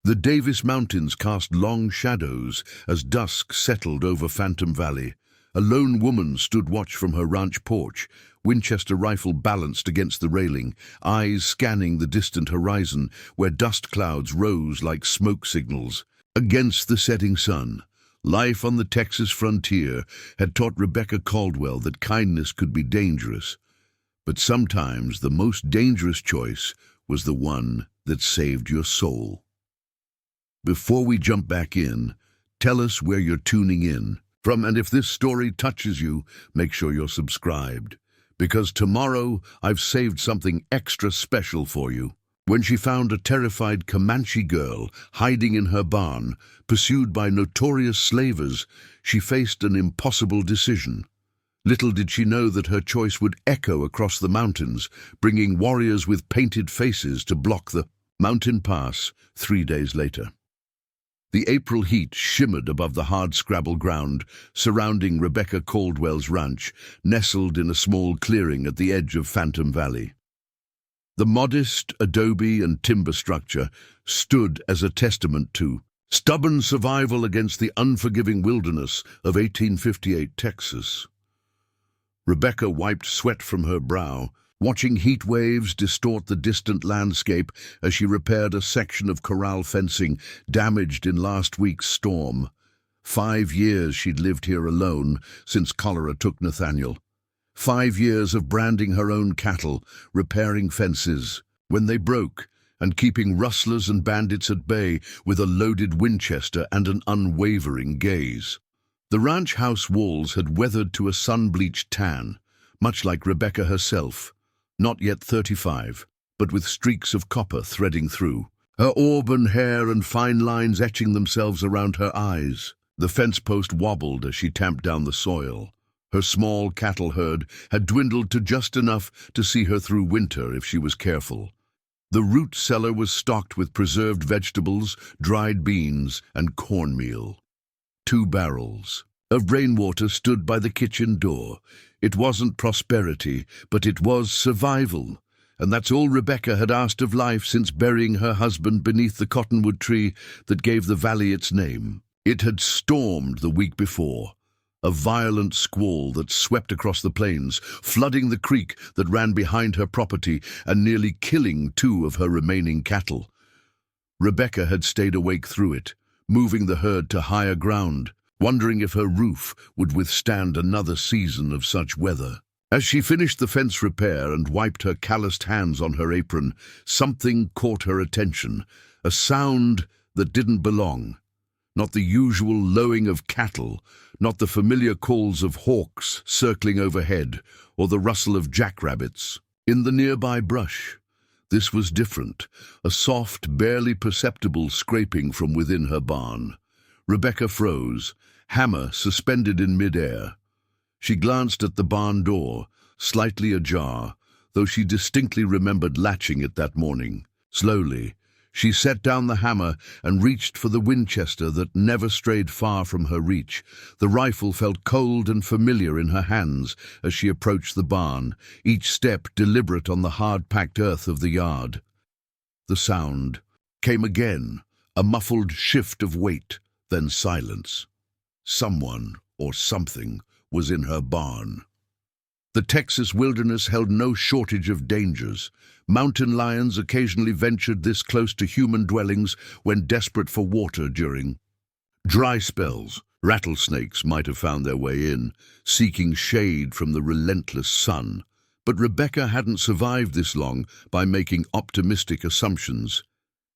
The Davis Mountains cast long shadows as dusk settled over Phantom Valley. A lone woman stood watch from her ranch porch, Winchester rifle balanced against the railing, eyes scanning the distant horizon where dust clouds rose like smoke signals. Against the setting sun, life on the Texas frontier had taught Rebecca Caldwell that kindness could be dangerous, but sometimes the most dangerous choice was the one that saved your soul. Before we jump back in, tell us where you're tuning in from, and if this story touches you, make sure you're subscribed, because tomorrow I've saved something extra special for you. When she found a terrified Comanche girl hiding in her barn, pursued by notorious slavers, she faced an impossible decision. Little did she know that her choice would echo across the mountains, bringing warriors with painted faces to block the mountain pass 3 days later. The April heat shimmered above the hardscrabble ground surrounding Rebecca Caldwell's ranch, nestled in a small clearing at the edge of Phantom Valley. The modest adobe and timber structure stood as a testament to stubborn survival against the unforgiving wilderness of 1858 Texas. Rebecca wiped sweat from her brow, watching heat waves distort the distant landscape as she repaired a section of corral fencing damaged in last week's storm. 5 years she'd lived here alone since cholera took Nathaniel. 5 years of branding her own cattle, repairing fences when they broke, and keeping rustlers and bandits at bay with a loaded Winchester and an unwavering gaze. The ranch house walls had weathered to a sun-bleached tan, much like Rebecca herself, not yet 35, but with streaks of copper threading through, her auburn hair and fine lines etching themselves around her eyes. The fence post wobbled as she tamped down the soil. Her small cattle herd had dwindled to just enough to see her through winter if she was careful. The root cellar was stocked with preserved vegetables, dried beans, and cornmeal. 2 barrels of rainwater stood by the kitchen door. It wasn't prosperity, but it was survival, and that's all Rebecca had asked of life since burying her husband beneath the cottonwood tree that gave the valley its name. It had stormed the week before, a violent squall that swept across the plains, flooding the creek that ran behind her property and nearly killing 2 of her remaining cattle. Rebecca had stayed awake through it, moving the herd to higher ground, wondering if her roof would withstand another season of such weather. As she finished the fence repair and wiped her calloused hands on her apron, something caught her attention, a sound that didn't belong. Not the usual lowing of cattle, not the familiar calls of hawks circling overhead, or the rustle of jackrabbits in the nearby brush. This was different, a soft, barely perceptible scraping from within her barn. Rebecca froze, hammer suspended in midair. She glanced at the barn door, slightly ajar, though she distinctly remembered latching it that morning. Slowly, she set down the hammer and reached for the Winchester that never strayed far from her reach. The rifle felt cold and familiar in her hands as she approached the barn, each step deliberate on the hard-packed earth of the yard. The sound came again, a muffled shift of weight, then silence. Someone or something was in her barn. The Texas wilderness held no shortage of dangers. Mountain lions occasionally ventured this close to human dwellings when desperate for water during dry spells. Rattlesnakes might have found their way in, seeking shade from the relentless sun. But Rebecca hadn't survived this long by making optimistic assumptions.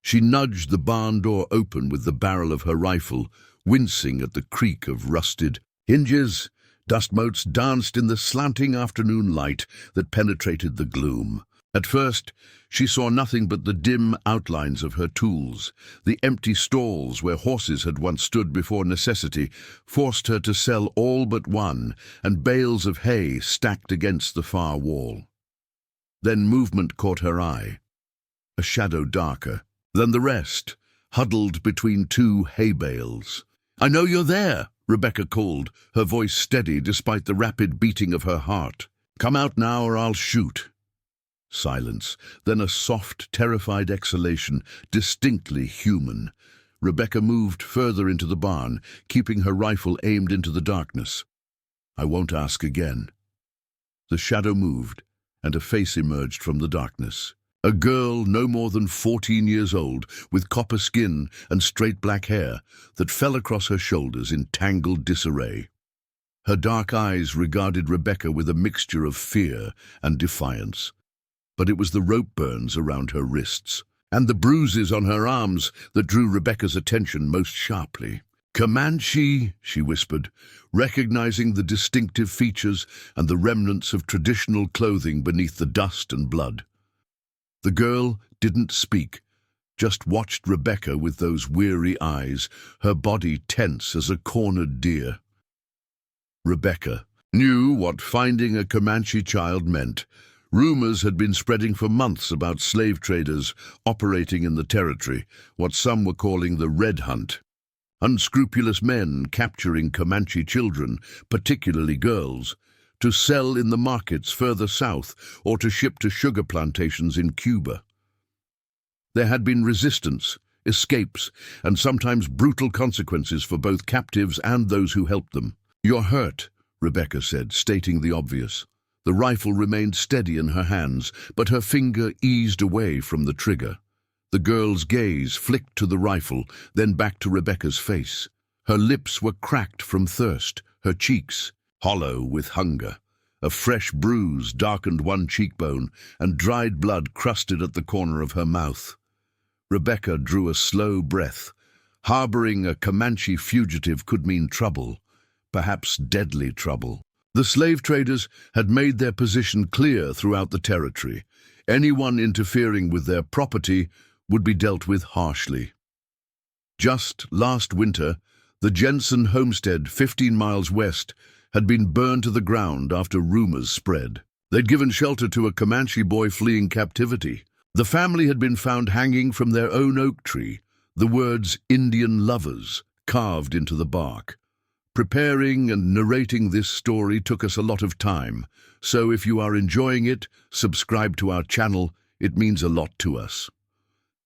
She nudged the barn door open with the barrel of her rifle, wincing at the creak of rusted hinges. Dust motes danced in the slanting afternoon light that penetrated the gloom. At first, she saw nothing but the dim outlines of her tools. The empty stalls where horses had once stood before necessity forced her to sell all but one, and bales of hay stacked against the far wall. Then movement caught her eye, a shadow darker than the rest, huddled between 2 hay bales. "I know you're there," Rebecca called, her voice steady despite the rapid beating of her heart. "Come out now or I'll shoot." Silence, then a soft, terrified exhalation, distinctly human. Rebecca moved further into the barn, keeping her rifle aimed into the darkness. "I won't ask again." The shadow moved, and a face emerged from the darkness. A girl no more than 14 years old, with copper skin and straight black hair that fell across her shoulders in tangled disarray. Her dark eyes regarded Rebecca with a mixture of fear and defiance. But it was the rope burns around her wrists and the bruises on her arms that drew Rebecca's attention most sharply. "Comanche," she whispered, recognizing the distinctive features and the remnants of traditional clothing beneath the dust and blood. The girl didn't speak, just watched Rebecca with those weary eyes, her body tense as a cornered deer. Rebecca knew what finding a Comanche child meant. Rumors had been spreading for months about slave traders operating in the territory, what some were calling the Red Hunt. Unscrupulous men capturing Comanche children, particularly girls, to sell in the markets further south or to ship to sugar plantations in Cuba. There had been resistance, escapes, and sometimes brutal consequences for both captives and those who helped them. "You're hurt," Rebecca said, stating the obvious. The rifle remained steady in her hands, but her finger eased away from the trigger. The girl's gaze flicked to the rifle, then back to Rebecca's face. Her lips were cracked from thirst, her cheeks hollow with hunger. A fresh bruise darkened one cheekbone, and dried blood crusted at the corner of her mouth. Rebecca drew a slow breath. Harboring a Comanche fugitive could mean trouble, perhaps deadly trouble. The slave traders had made their position clear throughout the territory. Anyone interfering with their property would be dealt with harshly. Just last winter, the Jensen homestead, 15 miles west, had been burned to the ground after rumors spread. They'd given shelter to a Comanche boy fleeing captivity. The family had been found hanging from their own oak tree, the words "Indian lovers" carved into the bark. Preparing and narrating this story took us a lot of time, so if you are enjoying it, subscribe to our channel. It means a lot to us.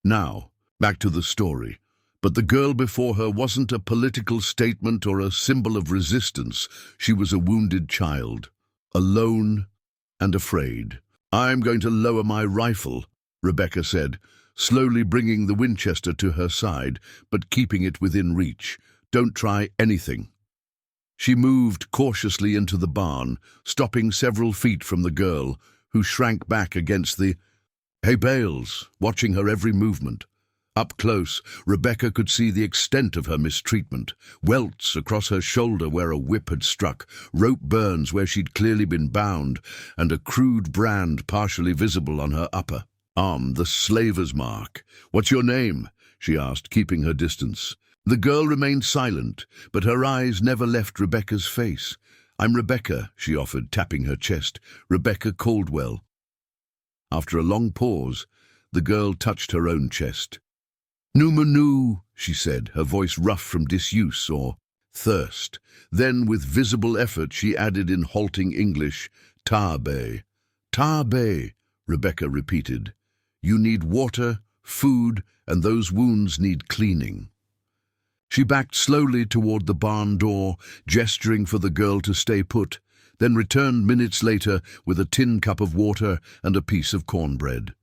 Now, back to the story. But the girl before her wasn't a political statement or a symbol of resistance. She was a wounded child, alone and afraid. "I'm going to lower my rifle," Rebecca said, slowly bringing the Winchester to her side, but keeping it within reach. "Don't try anything." She moved cautiously into the barn, stopping several feet from the girl, who shrank back against the hay bales, watching her every movement. Up close, Rebecca could see the extent of her mistreatment. Welts across her shoulder where a whip had struck, rope burns where she'd clearly been bound, and a crude brand partially visible on her upper arm, the slaver's mark. "What's your name?" she asked, keeping her distance. The girl remained silent, but her eyes never left Rebecca's face. "I'm Rebecca," she offered, tapping her chest. "Rebecca Caldwell." After a long pause, the girl touched her own chest. "Numanu," she said, her voice rough from disuse or thirst. Then, with visible effort, she added in halting English, "Tabe." "Tabe," Rebecca repeated. "You need water, food, and those wounds need cleaning." She backed slowly toward the barn door, gesturing for the girl to stay put, then returned minutes later with a tin cup of water and a piece of cornbread.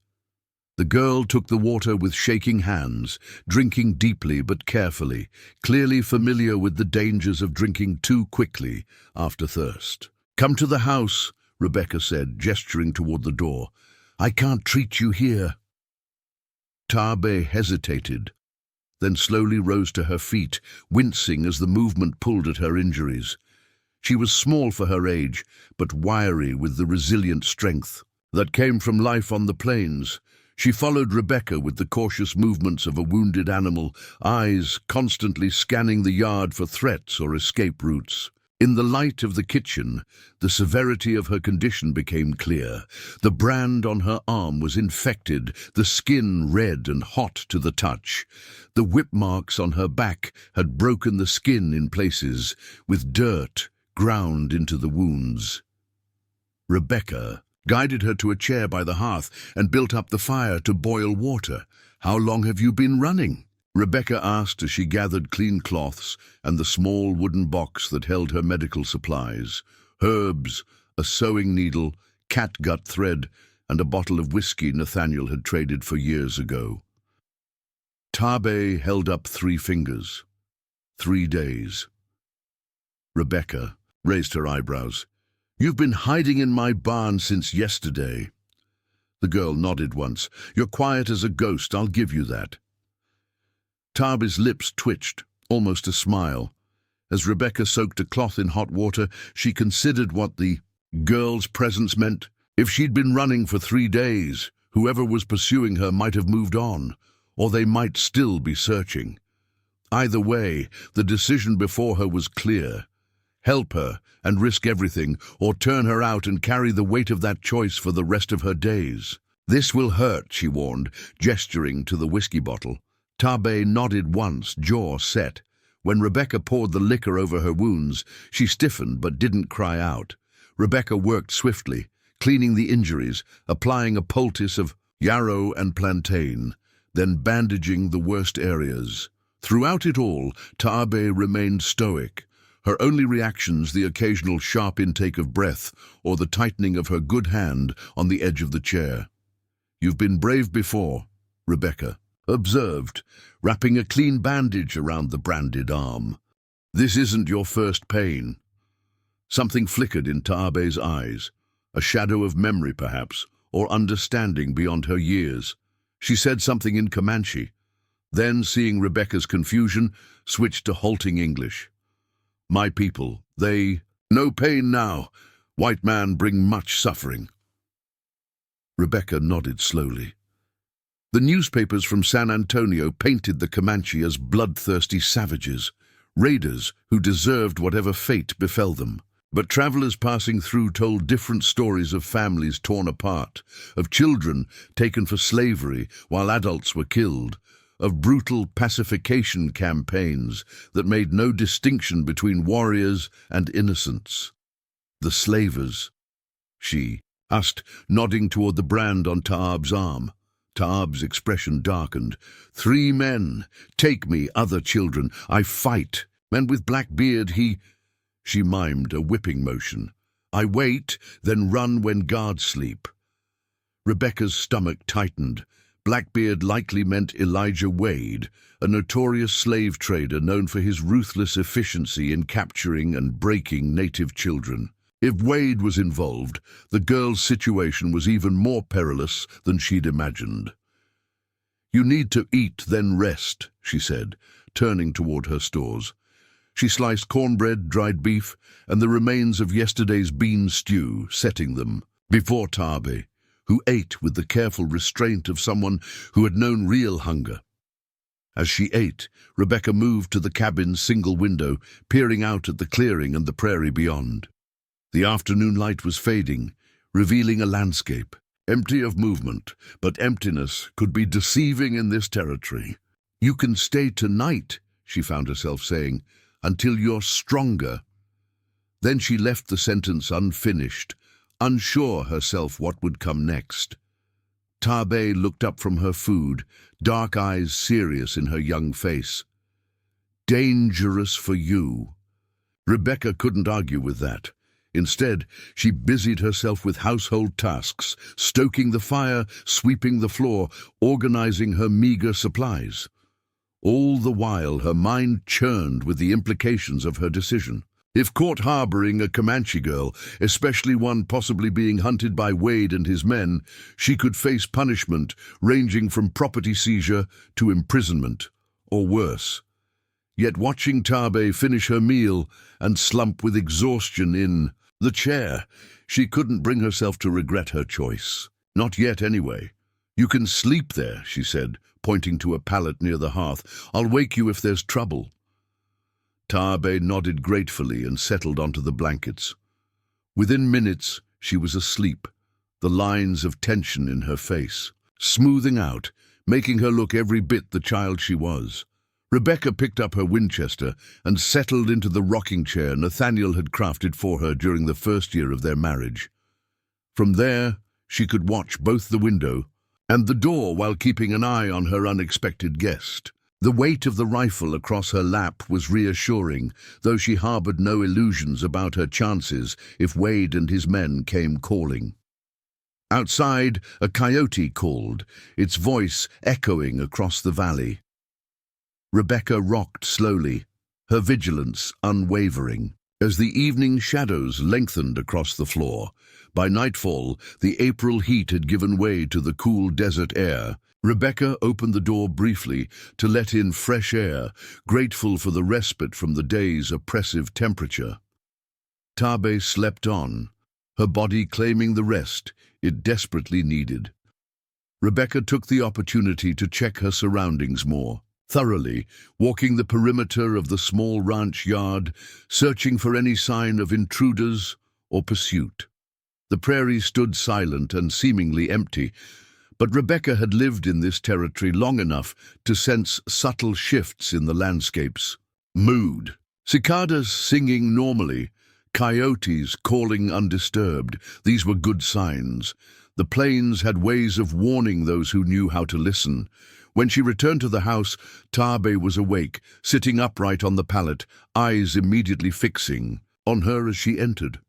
The girl took the water with shaking hands, drinking deeply but carefully, clearly familiar with the dangers of drinking too quickly after thirst. "Come to the house," Rebecca said, gesturing toward the door. "I can't treat you here." Tabe hesitated, then slowly rose to her feet, wincing as the movement pulled at her injuries. She was small for her age, but wiry with the resilient strength that came from life on the plains. She followed Rebecca with the cautious movements of a wounded animal, eyes constantly scanning the yard for threats or escape routes. In the light of the kitchen, the severity of her condition became clear. The brand on her arm was infected, the skin red and hot to the touch. The whip marks on her back had broken the skin in places, with dirt ground into the wounds. Rebecca guided her to a chair by the hearth, and built up the fire to boil water. "How long have you been running?" Rebecca asked as she gathered clean cloths and the small wooden box that held her medical supplies, herbs, a sewing needle, catgut thread, and a bottle of whiskey Nathaniel had traded for years ago. Taabe held up 3 fingers. 3 days. Rebecca raised her eyebrows. "You've been hiding in my barn since yesterday." The girl nodded once. "You're quiet as a ghost, I'll give you that." Taabe's lips twitched, almost a smile. As Rebecca soaked a cloth in hot water, she considered what the girl's presence meant. If she'd been running for 3 days, whoever was pursuing her might have moved on, or they might still be searching. Either way, the decision before her was clear. Help her and risk everything, or turn her out and carry the weight of that choice for the rest of her days. "This will hurt," she warned, gesturing to the whiskey bottle. Taabe nodded once, jaw set. When Rebecca poured the liquor over her wounds, she stiffened but didn't cry out. Rebecca worked swiftly, cleaning the injuries, applying a poultice of yarrow and plantain, then bandaging the worst areas. Throughout it all, Taabe remained stoic, her only reactions the occasional sharp intake of breath or the tightening of her good hand on the edge of the chair. "You've been brave before," Rebecca observed, wrapping a clean bandage around the branded arm. "This isn't your first pain." Something flickered in Taabe's eyes, a shadow of memory perhaps, or understanding beyond her years. She said something in Comanche, then, seeing Rebecca's confusion, switched to halting English. "My people, they no pain now. White man bring much suffering." Rebecca nodded slowly. The newspapers from San Antonio painted the Comanche as bloodthirsty savages, raiders who deserved whatever fate befell them. But travelers passing through told different stories of families torn apart, of children taken for slavery while adults were killed, of brutal pacification campaigns that made no distinction between warriors and innocents. "The slavers," she asked, nodding toward the brand on Taabe's arm. Taabe's expression darkened. "3 men. Take me, other children. I fight. Men with black beard, She mimed a whipping motion. "I wait, then run when guards sleep." Rebecca's stomach tightened. Blackbeard likely meant Elijah Wade, a notorious slave trader known for his ruthless efficiency in capturing and breaking native children. If Wade was involved, the girl's situation was even more perilous than she'd imagined. "You need to eat, then rest," she said, turning toward her stores. She sliced cornbread, dried beef, and the remains of yesterday's bean stew, setting them before Taabe, who ate with the careful restraint of someone who had known real hunger. As she ate, Rebecca moved to the cabin's single window, peering out at the clearing and the prairie beyond. The afternoon light was fading, revealing a landscape, empty of movement, but emptiness could be deceiving in this territory. "You can stay tonight," she found herself saying, "until you're stronger." Then she left the sentence unfinished, unsure herself what would come next. Taabe looked up from her food, dark eyes serious in her young face. "Dangerous for you." Rebecca couldn't argue with that. Instead, she busied herself with household tasks, stoking the fire, sweeping the floor, organizing her meager supplies. All the while, her mind churned with the implications of her decision. If caught harboring a Comanche girl, especially one possibly being hunted by Wade and his men, she could face punishment ranging from property seizure to imprisonment, or worse. Yet watching Taabe finish her meal and slump with exhaustion in the chair, she couldn't bring herself to regret her choice. Not yet, anyway. "You can sleep there," she said, pointing to a pallet near the hearth. "I'll wake you if there's trouble." Taabe nodded gratefully and settled onto the blankets. Within minutes, she was asleep, the lines of tension in her face smoothing out, making her look every bit the child she was. Rebecca picked up her Winchester and settled into the rocking chair Nathaniel had crafted for her during the first year of their marriage. From there, she could watch both the window and the door while keeping an eye on her unexpected guest. The weight of the rifle across her lap was reassuring, though she harbored no illusions about her chances if Wade and his men came calling. Outside, a coyote called, its voice echoing across the valley. Rebecca rocked slowly, her vigilance unwavering. As the evening shadows lengthened across the floor, by nightfall, the April heat had given way to the cool desert air. Rebecca opened the door briefly to let in fresh air, grateful for the respite from the day's oppressive temperature. Tabe slept on, her body claiming the rest it desperately needed. Rebecca took the opportunity to check her surroundings more thoroughly, walking the perimeter of the small ranch yard, searching for any sign of intruders or pursuit. The prairie stood silent and seemingly empty, but Rebecca had lived in this territory long enough to sense subtle shifts in the landscape's mood. Cicadas singing normally, coyotes calling undisturbed. These were good signs. The plains had ways of warning those who knew how to listen. When she returned to the house, Tabe was awake, sitting upright on the pallet, eyes immediately fixing on her as she entered.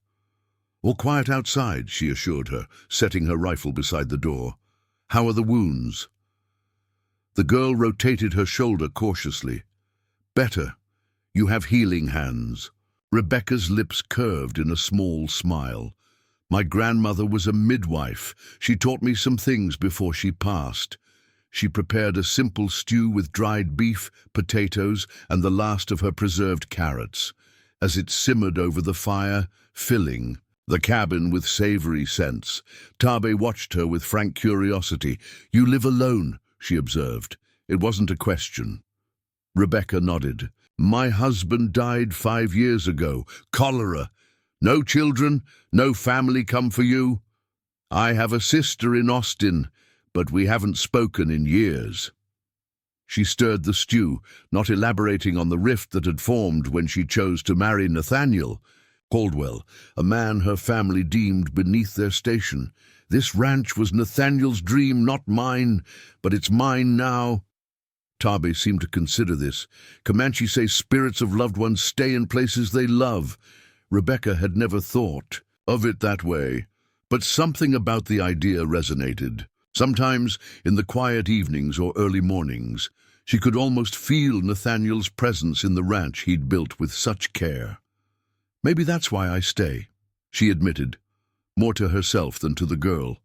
"All quiet outside," she assured her, setting her rifle beside the door. "How are the wounds?" The girl rotated her shoulder cautiously. "Better. You have healing hands." Rebecca's lips curved in a small smile. "My grandmother was a midwife. She taught me some things before she passed." She prepared a simple stew with dried beef, potatoes, and the last of her preserved carrots. As it simmered over the fire, filling the cabin with savory scents, Tabe watched her with frank curiosity. "You live alone," she observed. It wasn't a question. Rebecca nodded. "My husband died 5 years ago. Cholera. No children, no family come for you. I have a sister in Austin, but we haven't spoken in years." She stirred the stew, not elaborating on the rift that had formed when she chose to marry Nathaniel Caldwell, a man her family deemed beneath their station. This ranch was Nathaniel's dream, not mine, but it's mine now. Tabe seemed to consider this. Comanche say spirits of loved ones stay in places they love. Rebecca had never thought of it that way, but something about the idea resonated. Sometimes, in the quiet evenings or early mornings, she could almost feel Nathaniel's presence in the ranch he'd built with such care. "Maybe that's why I stay," she admitted, more to herself than to the girl.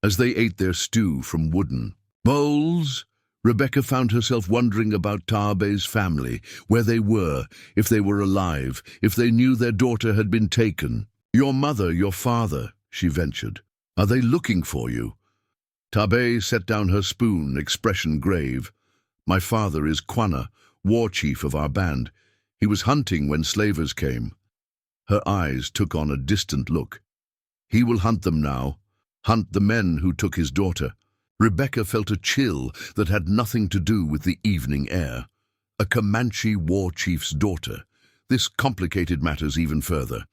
As they ate their stew from wooden bowls, Rebecca found herself wondering about Tabe's family, where they were, if they were alive, if they knew their daughter had been taken. "Your mother, your father," she ventured. "Are they looking for you?" Tabe set down her spoon, expression grave. "My father is Quanah, war chief of our band. He was hunting when slavers came." Her eyes took on a distant look. "He will hunt them now, hunt the men who took his daughter." Rebecca felt a chill that had nothing to do with the evening air. A Comanche war chief's daughter. This complicated matters even further.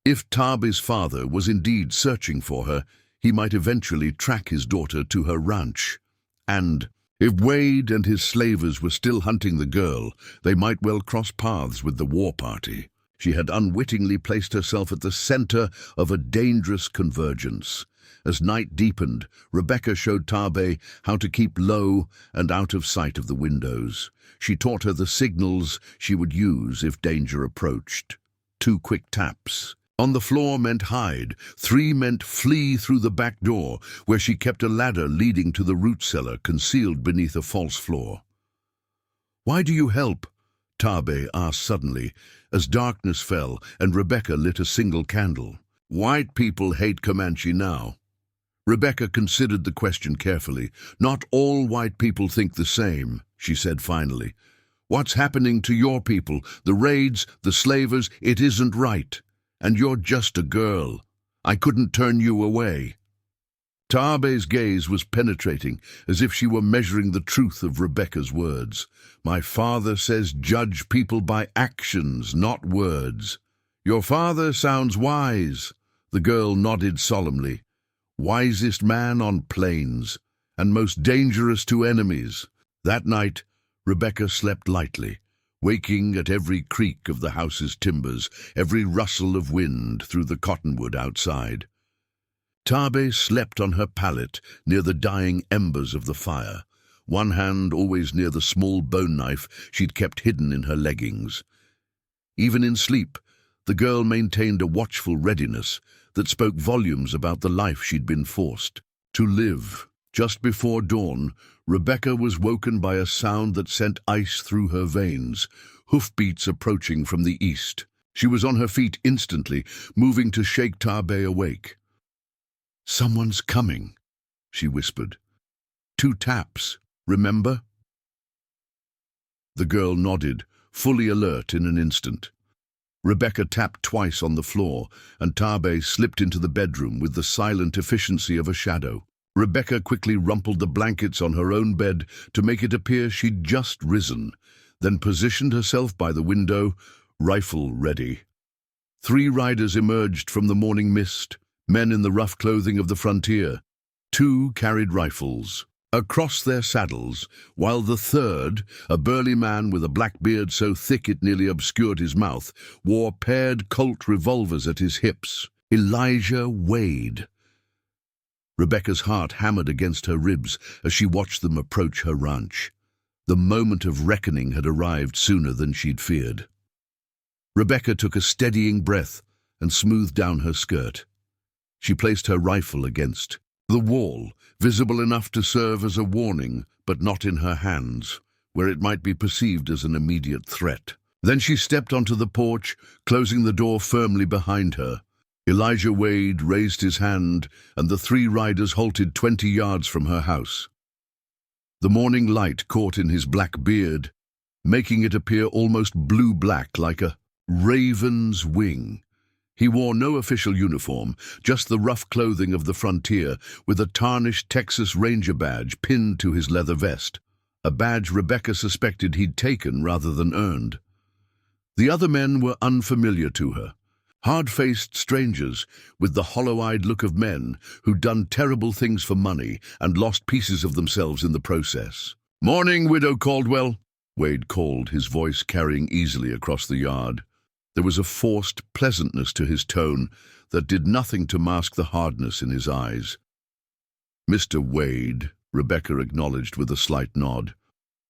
If Tabe's father was indeed searching for her, he might eventually track his daughter to her ranch. And if Wade and his slavers were still hunting the girl, they might well cross paths with the war party. She had unwittingly placed herself at the center of a dangerous convergence. As night deepened, Rebecca showed Tabe how to keep low and out of sight of the windows. She taught her the signals she would use if danger approached. 2 quick taps. On the floor meant hide. 3 meant flee through the back door, where she kept a ladder leading to the root cellar concealed beneath a false floor. "Why do you help?" Tabe asked suddenly, as darkness fell and Rebecca lit a single candle. "White people hate Comanche now." Rebecca considered the question carefully. "Not all white people think the same," she said finally. "What's happening to your people, the raids, the slavers, it isn't right. And you're just a girl. I couldn't turn you away." Tabe's gaze was penetrating, as if she were measuring the truth of Rebecca's words. "My father says judge people by actions, not words." "Your father sounds wise." The girl nodded solemnly. Wisest man on plains, and most dangerous to enemies. That night, Rebecca slept lightly, waking at every creak of the house's timbers, every rustle of wind through the cottonwood outside. Taabe slept on her pallet near the dying embers of the fire, one hand always near the small bone knife she'd kept hidden in her leggings. Even in sleep, the girl maintained a watchful readiness that spoke volumes about the life she'd been forced to live. Just before dawn, Rebecca was woken by a sound that sent ice through her veins, hoofbeats approaching from the east. She was on her feet instantly, moving to shake Taabe awake. "Someone's coming," she whispered. "2 taps, remember?" The girl nodded, fully alert in an instant. Rebecca tapped twice on the floor, and Taabe slipped into the bedroom with the silent efficiency of a shadow. Rebecca quickly rumpled the blankets on her own bed to make it appear she'd just risen, then positioned herself by the window, rifle ready. 3 riders emerged from the morning mist, men in the rough clothing of the frontier. 2 carried rifles across their saddles, while the third, a burly man with a black beard so thick it nearly obscured his mouth, wore paired Colt revolvers at his hips. Elijah Wade. Rebecca's heart hammered against her ribs as she watched them approach her ranch. The moment of reckoning had arrived sooner than she'd feared. Rebecca took a steadying breath and smoothed down her skirt. She placed her rifle against the wall, visible enough to serve as a warning, but not in her hands, where it might be perceived as an immediate threat. Then she stepped onto the porch, closing the door firmly behind her. Elijah Wade raised his hand, and the 3 riders halted 20 yards from her house. The morning light caught in his black beard, making it appear almost blue-black like a raven's wing. He wore no official uniform, just the rough clothing of the frontier, with a tarnished Texas Ranger badge pinned to his leather vest, a badge Rebecca suspected he'd taken rather than earned. The other men were unfamiliar to her, hard-faced strangers with the hollow-eyed look of men who'd done terrible things for money and lost pieces of themselves in the process. "Morning, Widow Caldwell," Wade called, his voice carrying easily across the yard. There was a forced pleasantness to his tone that did nothing to mask the hardness in his eyes. "Mr. Wade," Rebecca acknowledged with a slight nod.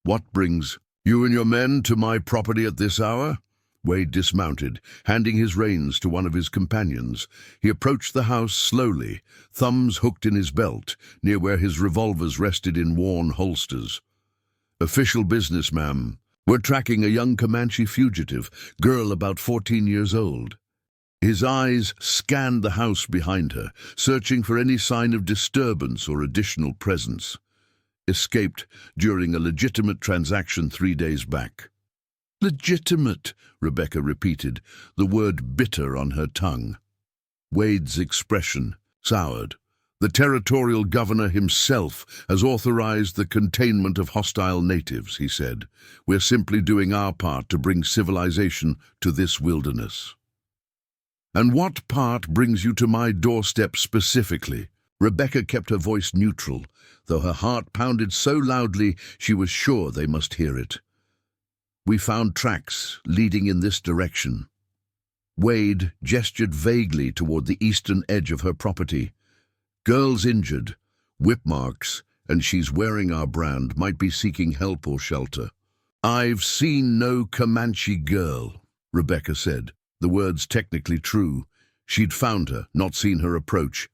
"What brings you and your men to my property at this hour?" Wade dismounted, handing his reins to one of his companions. He approached the house slowly, thumbs hooked in his belt, near where his revolvers rested in worn holsters. "Official business, ma'am. We're tracking a young Comanche fugitive, girl about 14 years old." His eyes scanned the house behind her, searching for any sign of disturbance or additional presence. "Escaped during a legitimate transaction 3 days back." "Legitimate," Rebecca repeated, the word bitter on her tongue. Wade's expression soured. "The territorial governor himself has authorized the containment of hostile natives," he said. "We're simply doing our part to bring civilization to this wilderness." "And what part brings you to my doorstep specifically?" Rebecca kept her voice neutral, though her heart pounded so loudly she was sure they must hear it. "We found tracks leading in this direction." Wade gestured vaguely toward the eastern edge of her property. "Girl's injured, whip marks, and she's wearing our brand, might be seeking help or shelter." "I've seen no Comanche girl," Rebecca said, the words technically true. She'd found her, not seen her approach.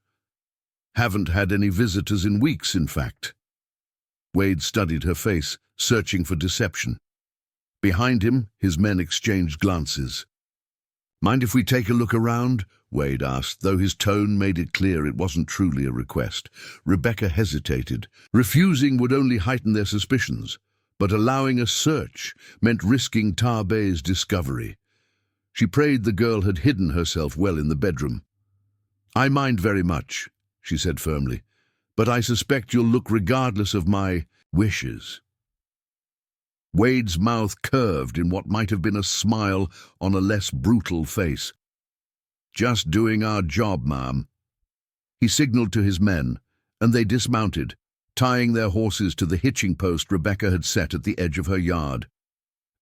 "Haven't had any visitors in weeks, in fact." Wade studied her face, searching for deception. Behind him, his men exchanged glances. "Mind if we take a look around?" Wade asked, though his tone made it clear it wasn't truly a request. Rebecca hesitated. Refusing would only heighten their suspicions, but allowing a search meant risking Taabe's discovery. She prayed the girl had hidden herself well in the bedroom. "I mind very much," she said firmly, "but I suspect you'll look regardless of my wishes." Wade's mouth curved in what might have been a smile on a less brutal face. "Just doing our job, ma'am." He signaled to his men, and they dismounted, tying their horses to the hitching post Rebecca had set at the edge of her yard.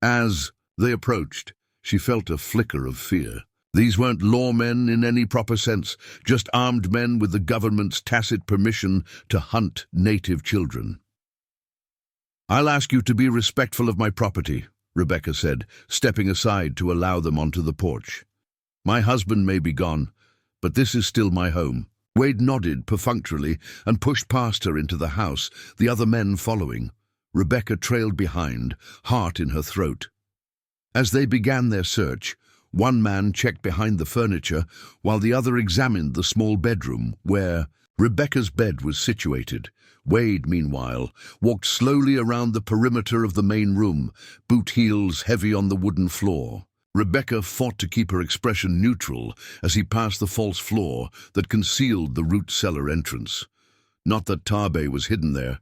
As they approached, she felt a flicker of fear. These weren't lawmen in any proper sense, just armed men with the government's tacit permission to hunt native children. "I'll ask you to be respectful of my property," Rebecca said, stepping aside to allow them onto the porch. "My husband may be gone, but this is still my home." Wade nodded perfunctorily and pushed past her into the house, the other men following. Rebecca trailed behind, heart in her throat. As they began their search, one man checked behind the furniture while the other examined the small bedroom where Rebecca's bed was situated. Wade, meanwhile, walked slowly around the perimeter of the main room, boot heels heavy on the wooden floor. Rebecca fought to keep her expression neutral as he passed the false floor that concealed the root cellar entrance. Not that Tarbay was hidden there,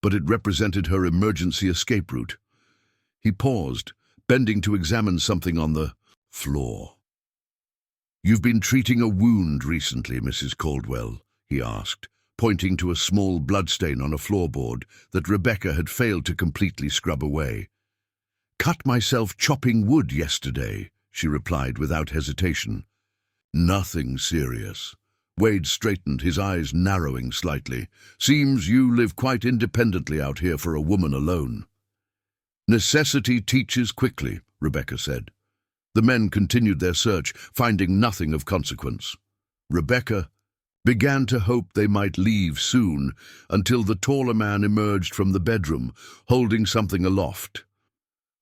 but it represented her emergency escape route. He paused, bending to examine something on the floor. "You've been treating a wound recently, Mrs. Caldwell?" he asked, pointing to a small bloodstain on a floorboard that Rebecca had failed to completely scrub away. "Cut myself chopping wood yesterday," she replied without hesitation. "Nothing serious." Wade straightened, his eyes narrowing slightly. "Seems you live quite independently out here for a woman alone." "Necessity teaches quickly," Rebecca said. The men continued their search, finding nothing of consequence. Rebecca began to hope they might leave soon, until the taller man emerged from the bedroom, holding something aloft.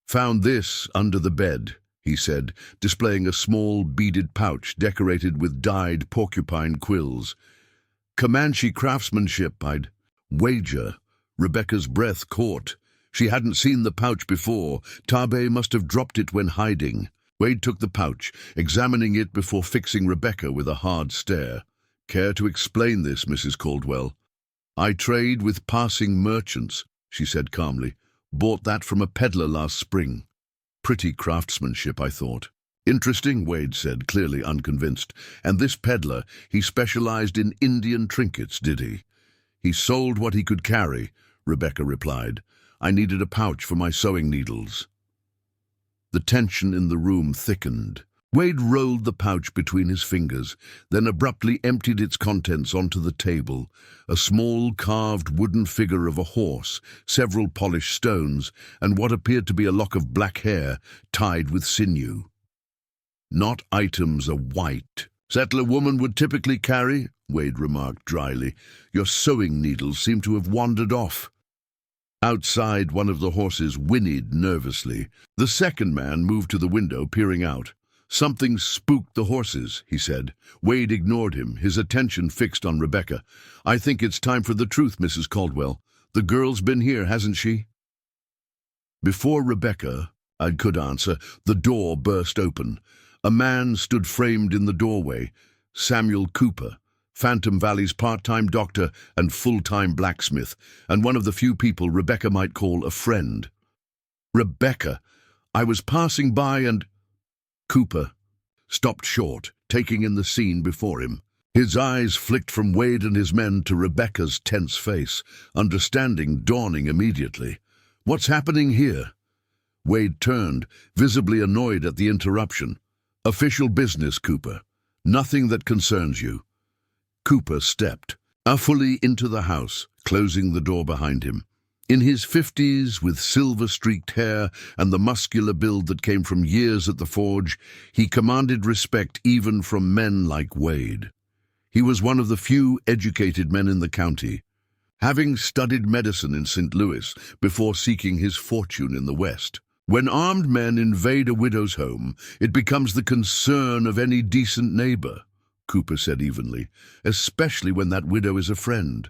"Found this under the bed," he said, displaying a small beaded pouch decorated with dyed porcupine quills. "Comanche craftsmanship, I'd wager." Rebecca's breath caught. She hadn't seen the pouch before. Tarbay must have dropped it when hiding. Wade took the pouch, examining it before fixing Rebecca with a hard stare. "Care to explain this, Mrs. Caldwell?" "I trade with passing merchants," she said calmly. "Bought that from a peddler last spring." "Pretty craftsmanship, I thought." "Interesting," Wade said, clearly unconvinced. "And this peddler, he specialized in Indian trinkets, did he?" "He sold what he could carry," Rebecca replied. "I needed a pouch for my sewing needles." The tension in the room thickened. Wade rolled the pouch between his fingers, then abruptly emptied its contents onto the table, a small carved wooden figure of a horse, several polished stones, and what appeared to be a lock of black hair tied with sinew. "Not items a white settler woman would typically carry," Wade remarked dryly. "Your sewing needles seem to have wandered off." Outside, one of the horses whinnied nervously. The second man moved to the window, peering out. "Something spooked the horses," he said. Wade ignored him, his attention fixed on Rebecca. "I think it's time for the truth, Mrs. Caldwell. The girl's been here, hasn't she?" Before Rebecca could answer, the door burst open. A man stood framed in the doorway, Samuel Cooper, Phantom Valley's part-time doctor and full-time blacksmith, and one of the few people Rebecca might call a friend. "Rebecca, I was passing by and—" Cooper stopped short, taking in the scene before him. His eyes flicked from Wade and his men to Rebecca's tense face, understanding dawning immediately. "What's happening here?" Wade turned, visibly annoyed at the interruption. "Official business, Cooper. Nothing that concerns you." Cooper stepped fully into the house, closing the door behind him. In his 50s, with silver-streaked hair and the muscular build that came from years at the forge, he commanded respect even from men like Wade. He was one of the few educated men in the county, having studied medicine in St. Louis before seeking his fortune in the West. When armed men invade a widow's home, it becomes the concern of any decent neighbor, Cooper said evenly, especially when that widow is a friend.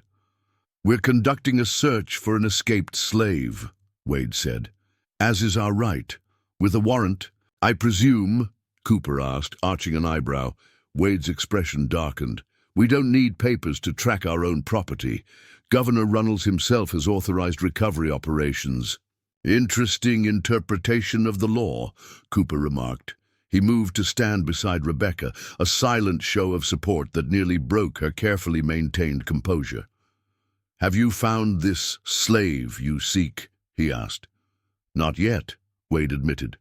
"We're conducting a search for an escaped slave," Wade said, "as is our right. With a warrant, I presume?" Cooper asked, arching an eyebrow. Wade's expression darkened. "We don't need papers to track our own property. Governor Runnels himself has authorized recovery operations." "Interesting interpretation of the law," Cooper remarked. He moved to stand beside Rebecca, a silent show of support that nearly broke her carefully maintained composure. "Have you found this slave you seek?" he asked. "Not yet," Wade admitted.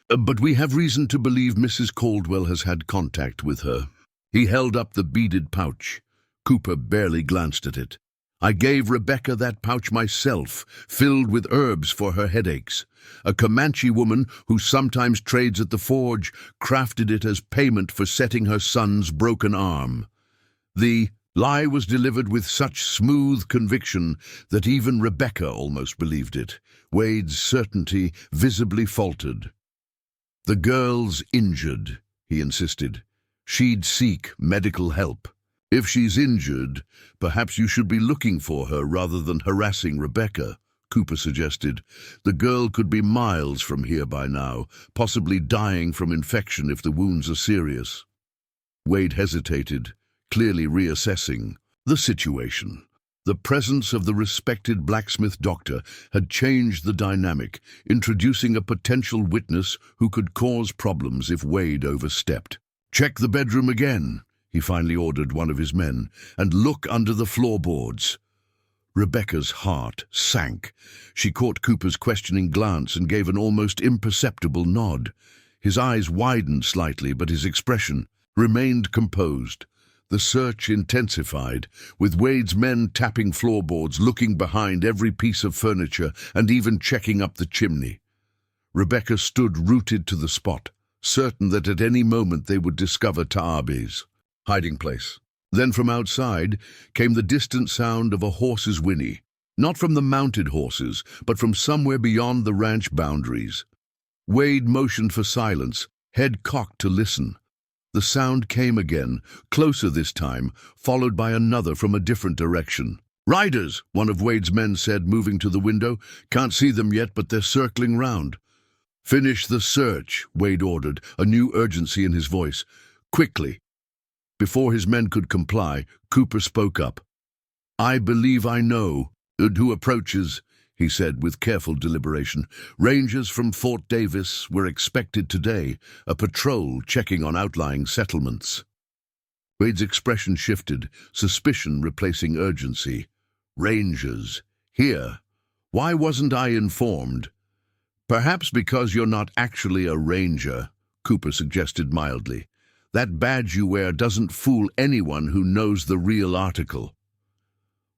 "But we have reason to believe Mrs. Caldwell has had contact with her." He held up the beaded pouch. Cooper barely glanced at it. "I gave Rebecca that pouch myself, filled with herbs for her headaches. A Comanche woman who sometimes trades at the forge crafted it as payment for setting her son's broken arm." The lie was delivered with such smooth conviction that even Rebecca almost believed it. Wade's certainty visibly faltered. "The girl's injured," he insisted. "She'd seek medical help. If she's injured, perhaps you should be looking for her rather than harassing Rebecca," Cooper suggested. "The girl could be miles from here by now, possibly dying from infection if the wounds are serious." Wade hesitated, clearly reassessing the situation. The presence of the respected blacksmith doctor had changed the dynamic, introducing a potential witness who could cause problems if Wade overstepped. "Check the bedroom again," he finally ordered one of his men, "and look under the floorboards." Rebecca's heart sank. She caught Cooper's questioning glance and gave an almost imperceptible nod. His eyes widened slightly, but his expression remained composed. The search intensified, with Wade's men tapping floorboards, looking behind every piece of furniture, and even checking up the chimney. Rebecca stood rooted to the spot, certain that at any moment they would discover Taabe's hiding place. Then from outside came the distant sound of a horse's whinny, not from the mounted horses, but from somewhere beyond the ranch boundaries. Wade motioned for silence, head cocked to listen. The sound came again, closer this time, followed by another from a different direction. "Riders," one of Wade's men said, moving to the window. "Can't see them yet, but they're circling round." "Finish the search," Wade ordered, a new urgency in his voice. "Quickly." Before his men could comply, Cooper spoke up. "I believe I know who approaches," he said with careful deliberation. "Rangers from Fort Davis were expected today, a patrol checking on outlying settlements." Wade's expression shifted, suspicion replacing urgency. "Rangers? Here? Why wasn't I informed?" "Perhaps because you're not actually a ranger," Cooper suggested mildly. "That badge you wear doesn't fool anyone who knows the real article."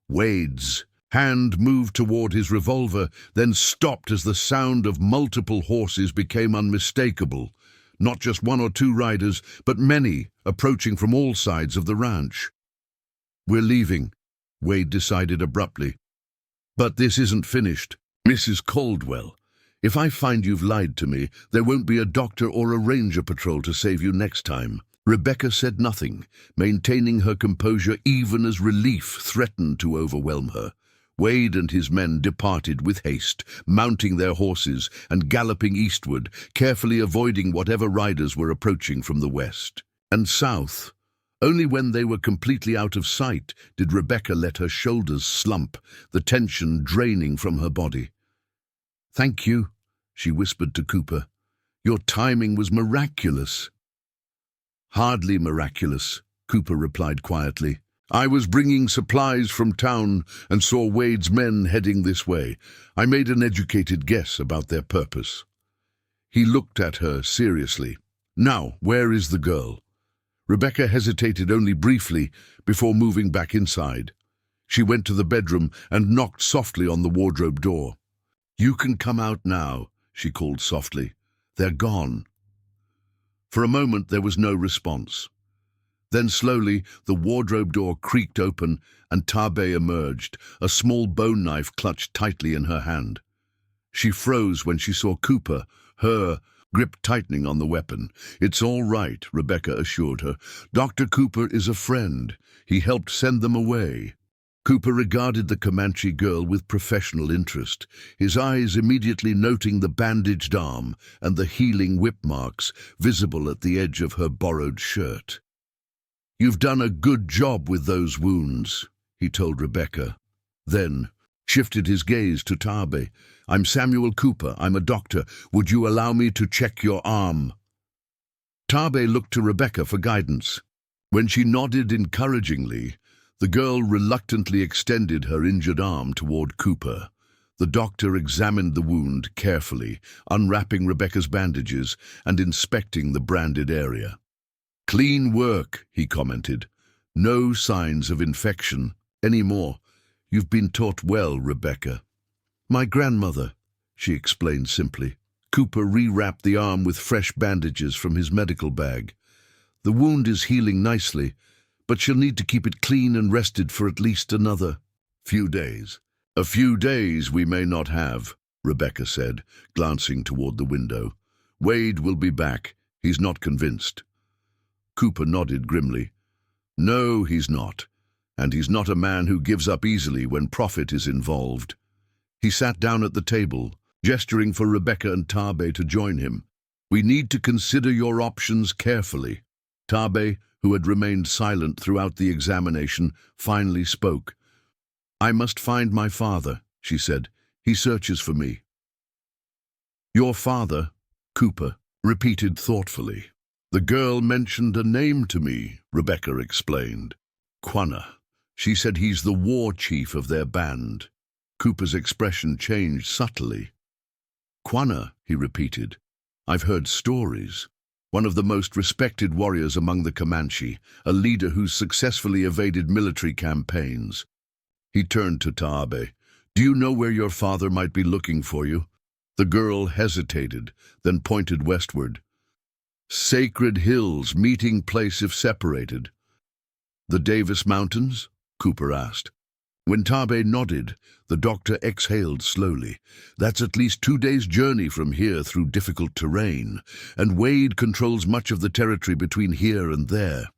Wade's hand moved toward his revolver, then stopped as the sound of multiple horses became unmistakable. Not just one or two riders, but many, approaching from all sides of the ranch. "We're leaving," Wade decided abruptly. "But this isn't finished. Mrs. Caldwell, if I find you've lied to me, there won't be a doctor or a ranger patrol to save you next time." Rebecca said nothing, maintaining her composure even as relief threatened to overwhelm her. Wade and his men departed with haste, mounting their horses and galloping eastward, carefully avoiding whatever riders were approaching from the west. And south. Only when they were completely out of sight did Rebecca let her shoulders slump, the tension draining from her body. "Thank you," she whispered to Cooper. "Your timing was miraculous." "Hardly miraculous," Cooper replied quietly. "I was bringing supplies from town and saw Wade's men heading this way. I made an educated guess about their purpose." He looked at her seriously. "Now, where is the girl?" Rebecca hesitated only briefly before moving back inside. She went to the bedroom and knocked softly on the wardrobe door. "You can come out now," she called softly. "They're gone." For a moment there was no response. Then slowly the wardrobe door creaked open and Taabe emerged, a small bone knife clutched tightly in her hand. She froze when she saw Cooper, her grip tightening on the weapon. "It's all right," Rebecca assured her. "Dr. Cooper is a friend. He helped send them away." Cooper regarded the Comanche girl with professional interest, his eyes immediately noting the bandaged arm and the healing whip marks visible at the edge of her borrowed shirt. "You've done a good job with those wounds," he told Rebecca. Then shifted his gaze to Taabe. "I'm Samuel Cooper. I'm a doctor. Would you allow me to check your arm?" Tabe looked to Rebecca for guidance. When she nodded encouragingly, the girl reluctantly extended her injured arm toward Cooper. The doctor examined the wound carefully, unwrapping Rebecca's bandages and inspecting the branded area. "Clean work," he commented. "No signs of infection anymore. You've been taught well, Rebecca." "My grandmother," she explained simply. Cooper rewrapped the arm with fresh bandages from his medical bag. "The wound is healing nicely, but she'll need to keep it clean and rested for at least another few days." "A few days we may not have," Rebecca said, glancing toward the window. "Wade will be back. He's not convinced." Cooper nodded grimly. "No, he's not. And he's not a man who gives up easily when profit is involved." He sat down at the table, gesturing for Rebecca and Tabe to join him. "We need to consider your options carefully." Tabe, who had remained silent throughout the examination, finally spoke. "I must find my father," she said. "He searches for me." "Your father?" Cooper repeated thoughtfully. "The girl mentioned a name to me," Rebecca explained. "Quanah. She said he's the war chief of their band." Cooper's expression changed subtly. "Quanah," he repeated. "I've heard stories. One of the most respected warriors among the Comanche, a leader who's successfully evaded military campaigns." He turned to Tabe. "Do you know where your father might be looking for you?" The girl hesitated, then pointed westward. "Sacred Hills, meeting place if separated." "The Davis Mountains?" Cooper asked. When Tabe nodded, the doctor exhaled slowly. "That's at least 2 days' journey from here through difficult terrain, and Wade controls much of the territory between here and there."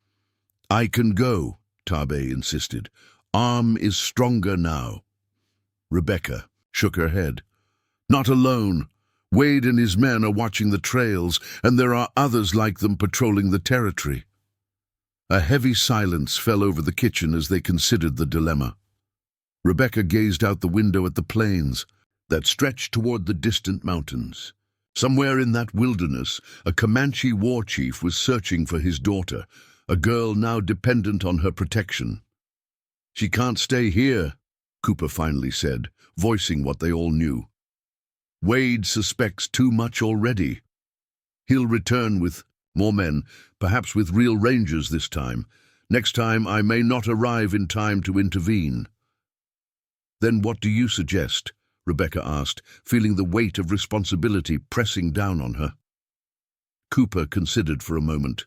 "I can go," Tabe insisted. "Arm is stronger now." Rebecca shook her head. "Not alone. Wade and his men are watching the trails, and there are others like them patrolling the territory." A heavy silence fell over the kitchen as they considered the dilemma. Rebecca gazed out the window at the plains that stretched toward the distant mountains. Somewhere in that wilderness, a Comanche war chief was searching for his daughter, a girl now dependent on her protection. "She can't stay here," Cooper finally said, voicing what they all knew. "Wade suspects too much already. He'll return with more men, perhaps with real rangers this time. Next time I may not arrive in time to intervene." "Then what do you suggest?" Rebecca asked, feeling the weight of responsibility pressing down on her. Cooper considered for a moment.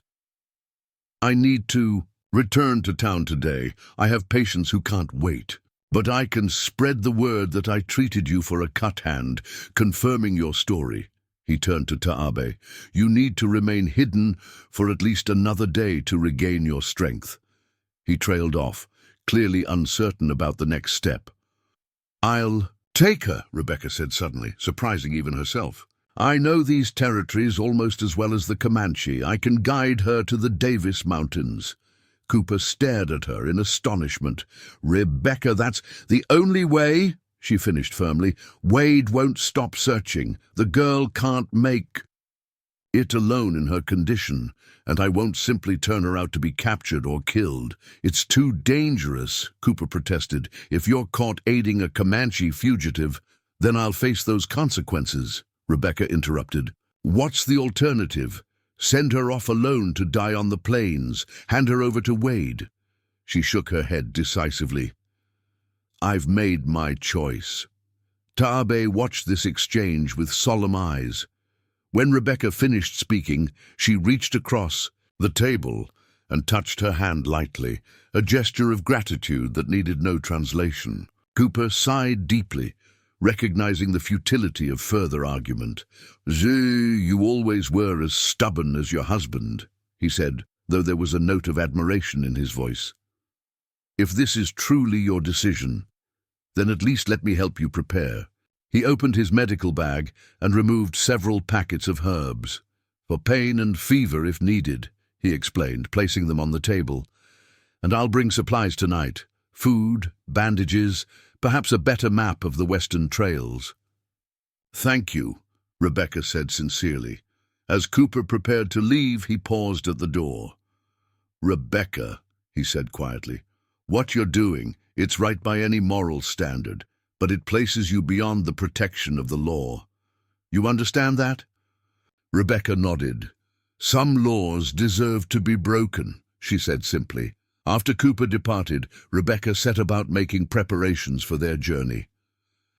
"I need to return to town today. I have patients who can't wait. But I can spread the word that I treated you for a cut hand, confirming your story." He turned to Tabe. "You need to remain hidden for at least another day to regain your strength." He trailed off, clearly uncertain about the next step. "I'll take her," Rebecca said suddenly, surprising even herself. "I know these territories almost as well as the Comanche. I can guide her to the Davis Mountains." Cooper stared at her in astonishment. "Rebecca, that's the only way," she finished firmly. "Wade won't stop searching. The girl can't make it alone in her condition, and I won't simply turn her out to be captured or killed. It's too dangerous," Cooper protested. "If you're caught aiding a Comanche fugitive, then I'll face those consequences." Rebecca interrupted. "What's the alternative? Send her off alone to die on the plains. Hand her over to Wade." She shook her head decisively. "I've made my choice." Tabe watched this exchange with solemn eyes. When Rebecca finished speaking, she reached across the table and touched her hand lightly, a gesture of gratitude that needed no translation. Cooper sighed deeply, recognizing the futility of further argument. "You always were as stubborn as your husband," he said, though there was a note of admiration in his voice. "If this is truly your decision, then at least let me help you prepare." He opened his medical bag and removed several packets of herbs. "For pain and fever if needed," he explained, placing them on the table. "And I'll bring supplies tonight. Food, bandages, perhaps a better map of the western trails." "Thank you," Rebecca said sincerely. As Cooper prepared to leave, he paused at the door. "Rebecca," he said quietly, "what you're doing, it's right by any moral standard, but it places you beyond the protection of the law. You understand that?" Rebecca nodded. "Some laws deserve to be broken," she said simply. After Cooper departed, Rebecca set about making preparations for their journey.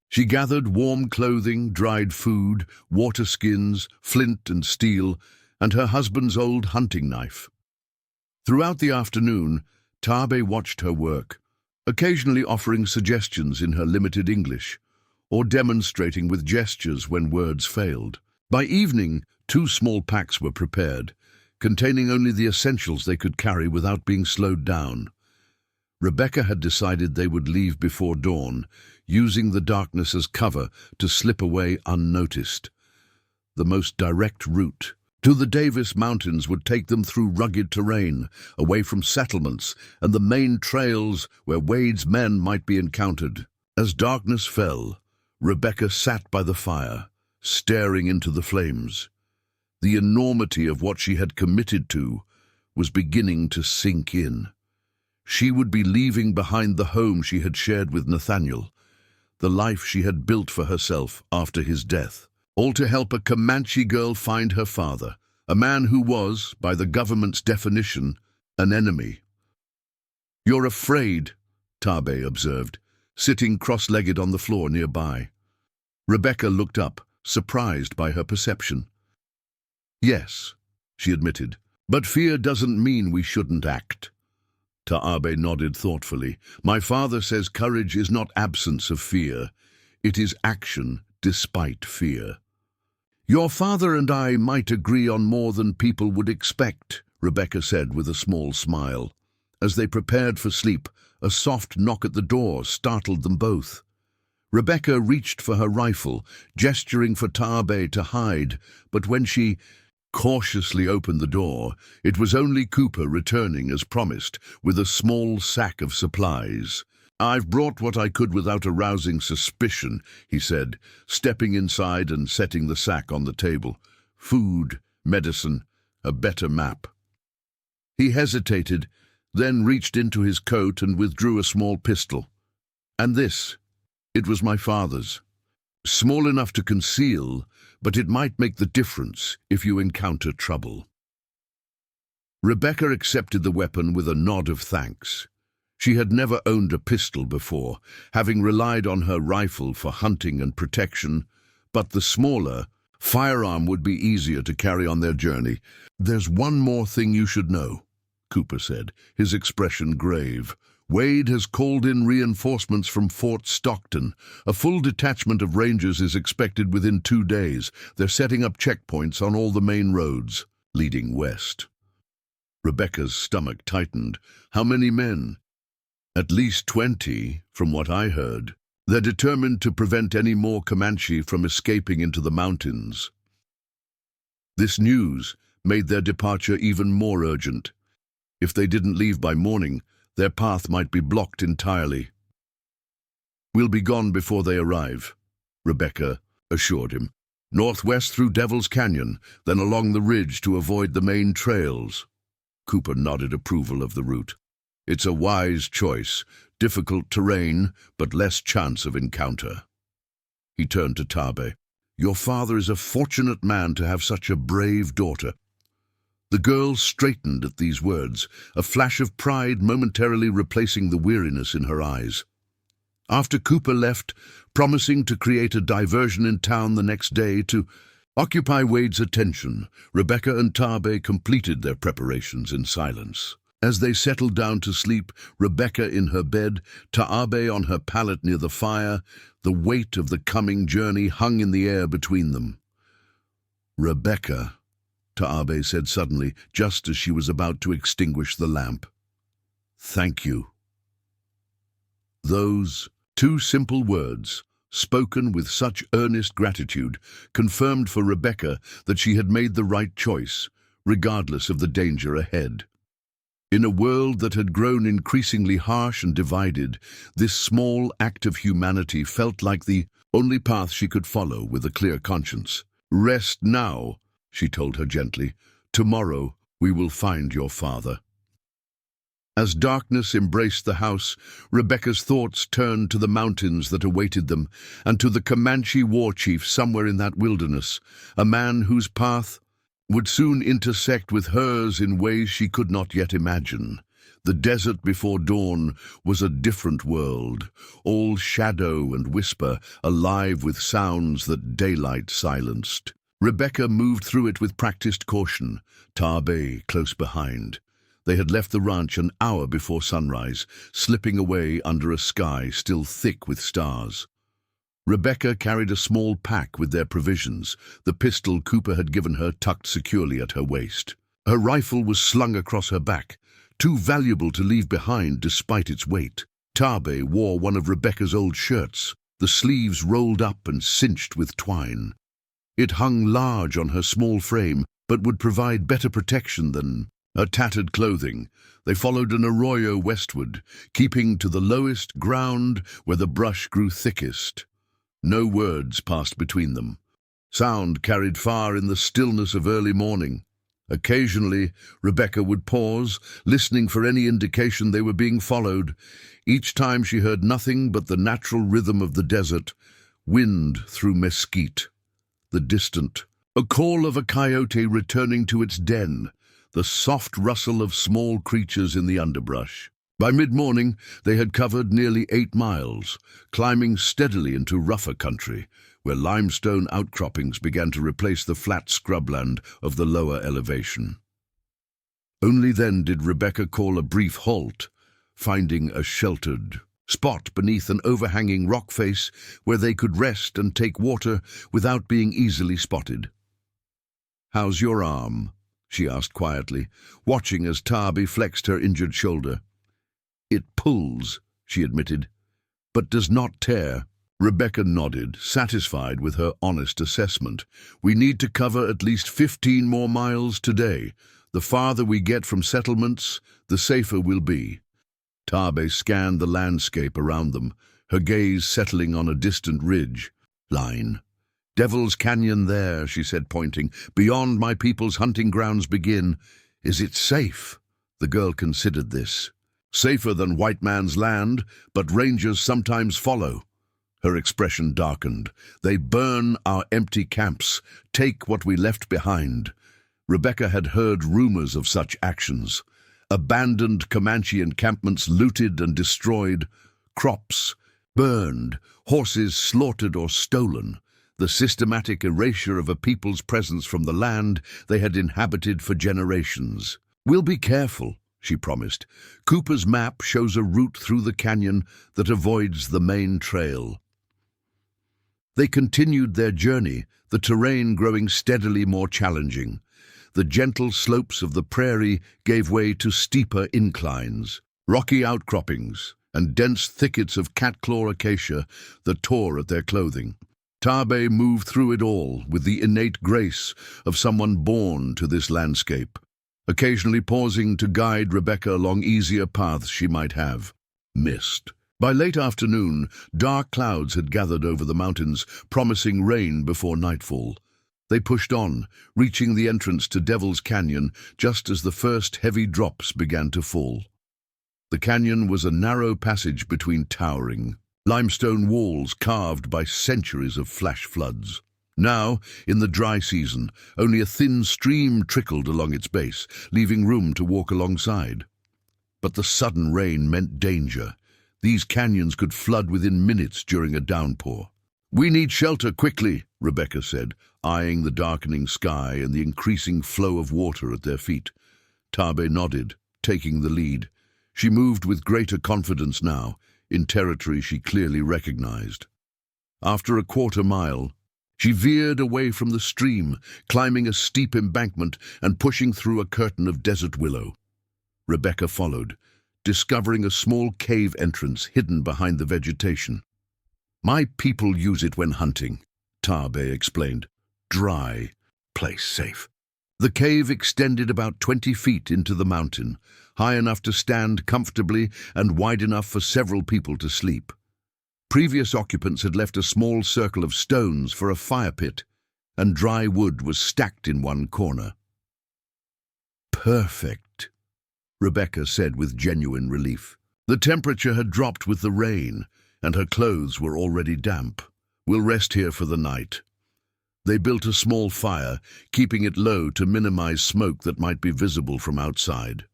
She gathered warm clothing, dried food, water skins, flint and steel, and her husband's old hunting knife. Throughout the afternoon, Taabe watched her work, occasionally offering suggestions in her limited English, or demonstrating with gestures when words failed. By evening, 2 small packs were prepared, containing only the essentials they could carry without being slowed down. Rebecca had decided they would leave before dawn, using the darkness as cover to slip away unnoticed. The most direct route to the Davis Mountains would take them through rugged terrain, away from settlements and the main trails where Wade's men might be encountered. As darkness fell, Rebecca sat by the fire, staring into the flames. The enormity of what she had committed to was beginning to sink in. She would be leaving behind the home she had shared with Nathaniel, the life she had built for herself after his death, all to help a Comanche girl find her father, a man who was, by the government's definition, an enemy. "You're afraid," Taabe observed, sitting cross-legged on the floor nearby. Rebecca looked up, surprised by her perception. "Yes," she admitted, "but fear doesn't mean we shouldn't act." Taabe nodded thoughtfully. "My father says courage is not absence of fear. It is action despite fear." "Your father and I might agree on more than people would expect," Rebecca said with a small smile. As they prepared for sleep, a soft knock at the door startled them both. Rebecca reached for her rifle, gesturing for Taabe to hide, but when she cautiously opened the door, it was only Cooper returning as promised, with a small sack of supplies. "I've brought what I could without arousing suspicion," he said, stepping inside and setting the sack on the table. "Food, medicine, a better map." He hesitated, then reached into his coat and withdrew a small pistol. "And this, it was my father's. Small enough to conceal, but it might make the difference if you encounter trouble." Rebecca accepted the weapon with a nod of thanks. She had never owned a pistol before, having relied on her rifle for hunting and protection, but the smaller firearm would be easier to carry on their journey. "There's one more thing you should know," Cooper said, his expression grave. "Wade has called in reinforcements from Fort Stockton. A full detachment of Rangers is expected within 2 days. They're setting up checkpoints on all the main roads leading west." Rebecca's stomach tightened. "How many men?" "At least 20, from what I heard. They're determined to prevent any more Comanche from escaping into the mountains." This news made their departure even more urgent. If they didn't leave by morning, their path might be blocked entirely. "We'll be gone before they arrive," Rebecca assured him. "Northwest through Devil's Canyon, then along the ridge to avoid the main trails." Cooper nodded approval of the route. "It's a wise choice. Difficult terrain, but less chance of encounter." He turned to Taabe. "Your father is a fortunate man to have such a brave daughter." The girl straightened at these words, a flash of pride momentarily replacing the weariness in her eyes. After Cooper left, promising to create a diversion in town the next day to occupy Wade's attention, Rebecca and Taabe completed their preparations in silence. As they settled down to sleep, Rebecca in her bed, Taabe on her pallet near the fire, the weight of the coming journey hung in the air between them. "Rebecca," Taabe said suddenly, just as she was about to extinguish the lamp. "Thank you." Those 2 simple words, spoken with such earnest gratitude, confirmed for Rebecca that she had made the right choice, regardless of the danger ahead. In a world that had grown increasingly harsh and divided, this small act of humanity felt like the only path she could follow with a clear conscience. Rest now, she told her gently. "Tomorrow we will find your father." As darkness embraced the house, Rebecca's thoughts turned to the mountains that awaited them, and to the Comanche war chief somewhere in that wilderness, a man whose path would soon intersect with hers in ways she could not yet imagine. The desert before dawn was a different world, all shadow and whisper, alive with sounds that daylight silenced. Rebecca moved through it with practiced caution, Tarbay close behind. They had left the ranch an hour before sunrise, slipping away under a sky still thick with stars. Rebecca carried a small pack with their provisions, the pistol Cooper had given her tucked securely at her waist. Her rifle was slung across her back, too valuable to leave behind despite its weight. Tarbay wore one of Rebecca's old shirts, the sleeves rolled up and cinched with twine. It hung large on her small frame, but would provide better protection than her tattered clothing. They followed an arroyo westward, keeping to the lowest ground where the brush grew thickest. No words passed between them. Sound carried far in the stillness of early morning. Occasionally, Rebecca would pause, listening for any indication they were being followed. Each time she heard nothing but the natural rhythm of the desert, wind through mesquite, the distant, a call of a coyote returning to its den, the soft rustle of small creatures in the underbrush. By mid-morning, they had covered nearly 8 miles, climbing steadily into rougher country, where limestone outcroppings began to replace the flat scrubland of the lower elevation. Only then did Rebecca call a brief halt, finding a sheltered spot beneath an overhanging rock face where they could rest and take water without being easily spotted. "How's your arm?" she asked quietly, watching as Tarbay flexed her injured shoulder. "It pulls," she admitted, "but does not tear." Rebecca nodded, satisfied with her honest assessment. "We need to cover at least 15 more miles today. The farther we get from settlements, the safer we'll be." Tarbay scanned the landscape around them, her gaze settling on a distant ridge line. "Devil's Canyon there," she said, pointing. "Beyond my people's hunting grounds begin. Is it safe?" The girl considered this. "Safer than white man's land, but rangers sometimes follow." Her expression darkened. "They burn our empty camps, take what we left behind." Rebecca had heard rumors of such actions. Abandoned Comanche encampments looted and destroyed, crops burned, horses slaughtered or stolen, the systematic erasure of a people's presence from the land they had inhabited for generations. "We'll be careful," she promised. "Cooper's map shows a route through the canyon that avoids the main trail." They continued their journey, the terrain growing steadily more challenging. The gentle slopes of the prairie gave way to steeper inclines, rocky outcroppings, and dense thickets of catclaw acacia that tore at their clothing. Tarbay moved through it all with the innate grace of someone born to this landscape, occasionally pausing to guide Rebecca along easier paths she might have missed. By late afternoon, dark clouds had gathered over the mountains, promising rain before nightfall. They pushed on, reaching the entrance to Devil's Canyon just as the first heavy drops began to fall. The canyon was a narrow passage between towering limestone walls carved by centuries of flash floods. Now, in the dry season, only a thin stream trickled along its base, leaving room to walk alongside. But the sudden rain meant danger. These canyons could flood within minutes during a downpour. "We need shelter quickly," Rebecca said, eyeing the darkening sky and the increasing flow of water at their feet. Tarbay nodded, taking the lead. She moved with greater confidence now, in territory she clearly recognized. After a quarter mile, she veered away from the stream, climbing a steep embankment and pushing through a curtain of desert willow. Rebecca followed, discovering a small cave entrance hidden behind the vegetation. "My people use it when hunting," Tarbay explained. "Dry, place safe." The cave extended about 20 feet into the mountain, high enough to stand comfortably and wide enough for several people to sleep. Previous occupants had left a small circle of stones for a fire pit, and dry wood was stacked in one corner. "Perfect," Rebecca said with genuine relief. The temperature had dropped with the rain, and her clothes were already damp. "We'll rest here for the night." They built a small fire, keeping it low to minimize smoke that might be visible from outside.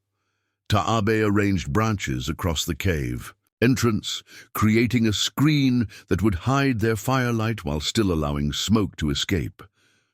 Taabe arranged branches across the cave entrance, creating a screen that would hide their firelight while still allowing smoke to escape.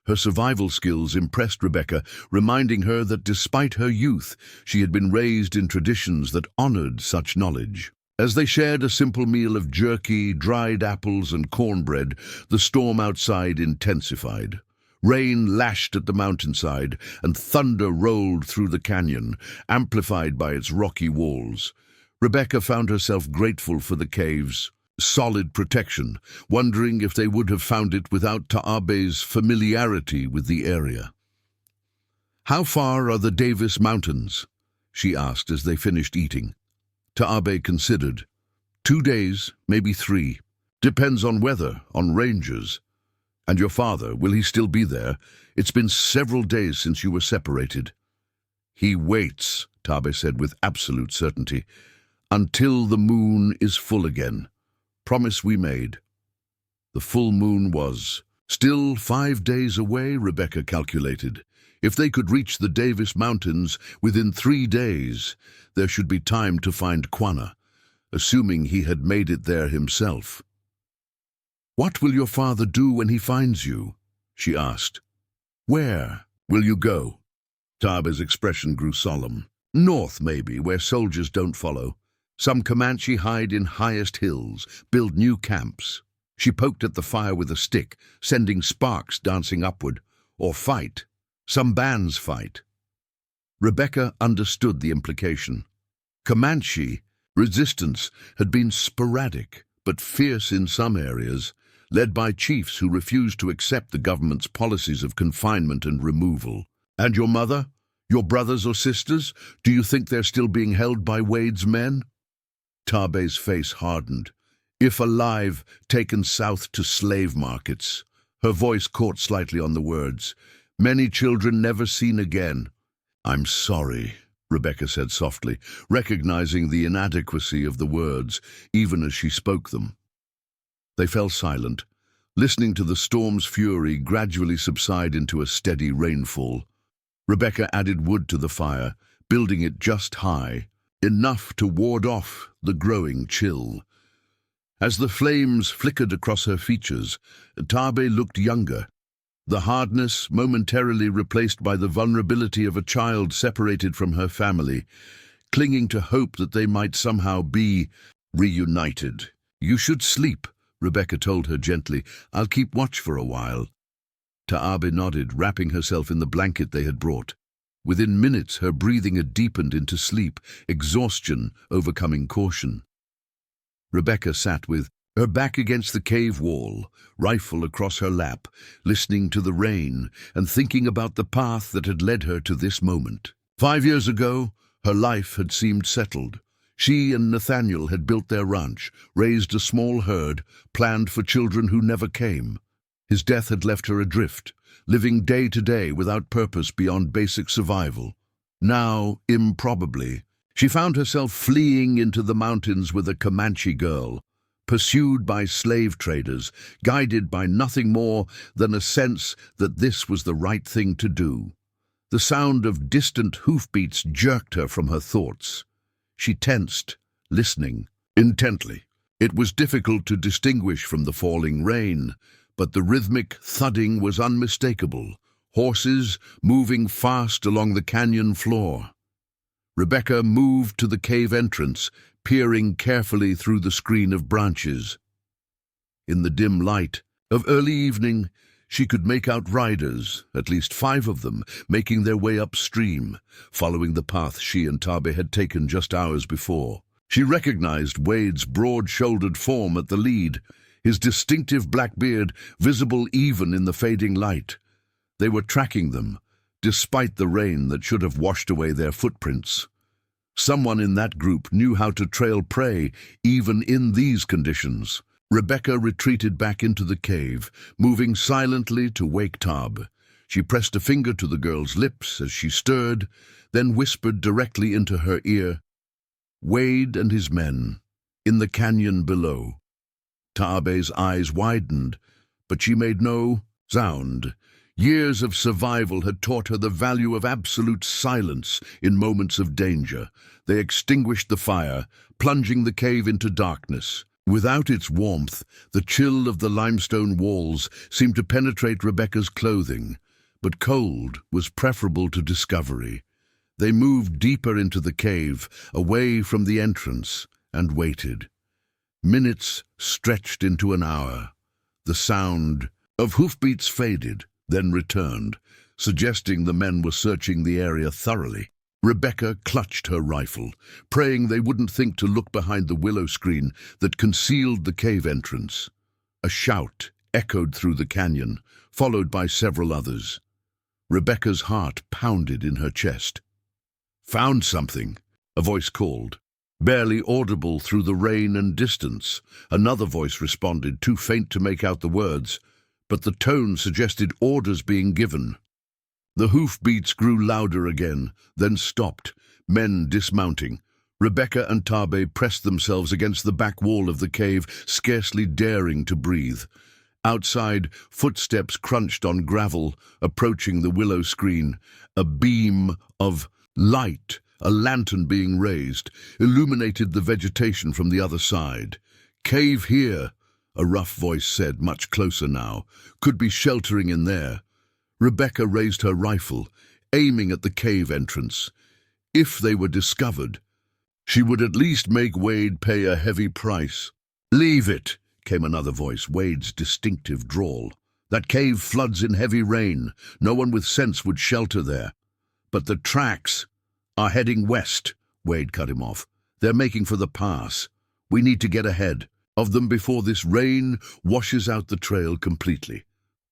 Her survival skills impressed Rebecca, reminding her that despite her youth, she had been raised in traditions that honored such knowledge. As they shared a simple meal of jerky, dried apples, and cornbread, the storm outside intensified. Rain lashed at the mountainside, and thunder rolled through the canyon, amplified by its rocky walls. Rebecca found herself grateful for the cave's solid protection, wondering if they would have found it without Taabe's familiarity with the area. "How far are the Davis Mountains?" she asked as they finished eating. Taabe considered. 2 days, maybe 3. Depends on weather, on rangers. And your father, will he still be there? It's been several days since you were separated." "He waits," Taabe said with absolute certainty, "until the moon is full again. Promise we made." The full moon was still 5 days away, Rebecca calculated. If they could reach the Davis Mountains within 3 days, there should be time to find Quanah, assuming he had made it there himself. "What will your father do when he finds you?" she asked. "Where will you go?" Taabe's expression grew solemn. "North, maybe, where soldiers don't follow. Some Comanche hide in highest hills, build new camps." She poked at the fire with a stick, sending sparks dancing upward. "Or fight. Some bands fight." Rebecca understood the implication. Comanche resistance had been sporadic, but fierce in some areas, led by chiefs who refused to accept the government's policies of confinement and removal. "And your mother? Your brothers or sisters? Do you think they're still being held by Wade's men?" Taabe's face hardened. "If alive, taken south to slave markets." Her voice caught slightly on the words. "Many children never seen again." "I'm sorry," Rebecca said softly, recognizing the inadequacy of the words, even as she spoke them. They fell silent, listening to the storm's fury gradually subside into a steady rainfall. Rebecca added wood to the fire, building it just high, enough to ward off the growing chill. As the flames flickered across her features, Taabe looked younger, the hardness momentarily replaced by the vulnerability of a child separated from her family, clinging to hope that they might somehow be reunited. "You should sleep," Rebecca told her gently. "I'll keep watch for a while." Taabe nodded, wrapping herself in the blanket they had brought. Within minutes, her breathing had deepened into sleep, exhaustion overcoming caution. Rebecca sat with her back against the cave wall, rifle across her lap, listening to the rain and thinking about the path that had led her to this moment. 5 years ago, her life had seemed settled. She and Nathaniel had built their ranch, raised a small herd, planned for children who never came. His death had left her adrift, living day to day without purpose beyond basic survival. Now, improbably, she found herself fleeing into the mountains with a Comanche girl, pursued by slave traders, guided by nothing more than a sense that this was the right thing to do. The sound of distant hoofbeats jerked her from her thoughts. She tensed, listening intently. It was difficult to distinguish from the falling rain, but the rhythmic thudding was unmistakable, horses moving fast along the canyon floor. Rebecca moved to the cave entrance, peering carefully through the screen of branches. In the dim light of early evening, she could make out riders, at least 5 of them, making their way upstream, following the path she and Taabe had taken just hours before. She recognized Wade's broad-shouldered form at the lead, his distinctive black beard visible even in the fading light. They were tracking them, despite the rain that should have washed away their footprints. Someone in that group knew how to trail prey even in these conditions. Rebecca retreated back into the cave, moving silently to wake Tab. She pressed a finger to the girl's lips as she stirred, then whispered directly into her ear, "Wade and his men, in the canyon below." Taabe's eyes widened, but she made no sound. Years of survival had taught her the value of absolute silence in moments of danger. They extinguished the fire, plunging the cave into darkness. Without its warmth, the chill of the limestone walls seemed to penetrate Rebecca's clothing, but cold was preferable to discovery. They moved deeper into the cave, away from the entrance, and waited. Minutes stretched into an hour. The sound of hoofbeats faded, then returned, suggesting the men were searching the area thoroughly. Rebecca clutched her rifle, praying they wouldn't think to look behind the willow screen that concealed the cave entrance. A shout echoed through the canyon, followed by several others. Rebecca's heart pounded in her chest. "Found something," a voice called. Barely audible through the rain and distance, another voice responded, too faint to make out the words, but the tone suggested orders being given. The hoofbeats grew louder again, then stopped, men dismounting. Rebecca and Taabe pressed themselves against the back wall of the cave, scarcely daring to breathe. Outside, footsteps crunched on gravel, approaching the willow screen. A beam of light, a lantern being raised, illuminated the vegetation from the other side. "Cave here," a rough voice said, much closer now. "Could be sheltering in there." Rebecca raised her rifle, aiming at the cave entrance. If they were discovered, she would at least make Wade pay a heavy price. "Leave it," came another voice, Wade's distinctive drawl. "That cave floods in heavy rain. No one with sense would shelter there." "But the tracks are heading west," Wade cut him off. "They're making for the pass. We need to get ahead of them before this rain washes out the trail completely.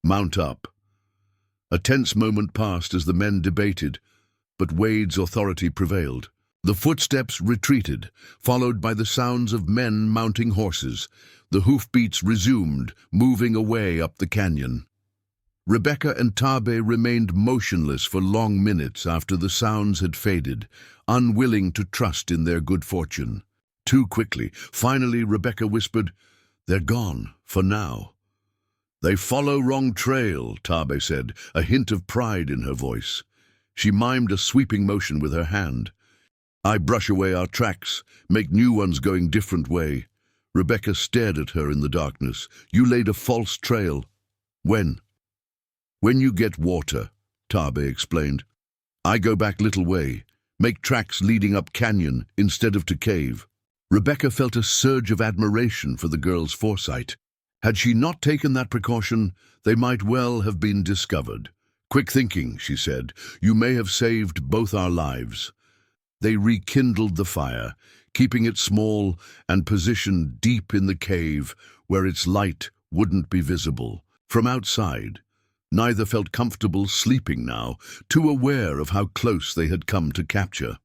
Mount up." A tense moment passed as the men debated, but Wade's authority prevailed. The footsteps retreated, followed by the sounds of men mounting horses. The hoofbeats resumed, moving away up the canyon. Rebecca and Taabe remained motionless for long minutes after the sounds had faded, unwilling to trust in their good fortune. Too quickly, finally Rebecca whispered, "They're gone, for now." "They follow wrong trail," Taabe said, a hint of pride in her voice. She mimed a sweeping motion with her hand. "I brush away our tracks, make new ones going different way." Rebecca stared at her in the darkness. "You laid a false trail." "When?" "When you get water," Taabe explained. "I go back little way, make tracks leading up canyon instead of to cave." Rebecca felt a surge of admiration for the girl's foresight. Had she not taken that precaution, they might well have been discovered. "Quick thinking," she said. "You may have saved both our lives." They rekindled the fire, keeping it small and positioned deep in the cave where its light wouldn't be visible. From outside, neither felt comfortable sleeping now, too aware of how close they had come to capture.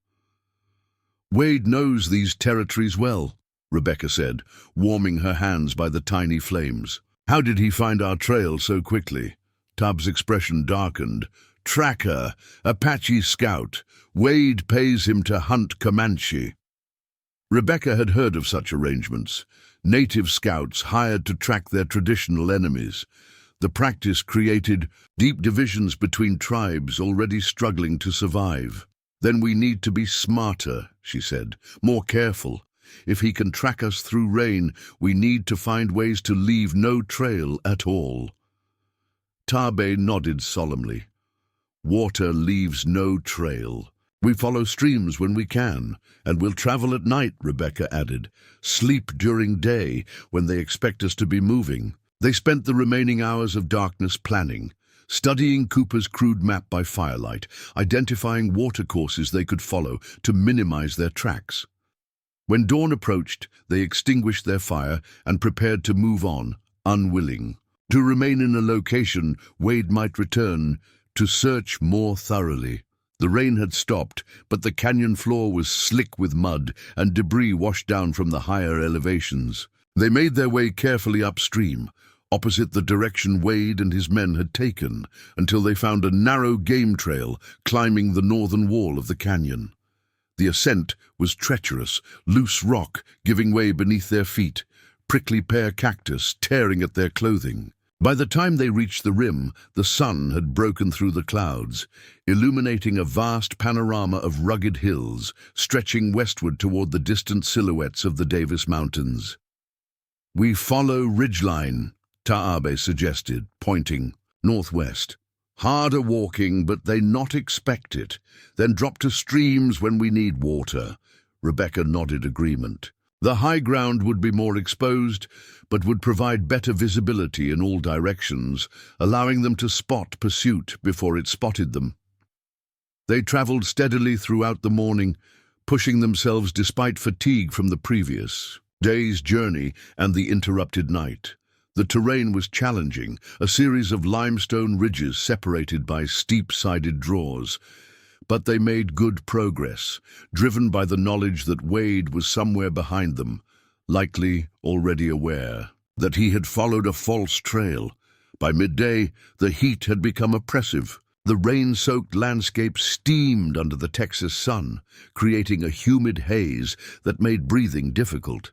"Wade knows these territories well," Rebecca said, warming her hands by the tiny flames. "How did he find our trail so quickly?" Tubbs' expression darkened. "Tracker, Apache scout. Wade pays him to hunt Comanche." Rebecca had heard of such arrangements. Native scouts hired to track their traditional enemies. The practice created deep divisions between tribes already struggling to survive. "Then we need to be smarter," she said, "more careful. If he can track us through rain, we need to find ways to leave no trail at all." Taabe nodded solemnly. "Water leaves no trail. We follow streams when we can, and we'll travel at night," Rebecca added. "Sleep during day when they expect us to be moving." They spent the remaining hours of darkness planning, studying Cooper's crude map by firelight, identifying watercourses they could follow to minimize their tracks. When dawn approached, they extinguished their fire and prepared to move on, unwilling to remain in a location Wade might return to search more thoroughly. The rain had stopped, but the canyon floor was slick with mud and debris washed down from the higher elevations. They made their way carefully upstream, opposite the direction Wade and his men had taken, until they found a narrow game trail climbing the northern wall of the canyon. The ascent was treacherous, loose rock giving way beneath their feet, prickly pear cactus tearing at their clothing. By the time they reached the rim, the sun had broken through the clouds, illuminating a vast panorama of rugged hills, stretching westward toward the distant silhouettes of the Davis Mountains. "We follow ridgeline," Taabe suggested, pointing northwest. "Harder walking, but they not expect it. Then drop to streams when we need water." Rebecca nodded agreement. The high ground would be more exposed, but would provide better visibility in all directions, allowing them to spot pursuit before it spotted them. They traveled steadily throughout the morning, pushing themselves despite fatigue from the previous day's journey and the interrupted night. The terrain was challenging, a series of limestone ridges separated by steep-sided draws. But they made good progress, driven by the knowledge that Wade was somewhere behind them, likely already aware that he had followed a false trail. By midday, the heat had become oppressive. The rain-soaked landscape steamed under the Texas sun, creating a humid haze that made breathing difficult.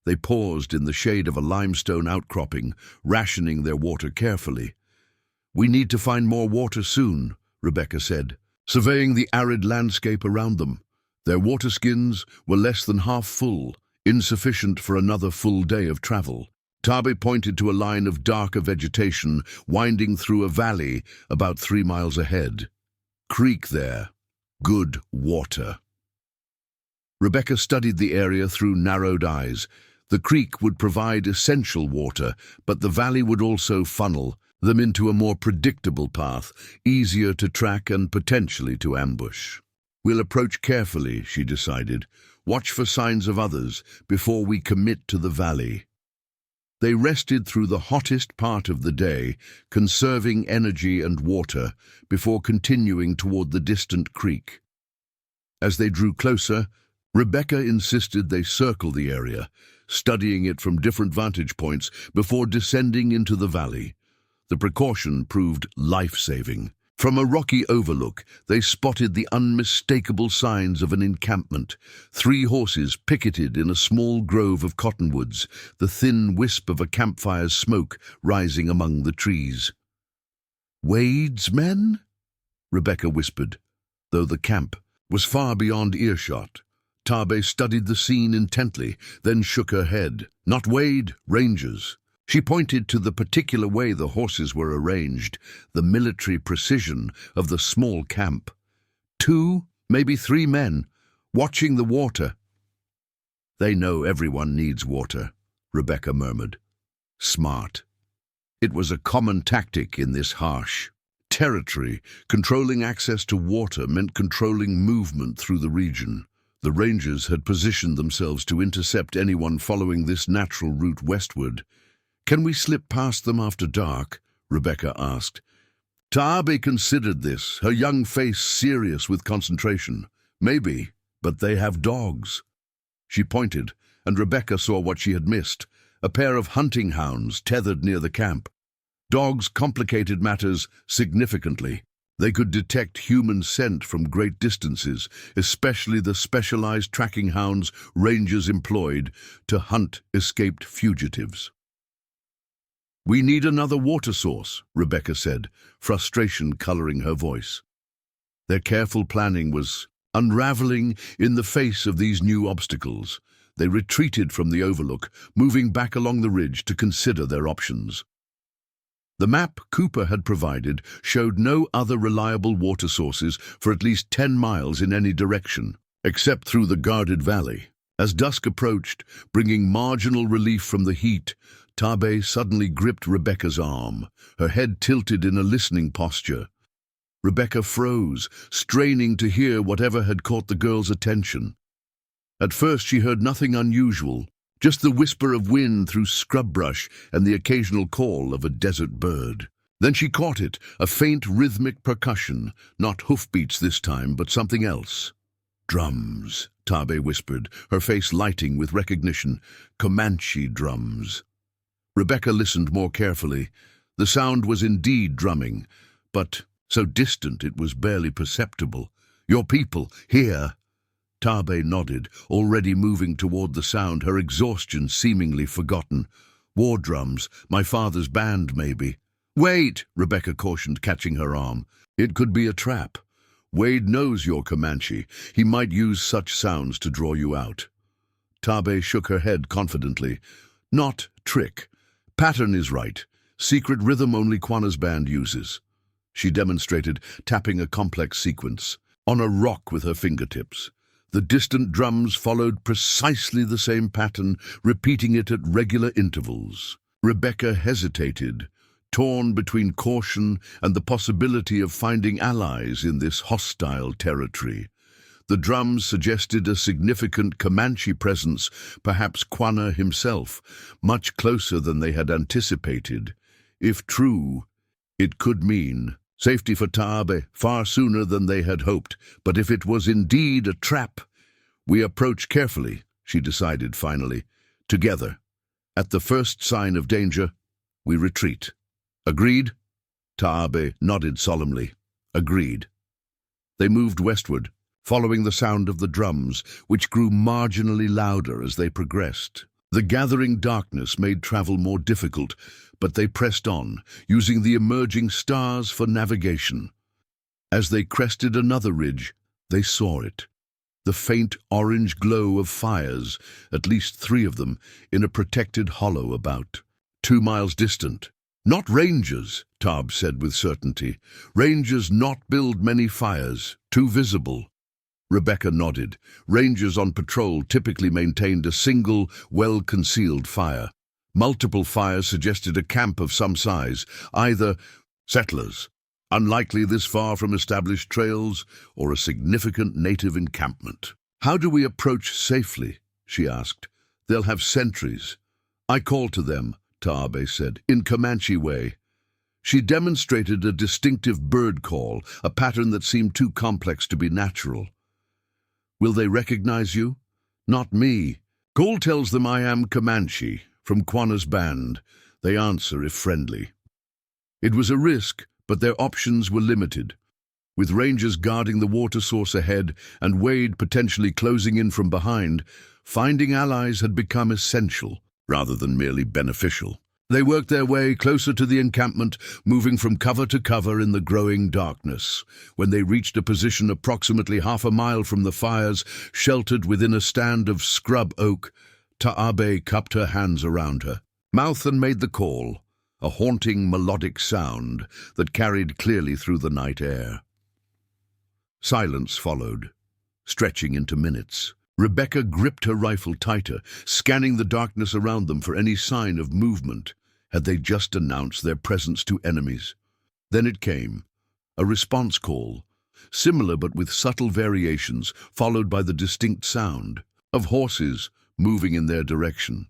They paused in the shade of a limestone outcropping, rationing their water carefully. "We need to find more water soon," Rebecca said, surveying the arid landscape around them. Their water skins were less than half full, insufficient for another full day of travel. Taabe pointed to a line of darker vegetation winding through a valley about 3 miles ahead. "Creek there. Good water." Rebecca studied the area through narrowed eyes. The creek would provide essential water, but the valley would also funnel them into a more predictable path, easier to track and potentially to ambush. "We'll approach carefully," she decided. "Watch for signs of others before we commit to the valley." They rested through the hottest part of the day, conserving energy and water, before continuing toward the distant creek. As they drew closer, Rebecca insisted they circle the area, studying it from different vantage points before descending into the valley. The precaution proved life-saving. From a rocky overlook, they spotted the unmistakable signs of an encampment. 3 horses picketed in a small grove of cottonwoods, the thin wisp of a campfire's smoke rising among the trees. "Wade's men?" Rebecca whispered, though the camp was far beyond earshot. Taabe studied the scene intently, then shook her head. "Not Wade, Rangers." She pointed to the particular way the horses were arranged, the military precision of the small camp. 2, maybe 3 men, watching the water. "They know everyone needs water," Rebecca murmured. "Smart." It was a common tactic in this harsh territory. Controlling access to water meant controlling movement through the region. The Rangers had positioned themselves to intercept anyone following this natural route westward. "Can we slip past them after dark?" Rebecca asked. Taabe considered this, her young face serious with concentration. "Maybe, but they have dogs." She pointed, and Rebecca saw what she had missed, a pair of hunting hounds tethered near the camp. Dogs complicated matters significantly. They could detect human scent from great distances, especially the specialized tracking hounds rangers employed to hunt escaped fugitives. "We need another water source," Rebecca said, frustration coloring her voice. Their careful planning was unraveling in the face of these new obstacles. They retreated from the overlook, moving back along the ridge to consider their options. The map Cooper had provided showed no other reliable water sources for at least 10 miles in any direction, except through the guarded valley. As dusk approached, bringing marginal relief from the heat, Taabe suddenly gripped Rebecca's arm, her head tilted in a listening posture. Rebecca froze, straining to hear whatever had caught the girl's attention. At first she heard nothing unusual, just the whisper of wind through scrub brush and the occasional call of a desert bird. Then she caught it, a faint rhythmic percussion, not hoofbeats this time, but something else. Drums, Tabe whispered, her face lighting with recognition. Comanche drums. Rebecca listened more carefully. The sound was indeed drumming, but so distant it was barely perceptible. Your people, here. Tabe nodded, already moving toward the sound, her exhaustion seemingly forgotten. War drums, my father's band, maybe. Wait, Rebecca cautioned, catching her arm. It could be a trap. Wade knows you're Comanche. He might use such sounds to draw you out. Tabe shook her head confidently. Not trick. Pattern is right. Secret rhythm only Quana's band uses. She demonstrated, tapping a complex sequence. On a rock with her fingertips. The distant drums followed precisely the same pattern, repeating it at regular intervals. Rebecca hesitated, torn between caution and the possibility of finding allies in this hostile territory. The drums suggested a significant Comanche presence, perhaps Quana himself, much closer than they had anticipated. If true, it could mean safety for Tabe far sooner than they had hoped. But if it was indeed a trap, we approach carefully, she decided finally. Together. At the first sign of danger, we retreat. Agreed? Tabe nodded solemnly. Agreed. They moved westward, following the sound of the drums, which grew marginally louder as they progressed. The gathering darkness made travel more difficult, but they pressed on, using the emerging stars for navigation. As they crested another ridge, they saw it. The faint orange glow of fires, at least 3 of them, in a protected hollow about 2 miles distant. Not rangers, Tabe said with certainty. Rangers not build many fires, too visible. Rebecca nodded. Rangers on patrol typically maintained a single, well-concealed fire. Multiple fires suggested a camp of some size, either settlers, unlikely this far from established trails, or a significant native encampment. How do we approach safely? She asked. They'll have sentries. I call to them, Tabe said, in Comanche way. She demonstrated a distinctive bird call, a pattern that seemed too complex to be natural. Will they recognize you? Not me. Call tells them I am Comanche, from Quana's band. They answer if friendly. It was a risk, but their options were limited. With rangers guarding the water source ahead and Wade potentially closing in from behind, finding allies had become essential, rather than merely beneficial. They worked their way closer to the encampment, moving from cover to cover in the growing darkness. When they reached a position approximately half a mile from the fires, sheltered within a stand of scrub oak, Tabe cupped her hands around her mouth and made the call, a haunting melodic sound that carried clearly through the night air. Silence followed, stretching into minutes. Rebecca gripped her rifle tighter, scanning the darkness around them for any sign of movement. Had they just announced their presence to enemies? Then it came, a response call, similar but with subtle variations, followed by the distinct sound of horses moving in their direction.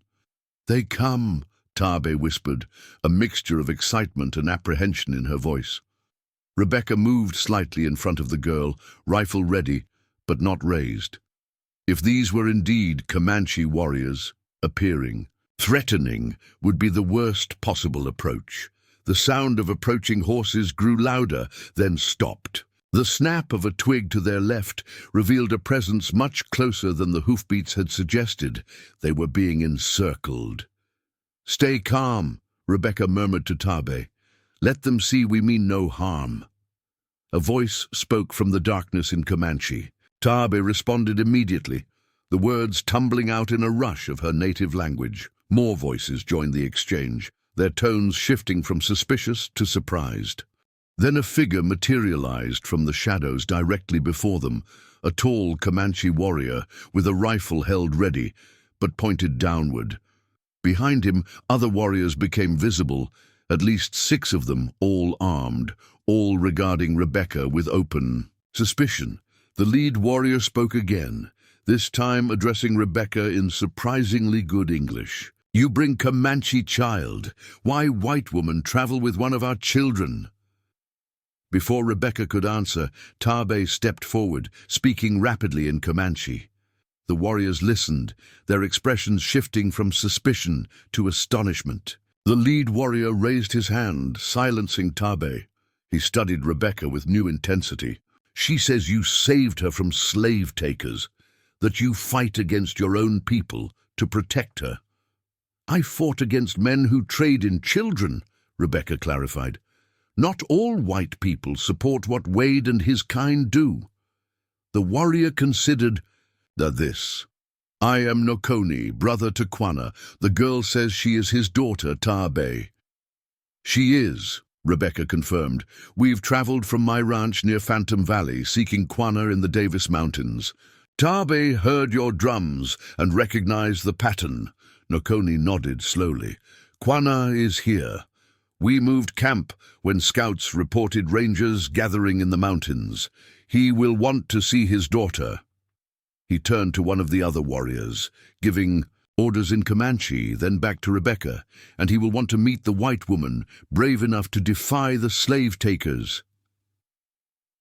They come, Tabe whispered, a mixture of excitement and apprehension in her voice. Rebecca moved slightly in front of the girl, rifle ready, but not raised. If these were indeed Comanche warriors, appearing, threatening, would be the worst possible approach. The sound of approaching horses grew louder, then stopped. The snap of a twig to their left revealed a presence much closer than the hoofbeats had suggested. They were being encircled. Stay calm, Rebecca murmured to Tabe. Let them see we mean no harm. A voice spoke from the darkness in Comanche. Tabe responded immediately, the words tumbling out in a rush of her native language. More voices joined the exchange, their tones shifting from suspicious to surprised. Then a figure materialized from the shadows directly before them, a tall Comanche warrior with a rifle held ready, but pointed downward. Behind him, other warriors became visible, at least 6 of them, all armed, all regarding Rebecca with open suspicion. The lead warrior spoke again, this time addressing Rebecca in surprisingly good English. You bring Comanche child. Why white woman travel with one of our children? Before Rebecca could answer, Tabe stepped forward, speaking rapidly in Comanche. The warriors listened, their expressions shifting from suspicion to astonishment. The lead warrior raised his hand, silencing Tabe. He studied Rebecca with new intensity. She says you saved her from slave takers, that you fight against your own people to protect her. I fought against men who trade in children, Rebecca clarified. Not all white people support what Wade and his kind do. The warrior considered this. I am Nokoni, brother to Quanah. The girl says she is his daughter, Tabe. She is, Rebecca confirmed. We've traveled from my ranch near Phantom Valley, seeking Quanah in the Davis Mountains. Tabe heard your drums and recognized the pattern. Nokoni nodded slowly. Quanah is here. We moved camp when scouts reported rangers gathering in the mountains. He will want to see his daughter. He turned to one of the other warriors, giving orders in Comanche, then back to Rebecca, and he will want to meet the white woman, brave enough to defy the slave takers.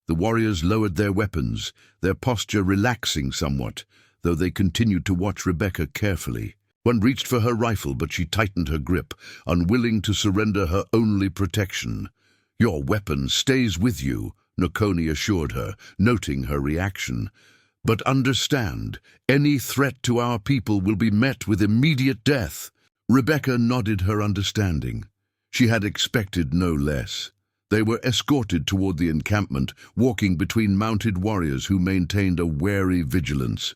The warriors lowered their weapons, their posture relaxing somewhat, though they continued to watch Rebecca carefully. One reached for her rifle, but she tightened her grip, unwilling to surrender her only protection. Your weapon stays with you, Nokoni assured her, noting her reaction. But understand, any threat to our people will be met with immediate death. Rebecca nodded her understanding. She had expected no less. They were escorted toward the encampment, walking between mounted warriors who maintained a wary vigilance.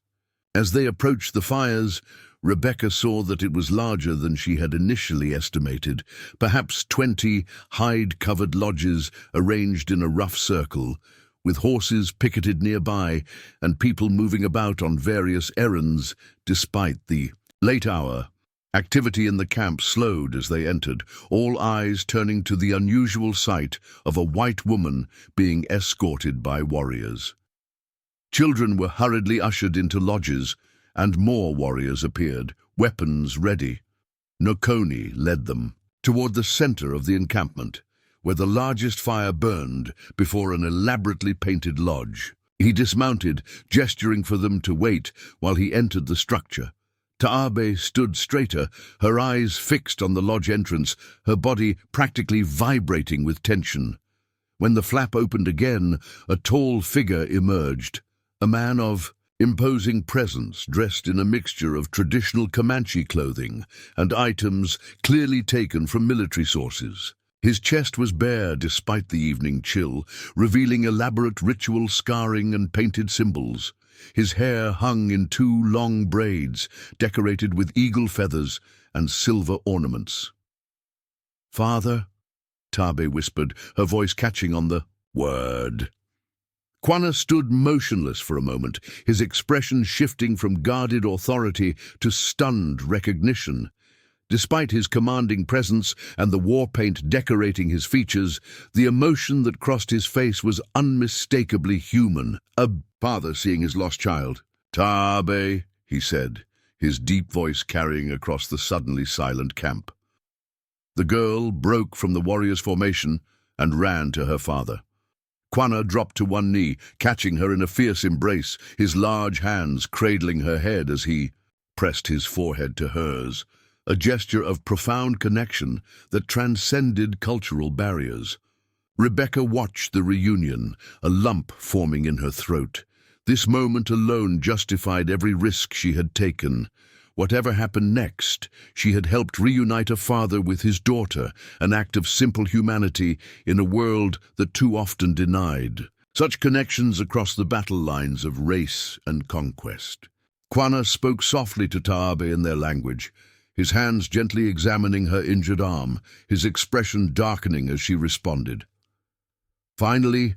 As they approached the fires, Rebecca saw that it was larger than she had initially estimated, perhaps 20 hide-covered lodges arranged in a rough circle, with horses picketed nearby and people moving about on various errands. Despite the late hour, activity in the camp slowed as they entered, all eyes turning to the unusual sight of a white woman being escorted by warriors. Children were hurriedly ushered into lodges, and more warriors appeared, weapons ready. Nokoni led them toward the center of the encampment, where the largest fire burned before an elaborately painted lodge. He dismounted, gesturing for them to wait while he entered the structure. Tabe stood straighter, her eyes fixed on the lodge entrance, her body practically vibrating with tension. When the flap opened again, a tall figure emerged, a man of imposing presence, dressed in a mixture of traditional Comanche clothing and items clearly taken from military sources. His chest was bare despite the evening chill, revealing elaborate ritual scarring and painted symbols. His hair hung in 2 long braids, decorated with eagle feathers and silver ornaments. "Father," Tabe whispered, her voice catching on the word. Quanah stood motionless for a moment, his expression shifting from guarded authority to stunned recognition. Despite his commanding presence and the war paint decorating his features, the emotion that crossed his face was unmistakably human. A father seeing his lost child. "Tabe," he said, his deep voice carrying across the suddenly silent camp. The girl broke from the warrior's formation and ran to her father. Quanah dropped to one knee, catching her in a fierce embrace, his large hands cradling her head as he pressed his forehead to hers, a gesture of profound connection that transcended cultural barriers. Rebecca watched the reunion, a lump forming in her throat. This moment alone justified every risk she had taken. Whatever happened next, she had helped reunite a father with his daughter, an act of simple humanity in a world that too often denied such connections across the battle lines of race and conquest. Quanah spoke softly to Tabe in their language, his hands gently examining her injured arm, his expression darkening as she responded. Finally,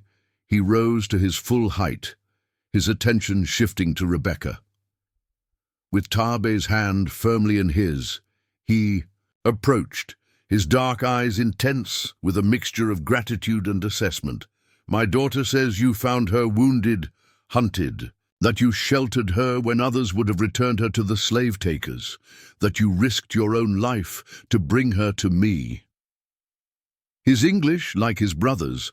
he rose to his full height, his attention shifting to Rebecca. With Tabe's hand firmly in his, he approached, his dark eyes intense with a mixture of gratitude and assessment. "My daughter says you found her wounded, hunted, that you sheltered her when others would have returned her to the slave takers, that you risked your own life to bring her to me." His English, like his brother's,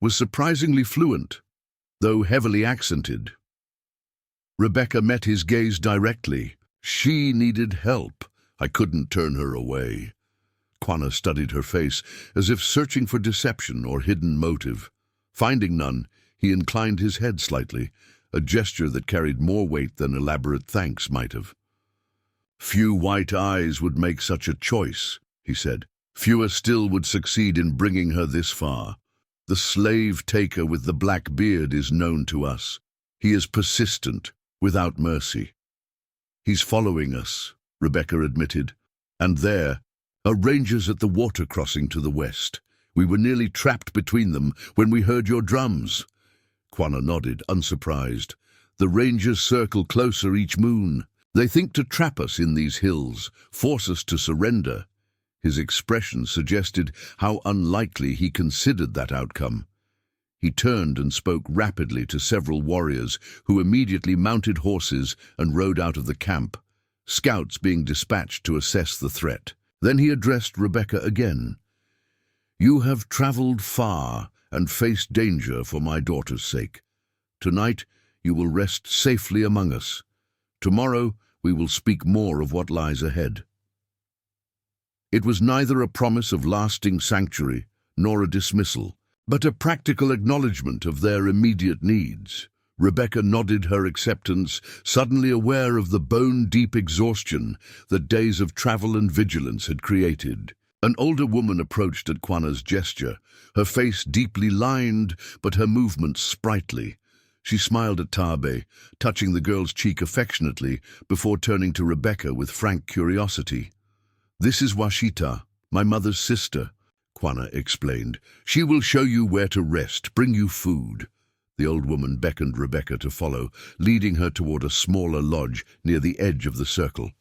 was surprisingly fluent, though heavily accented. Rebecca met his gaze directly. She needed help. I couldn't turn her away. Quanah studied her face, as if searching for deception or hidden motive. Finding none, he inclined his head slightly, a gesture that carried more weight than elaborate thanks might have. "Few white eyes would make such a choice," he said. "Fewer still would succeed in bringing her this far. The slave-taker with the black beard is known to us. He is persistent, without mercy." "He's following us," Rebecca admitted. "And there are rangers at the water crossing to the west. We were nearly trapped between them when we heard your drums." Quanah nodded, unsurprised. "The rangers circle closer each moon. They think to trap us in these hills, force us to surrender." His expression suggested how unlikely he considered that outcome. He turned and spoke rapidly to several warriors, who immediately mounted horses and rode out of the camp, scouts being dispatched to assess the threat. Then he addressed Rebecca again. "You have traveled far and faced danger for my daughter's sake. Tonight you will rest safely among us. Tomorrow we will speak more of what lies ahead." It was neither a promise of lasting sanctuary nor a dismissal, but a practical acknowledgement of their immediate needs. Rebecca nodded her acceptance, suddenly aware of the bone-deep exhaustion that days of travel and vigilance had created. An older woman approached at Quanah's gesture, her face deeply lined, but her movements sprightly. She smiled at Taabe, touching the girl's cheek affectionately, before turning to Rebecca with frank curiosity. "This is Washita, my mother's sister," Quanah explained. "She will show you where to rest, bring you food." The old woman beckoned Rebecca to follow, leading her toward a smaller lodge near the edge of the circle.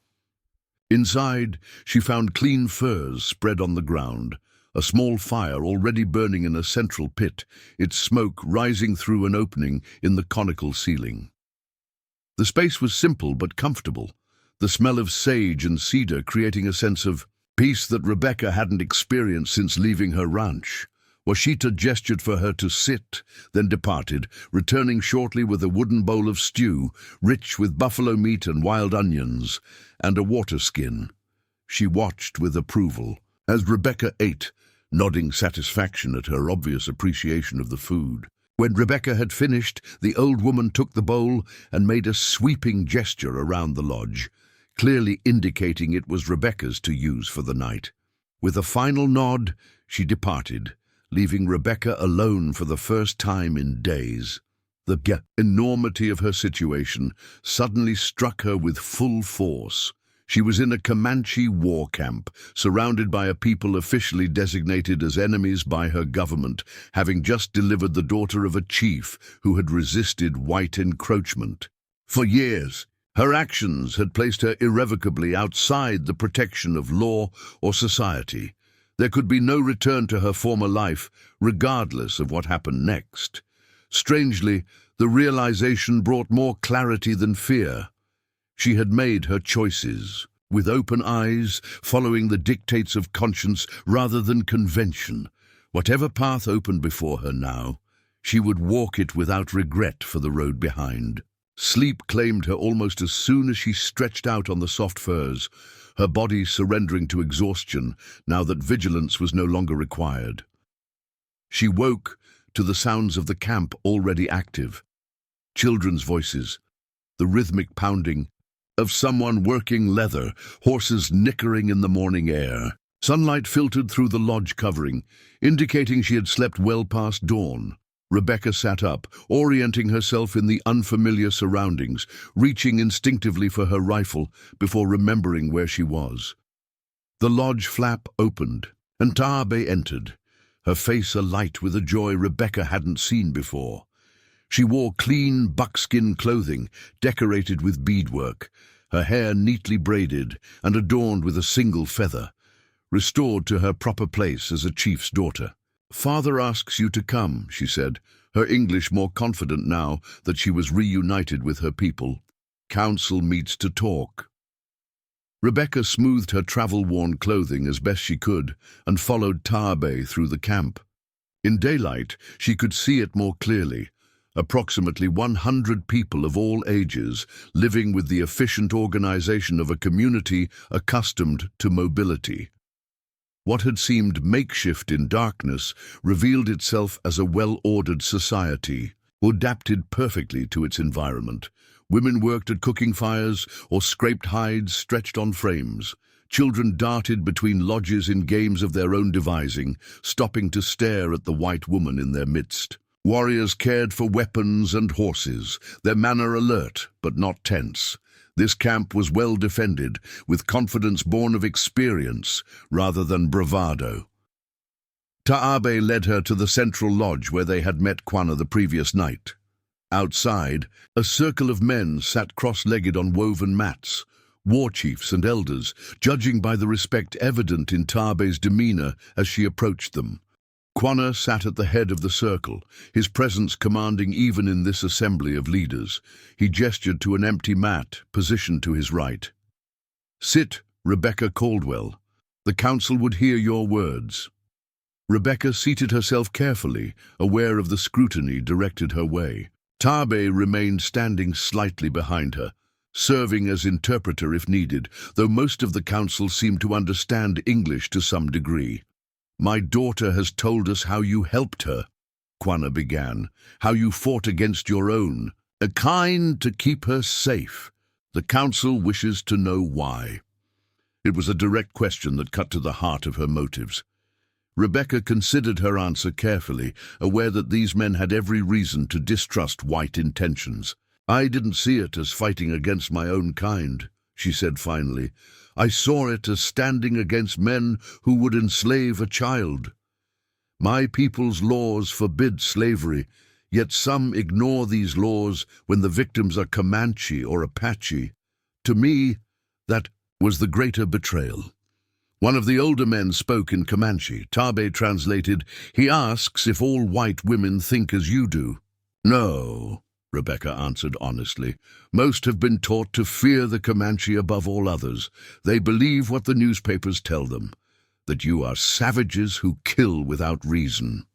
Inside, she found clean furs spread on the ground, a small fire already burning in a central pit, its smoke rising through an opening in the conical ceiling. The space was simple but comfortable, the smell of sage and cedar creating a sense of peace that Rebecca hadn't experienced since leaving her ranch. Washita gestured for her to sit, then departed, returning shortly with a wooden bowl of stew, rich with buffalo meat and wild onions, and a water skin. She watched with approval as Rebecca ate, nodding satisfaction at her obvious appreciation of the food. When Rebecca had finished, the old woman took the bowl and made a sweeping gesture around the lodge, clearly indicating it was Rebecca's to use for the night. With a final nod, she departed, leaving Rebecca alone for the first time in days. The enormity of her situation suddenly struck her with full force. She was in a Comanche war camp, surrounded by a people officially designated as enemies by her government, having just delivered the daughter of a chief who had resisted white encroachment. For years, her actions had placed her irrevocably outside the protection of law or society. There could be no return to her former life, regardless of what happened next. Strangely, the realization brought more clarity than fear. She had made her choices, with open eyes, following the dictates of conscience rather than convention. Whatever path opened before her now, she would walk it without regret for the road behind. Sleep claimed her almost as soon as she stretched out on the soft furs, her body surrendering to exhaustion now that vigilance was no longer required. She woke to the sounds of the camp already active. Children's voices, the rhythmic pounding of someone working leather, horses nickering in the morning air. Sunlight filtered through the lodge covering, indicating she had slept well past dawn. Rebecca sat up, orienting herself in the unfamiliar surroundings, reaching instinctively for her rifle before remembering where she was. The lodge flap opened, and Taabe entered, her face alight with a joy Rebecca hadn't seen before. She wore clean buckskin clothing, decorated with beadwork, her hair neatly braided and adorned with a single feather, restored to her proper place as a chief's daughter. "Father asks you to come," she said, her English more confident now that she was reunited with her people. "Council meets to talk." Rebecca smoothed her travel-worn clothing as best she could and followed Taabe through the camp. In daylight, she could see it more clearly. Approximately 100 people of all ages living with the efficient organization of a community accustomed to mobility. What had seemed makeshift in darkness revealed itself as a well-ordered society, adapted perfectly to its environment. Women worked at cooking fires or scraped hides stretched on frames. Children darted between lodges in games of their own devising, stopping to stare at the white woman in their midst. Warriors cared for weapons and horses, their manner alert but not tense. This camp was well defended, with confidence born of experience rather than bravado. Taabe led her to the central lodge where they had met Quanah the previous night. Outside, a circle of men sat cross-legged on woven mats, war chiefs and elders, judging by the respect evident in Taabe's demeanor as she approached them. Quanah sat at the head of the circle, his presence commanding even in this assembly of leaders. He gestured to an empty mat positioned to his right. "Sit, Rebecca Caldwell. The council would hear your words." Rebecca seated herself carefully, aware of the scrutiny directed her way. Taabe remained standing slightly behind her, serving as interpreter if needed, though most of the council seemed to understand English to some degree. "My daughter has told us how you helped her," Quanah began, "how you fought against your own, a kind to keep her safe. The council wishes to know why." It was a direct question that cut to the heart of her motives. Rebecca considered her answer carefully, aware that these men had every reason to distrust white intentions. "I didn't see it as fighting against my own kind," she said finally. "I saw it as standing against men who would enslave a child. My people's laws forbid slavery, yet some ignore these laws when the victims are Comanche or Apache. To me, that was the greater betrayal." One of the older men spoke in Comanche. Taabe translated, "He asks if all white women think as you do." "No," Rebecca answered honestly. "Most have been taught to fear the Comanche above all others. They believe what the newspapers tell them, that you are savages who kill without reason."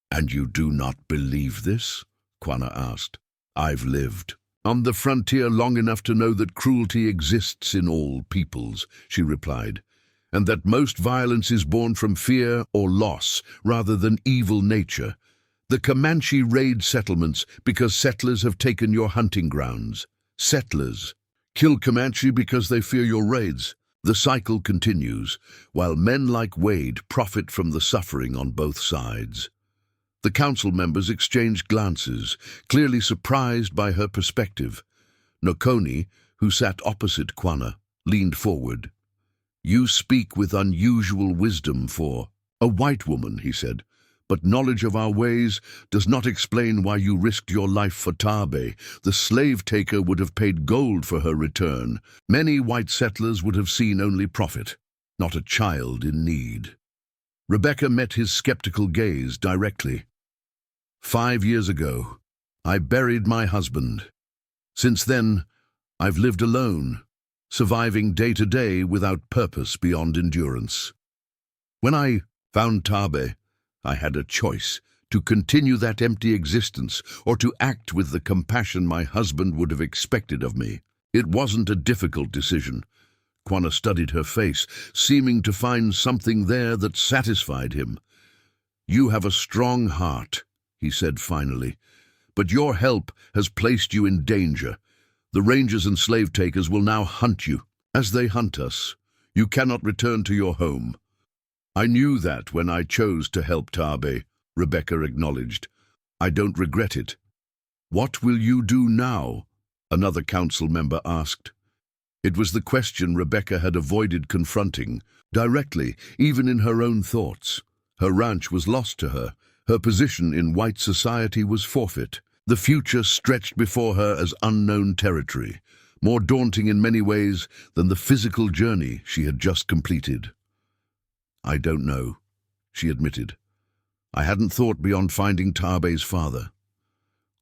"And you do not believe this?" Quanah asked. "I've lived on the frontier long enough to know that cruelty exists in all peoples," she replied, "and that most violence is born from fear or loss rather than evil nature. The Comanche raid settlements because settlers have taken your hunting grounds. Settlers kill Comanche because they fear your raids. The cycle continues, while men like Wade profit from the suffering on both sides." The council members exchanged glances, clearly surprised by her perspective. Nokoni, who sat opposite Quanah, leaned forward. "You speak with unusual wisdom for a white woman," he said, "but knowledge of our ways does not explain why you risked your life for Taabe. The slave-taker would have paid gold for her return. Many white settlers would have seen only profit, not a child in need." Rebecca met his skeptical gaze directly. "5 years ago, I buried my husband. Since then, I've lived alone, surviving day to day without purpose beyond endurance. When I found Taabe, I had a choice, to continue that empty existence or to act with the compassion my husband would have expected of me. It wasn't a difficult decision." Quanah studied her face, seeming to find something there that satisfied him. "You have a strong heart," he said finally, "but your help has placed you in danger. The rangers and slave-takers will now hunt you. As they hunt us, you cannot return to your home." "I knew that when I chose to help Taabe," Rebecca acknowledged. "I don't regret it." "What will you do now?" another council member asked. It was the question Rebecca had avoided confronting, directly, even in her own thoughts. Her ranch was lost to her. Her position in white society was forfeit. The future stretched before her as unknown territory, more daunting in many ways than the physical journey she had just completed. "I don't know," she admitted. "I hadn't thought beyond finding Taabe's father."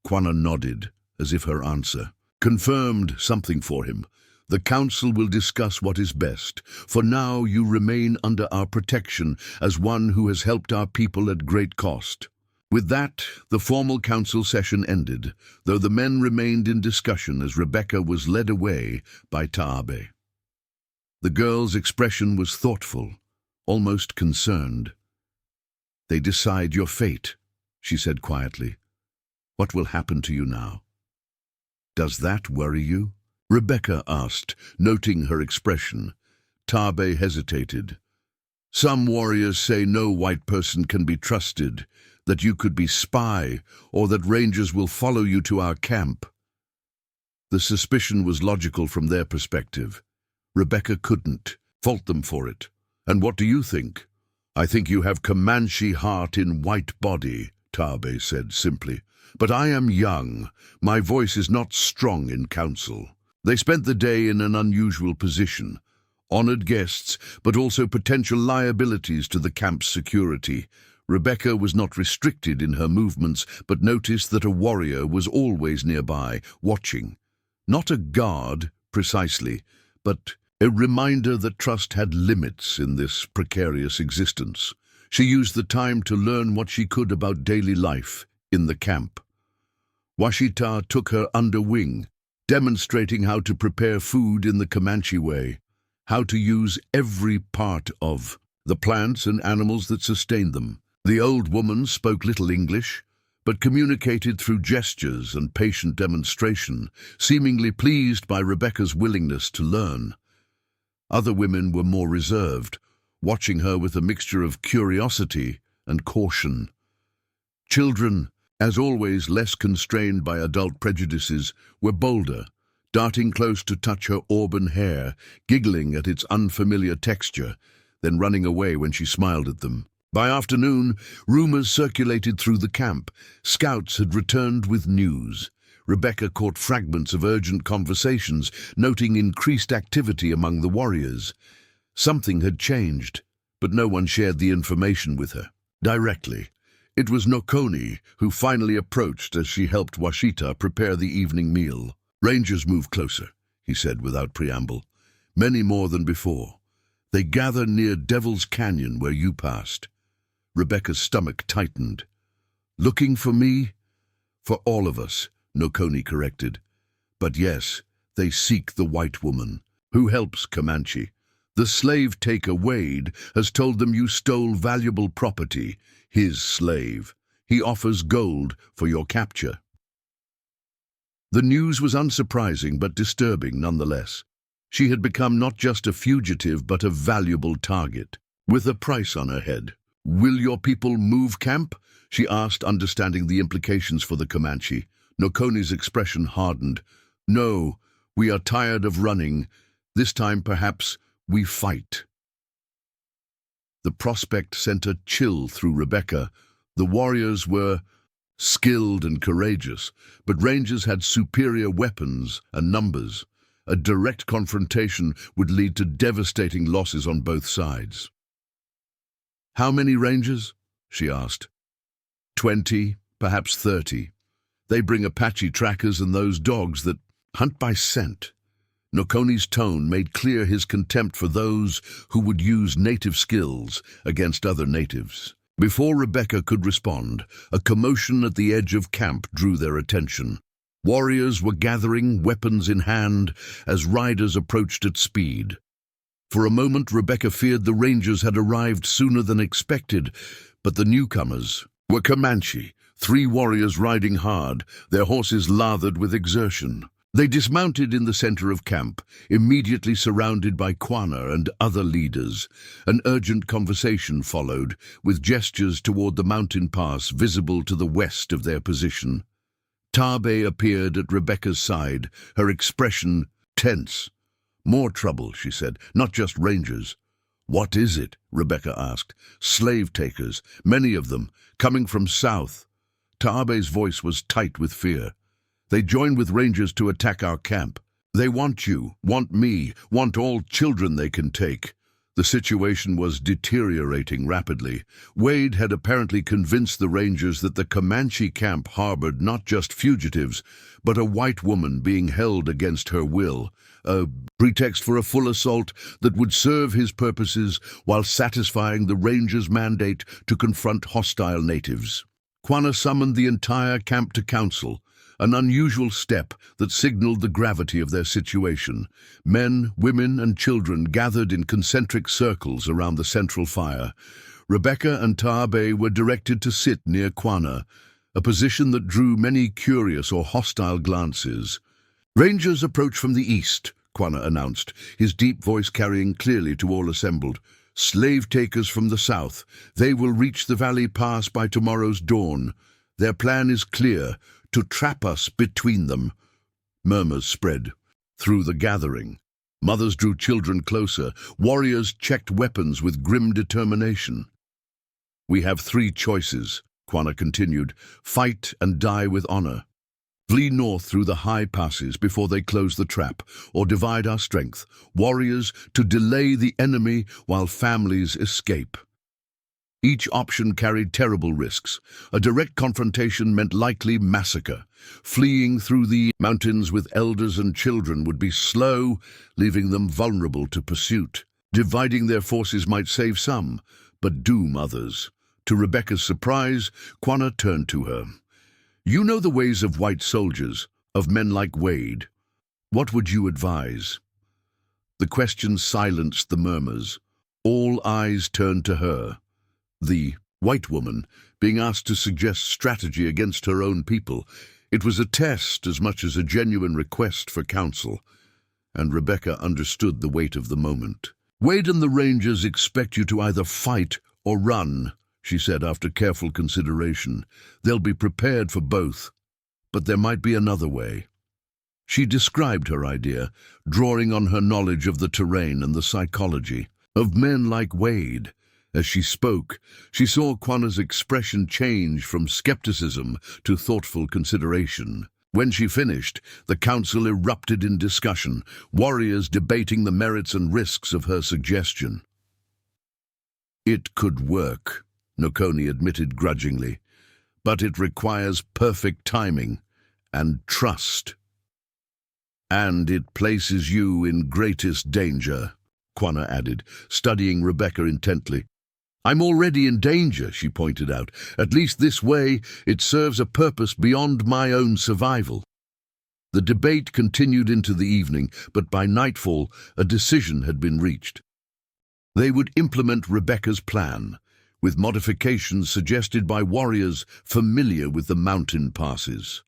Quanah nodded, as if her answer confirmed something for him. The council will discuss what is best. For now, you remain under our protection as one who has helped our people at great cost." With that, the formal council session ended, though the men remained in discussion as Rebecca was led away by Taabe. The girl's expression was thoughtful, almost concerned. "They decide your fate," she said quietly. "What will happen to you now?" "Does that worry you?" Rebecca asked, noting her expression. Taabe hesitated. "Some warriors say no white person can be trusted, that you could be spy, or that rangers will follow you to our camp." The suspicion was logical from their perspective. Rebecca couldn't fault them for it. "And what do you think?" "I think you have Comanche heart in white body," Taabe said simply. "But I am young. My voice is not strong in council." They spent the day in an unusual position. Honored guests, but also potential liabilities to the camp's security. Rebecca was not restricted in her movements, but noticed that a warrior was always nearby, watching. Not a guard, precisely, but a reminder that trust had limits in this precarious existence. She used the time to learn what she could about daily life in the camp. Washita took her under wing, demonstrating how to prepare food in the Comanche way, how to use every part of the plants and animals that sustained them. The old woman spoke little English, but communicated through gestures and patient demonstration, seemingly pleased by Rebecca's willingness to learn. Other women were more reserved, watching her with a mixture of curiosity and caution. Children, as always less constrained by adult prejudices, were bolder, darting close to touch her auburn hair, giggling at its unfamiliar texture, then running away when she smiled at them. By afternoon, rumors circulated through the camp. Scouts had returned with news. Rebecca caught fragments of urgent conversations, noting increased activity among the warriors. Something had changed, but no one shared the information with her directly. It was Nokoni who finally approached as she helped Washita prepare the evening meal. "Rangers move closer," he said without preamble. "Many more than before. They gather near Devil's Canyon where you passed." Rebecca's stomach tightened. "Looking for me?" "For all of us," Nokoni corrected. "But yes, they seek the white woman. Who helps Comanche? The slave taker Wade has told them you stole valuable property. His slave. He offers gold for your capture." The news was unsurprising but disturbing nonetheless. She had become not just a fugitive but a valuable target, with a price on her head. "Will your people move camp?" she asked, understanding the implications for the Comanche. Nokoni's expression hardened. "No, we are tired of running. This time, perhaps, we fight." The prospect sent a chill through Rebecca. The warriors were skilled and courageous, but rangers had superior weapons and numbers. A direct confrontation would lead to devastating losses on both sides. "How many rangers?" she asked. 20, perhaps 30. They bring Apache trackers and those dogs that hunt by scent." Nokoni's tone made clear his contempt for those who would use native skills against other natives. Before Rebecca could respond, a commotion at the edge of camp drew their attention. Warriors were gathering, weapons in hand, as riders approached at speed. For a moment, Rebecca feared the rangers had arrived sooner than expected, but the newcomers were Comanche, 3 warriors riding hard, their horses lathered with exertion. They dismounted in the center of camp, immediately surrounded by Quana and other leaders. An urgent conversation followed, with gestures toward the mountain pass visible to the west of their position. Taabe appeared at Rebecca's side, her expression tense. "More trouble," she said, "not just rangers." "What is it?" Rebecca asked. "Slave takers, many of them, coming from south." Taabe's voice was tight with fear. "They join with rangers to attack our camp. They want you, want me, want all children they can take. The situation was deteriorating rapidly. Wade had apparently convinced the Rangers that the Comanche camp harbored not just fugitives, but a white woman being held against her will, a pretext for a full assault that would serve his purposes while satisfying the Rangers' mandate to confront hostile natives. Quanah summoned the entire camp to council, an unusual step that signaled the gravity of their situation. Men, women, and children gathered in concentric circles around the central fire. Rebecca and Taabe were directed to sit near Quanah, a position that drew many curious or hostile glances. "Rangers approach from the east," Quanah announced, his deep voice carrying clearly to all assembled. "Slave-takers from the south. They will reach the valley pass by tomorrow's dawn. Their plan is clear: to trap us between them." Murmurs spread through the gathering. Mothers drew children closer. Warriors checked weapons with grim determination. "We have three choices," Quanah continued. "Fight and die with honor. Flee north through the high passes before they close the trap, or divide our strength. Warriors, to delay the enemy while families escape." Each option carried terrible risks. A direct confrontation meant likely massacre. Fleeing through the mountains with elders and children would be slow, leaving them vulnerable to pursuit. Dividing their forces might save some, but doom others. To Rebecca's surprise, Quanah turned to her. "You know the ways of white soldiers, of men like Wade. What would you advise?" The question silenced the murmurs. All eyes turned to her. The white woman being asked to suggest strategy against her own people. It was a test as much as a genuine request for counsel, and Rebecca understood the weight of the moment. "Wade and the Rangers expect you to either fight or run," she said after careful consideration. "They'll be prepared for both, but there might be another way." She described her idea, drawing on her knowledge of the terrain and the psychology of men like Wade. As she spoke, she saw Quanah's expression change from skepticism to thoughtful consideration. When she finished, the council erupted in discussion, warriors debating the merits and risks of her suggestion. "It could work," Nokoni admitted grudgingly, "but it requires perfect timing and trust. And it places you in greatest danger," Quanah added, studying Rebecca intently. "I'm already in danger," she pointed out. "At least this way it serves a purpose beyond my own survival." The debate continued into the evening, but by nightfall a decision had been reached. They would implement Rebecca's plan, with modifications suggested by warriors familiar with the mountain passes.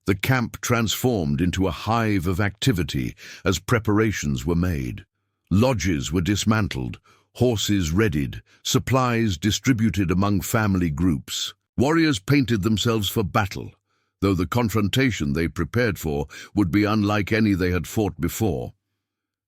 The camp transformed into a hive of activity as preparations were made. Lodges were dismantled, horses readied, supplies distributed among family groups. Warriors painted themselves for battle, though the confrontation they prepared for would be unlike any they had fought before.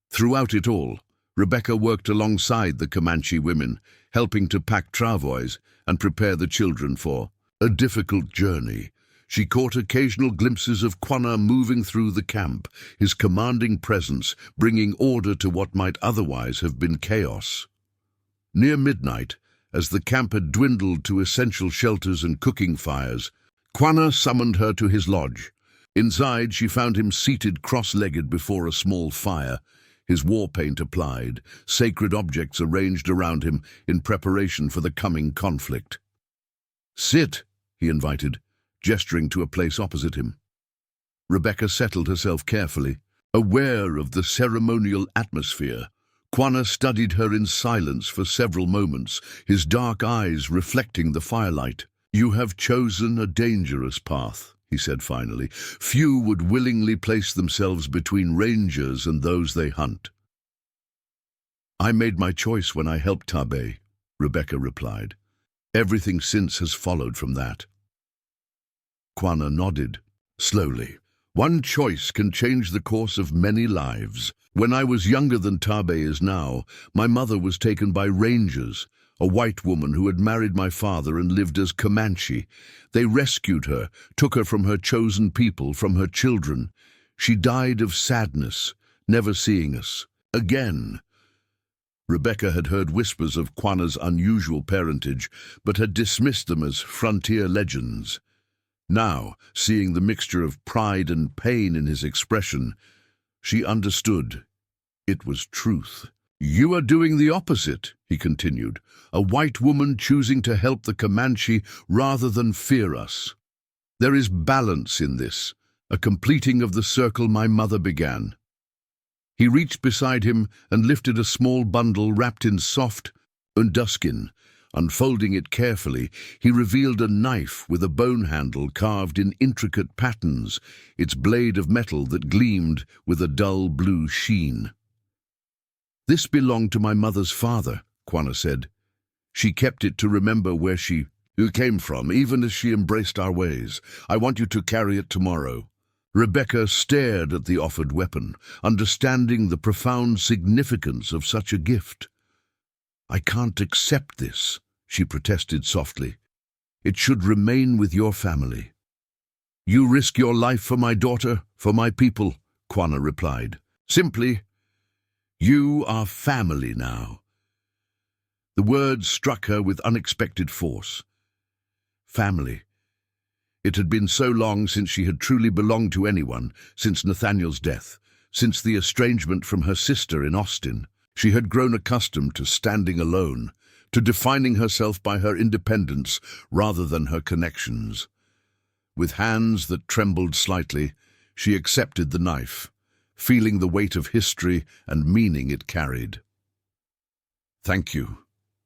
Throughout it all, Rebecca worked alongside the Comanche women, helping to pack travois and prepare the children for a difficult journey. She caught occasional glimpses of Quanah moving through the camp, his commanding presence bringing order to what might otherwise have been chaos. Near midnight, as the camp had dwindled to essential shelters and cooking fires, Quanah summoned her to his lodge. Inside, she found him seated cross-legged before a small fire, his war paint applied, sacred objects arranged around him in preparation for the coming conflict. "Sit," he invited, gesturing to a place opposite him. Rebecca settled herself carefully, aware of the ceremonial atmosphere. Quanah studied her in silence for several moments, his dark eyes reflecting the firelight. "You have chosen a dangerous path," he said finally. "Few would willingly place themselves between rangers and those they hunt." "I made my choice when I helped Taabe," Rebecca replied. "Everything since has followed from that." Quanah nodded, slowly. "One choice can change the course of many lives. When I was younger than Taabe is now, my mother was taken by rangers, a white woman who had married my father and lived as Comanche. They rescued her, took her from her chosen people, from her children. She died of sadness, never seeing us again. Rebecca had heard whispers of Quanah's unusual parentage, but had dismissed them as frontier legends. Now, seeing the mixture of pride and pain in his expression, she understood. It was truth. "You are doing the opposite," he continued, "a white woman choosing to help the Comanche rather than fear us. There is balance in this, a completing of the circle my mother began." He reached beside him and lifted a small bundle wrapped in soft unduskin. Unfolding it carefully, he revealed a knife with a bone handle carved in intricate patterns, its blade of metal that gleamed with a dull blue sheen. "This belonged to my mother's father," Quanah said. "She kept it to remember where she came from, even as she embraced our ways. I want you to carry it tomorrow." Rebecca stared at the offered weapon, understanding the profound significance of such a gift. "I can't accept this," she protested softly. "It should remain with your family." "You risk your life for my daughter, for my people," Quanah replied. "Simply, you are family now." The words struck her with unexpected force. Family. It had been so long since she had truly belonged to anyone, since Nathaniel's death, since the estrangement from her sister in Austin. She had grown accustomed to standing alone, to defining herself by her independence rather than her connections. With hands that trembled slightly, she accepted the knife, feeling the weight of history and meaning it carried. "Thank you,"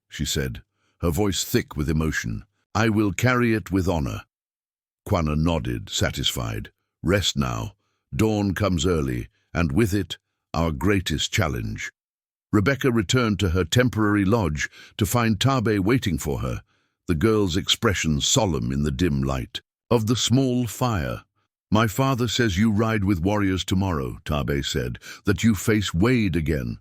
she said, her voice thick with emotion. "I will carry it with honor." Quanah nodded, satisfied. "Rest now. Dawn comes early, and with it, our greatest challenge." Rebecca returned to her temporary lodge to find Tabe waiting for her, the girl's expression solemn in the dim light. "Of the small fire. My father says you ride with warriors tomorrow," Tabe said, "that you face Wade again."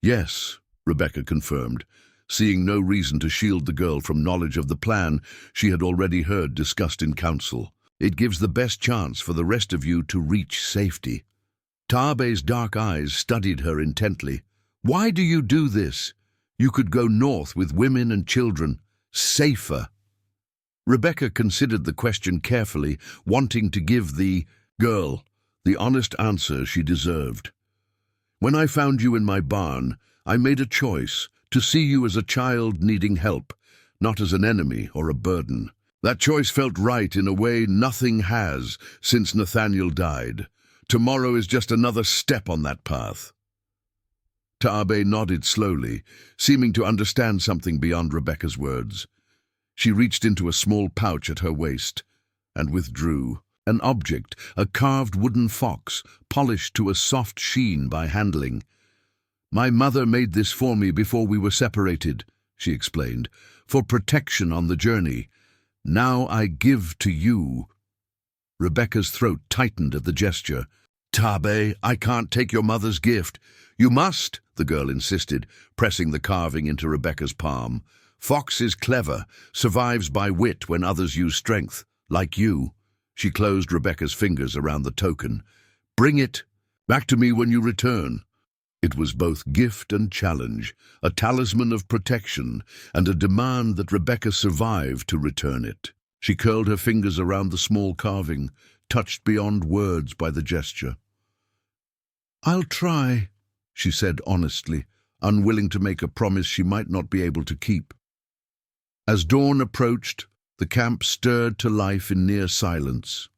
"Yes," Rebecca confirmed, seeing no reason to shield the girl from knowledge of the plan she had already heard discussed in council. "It gives the best chance for the rest of you to reach safety." Tabe's dark eyes studied her intently. "Why do you do this? You could go north with women and children, safer." Rebecca considered the question carefully, wanting to give the girl the honest answer she deserved. "When I found you in my barn, I made a choice to see you as a child needing help, not as an enemy or a burden. That choice felt right in a way nothing has since Nathaniel died. Tomorrow is just another step on that path." Tabe nodded slowly, seeming to understand something beyond Rebecca's words. She reached into a small pouch at her waist and withdrew. An object, a carved wooden fox, polished to a soft sheen by handling. "My mother made this for me before we were separated," she explained, "for protection on the journey. Now I give to you." Rebecca's throat tightened at the gesture. "Tabe, I can't take your mother's gift." "You must," the girl insisted, pressing the carving into Rebecca's palm. "Fox is clever, survives by wit when others use strength, like you." She closed Rebecca's fingers around the token. "Bring it back to me when you return." It was both gift and challenge, a talisman of protection, and a demand that Rebecca survive to return it. She curled her fingers around the small carving, touched beyond words by the gesture. "I'll try," she said honestly, unwilling to make a promise she might not be able to keep. As dawn approached, the camp stirred to life in near silence.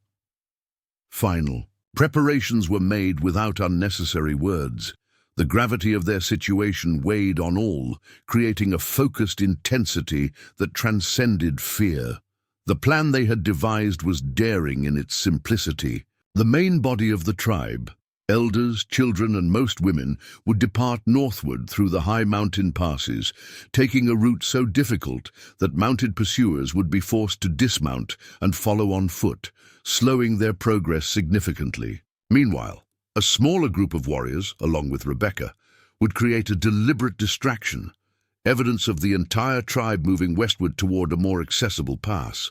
Final. Preparations were made without unnecessary words. The gravity of their situation weighed on all, creating a focused intensity that transcended fear. The plan they had devised was daring in its simplicity. The main body of the tribe, elders, children, and most women, would depart northward through the high mountain passes, taking a route so difficult that mounted pursuers would be forced to dismount and follow on foot, slowing their progress significantly. Meanwhile, a smaller group of warriors, along with Rebecca, would create a deliberate distraction, evidence of the entire tribe moving westward toward a more accessible pass.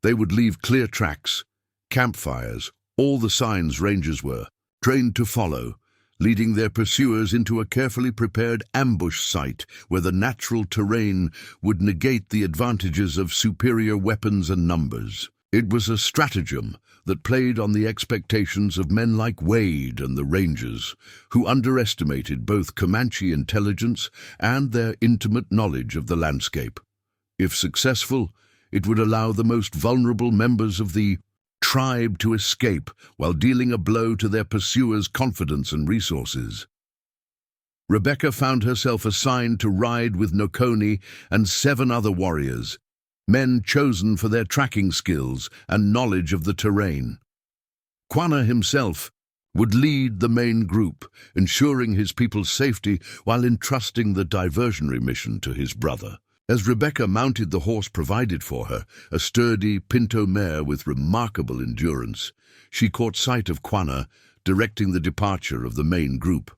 They would leave clear tracks, campfires, all the signs rangers were trained to follow, leading their pursuers into a carefully prepared ambush site where the natural terrain would negate the advantages of superior weapons and numbers. It was a stratagem that played on the expectations of men like Wade and the Rangers, who underestimated both Comanche intelligence and their intimate knowledge of the landscape. If successful, it would allow the most vulnerable members of the tribe to escape while dealing a blow to their pursuers' confidence and resources. Rebecca found herself assigned to ride with Nokoni and 7 other warriors, men chosen for their tracking skills and knowledge of the terrain. Quanah himself would lead the main group, ensuring his people's safety while entrusting the diversionary mission to his brother. As Rebecca mounted the horse provided for her, a sturdy pinto mare with remarkable endurance, she caught sight of Quanah directing the departure of the main group.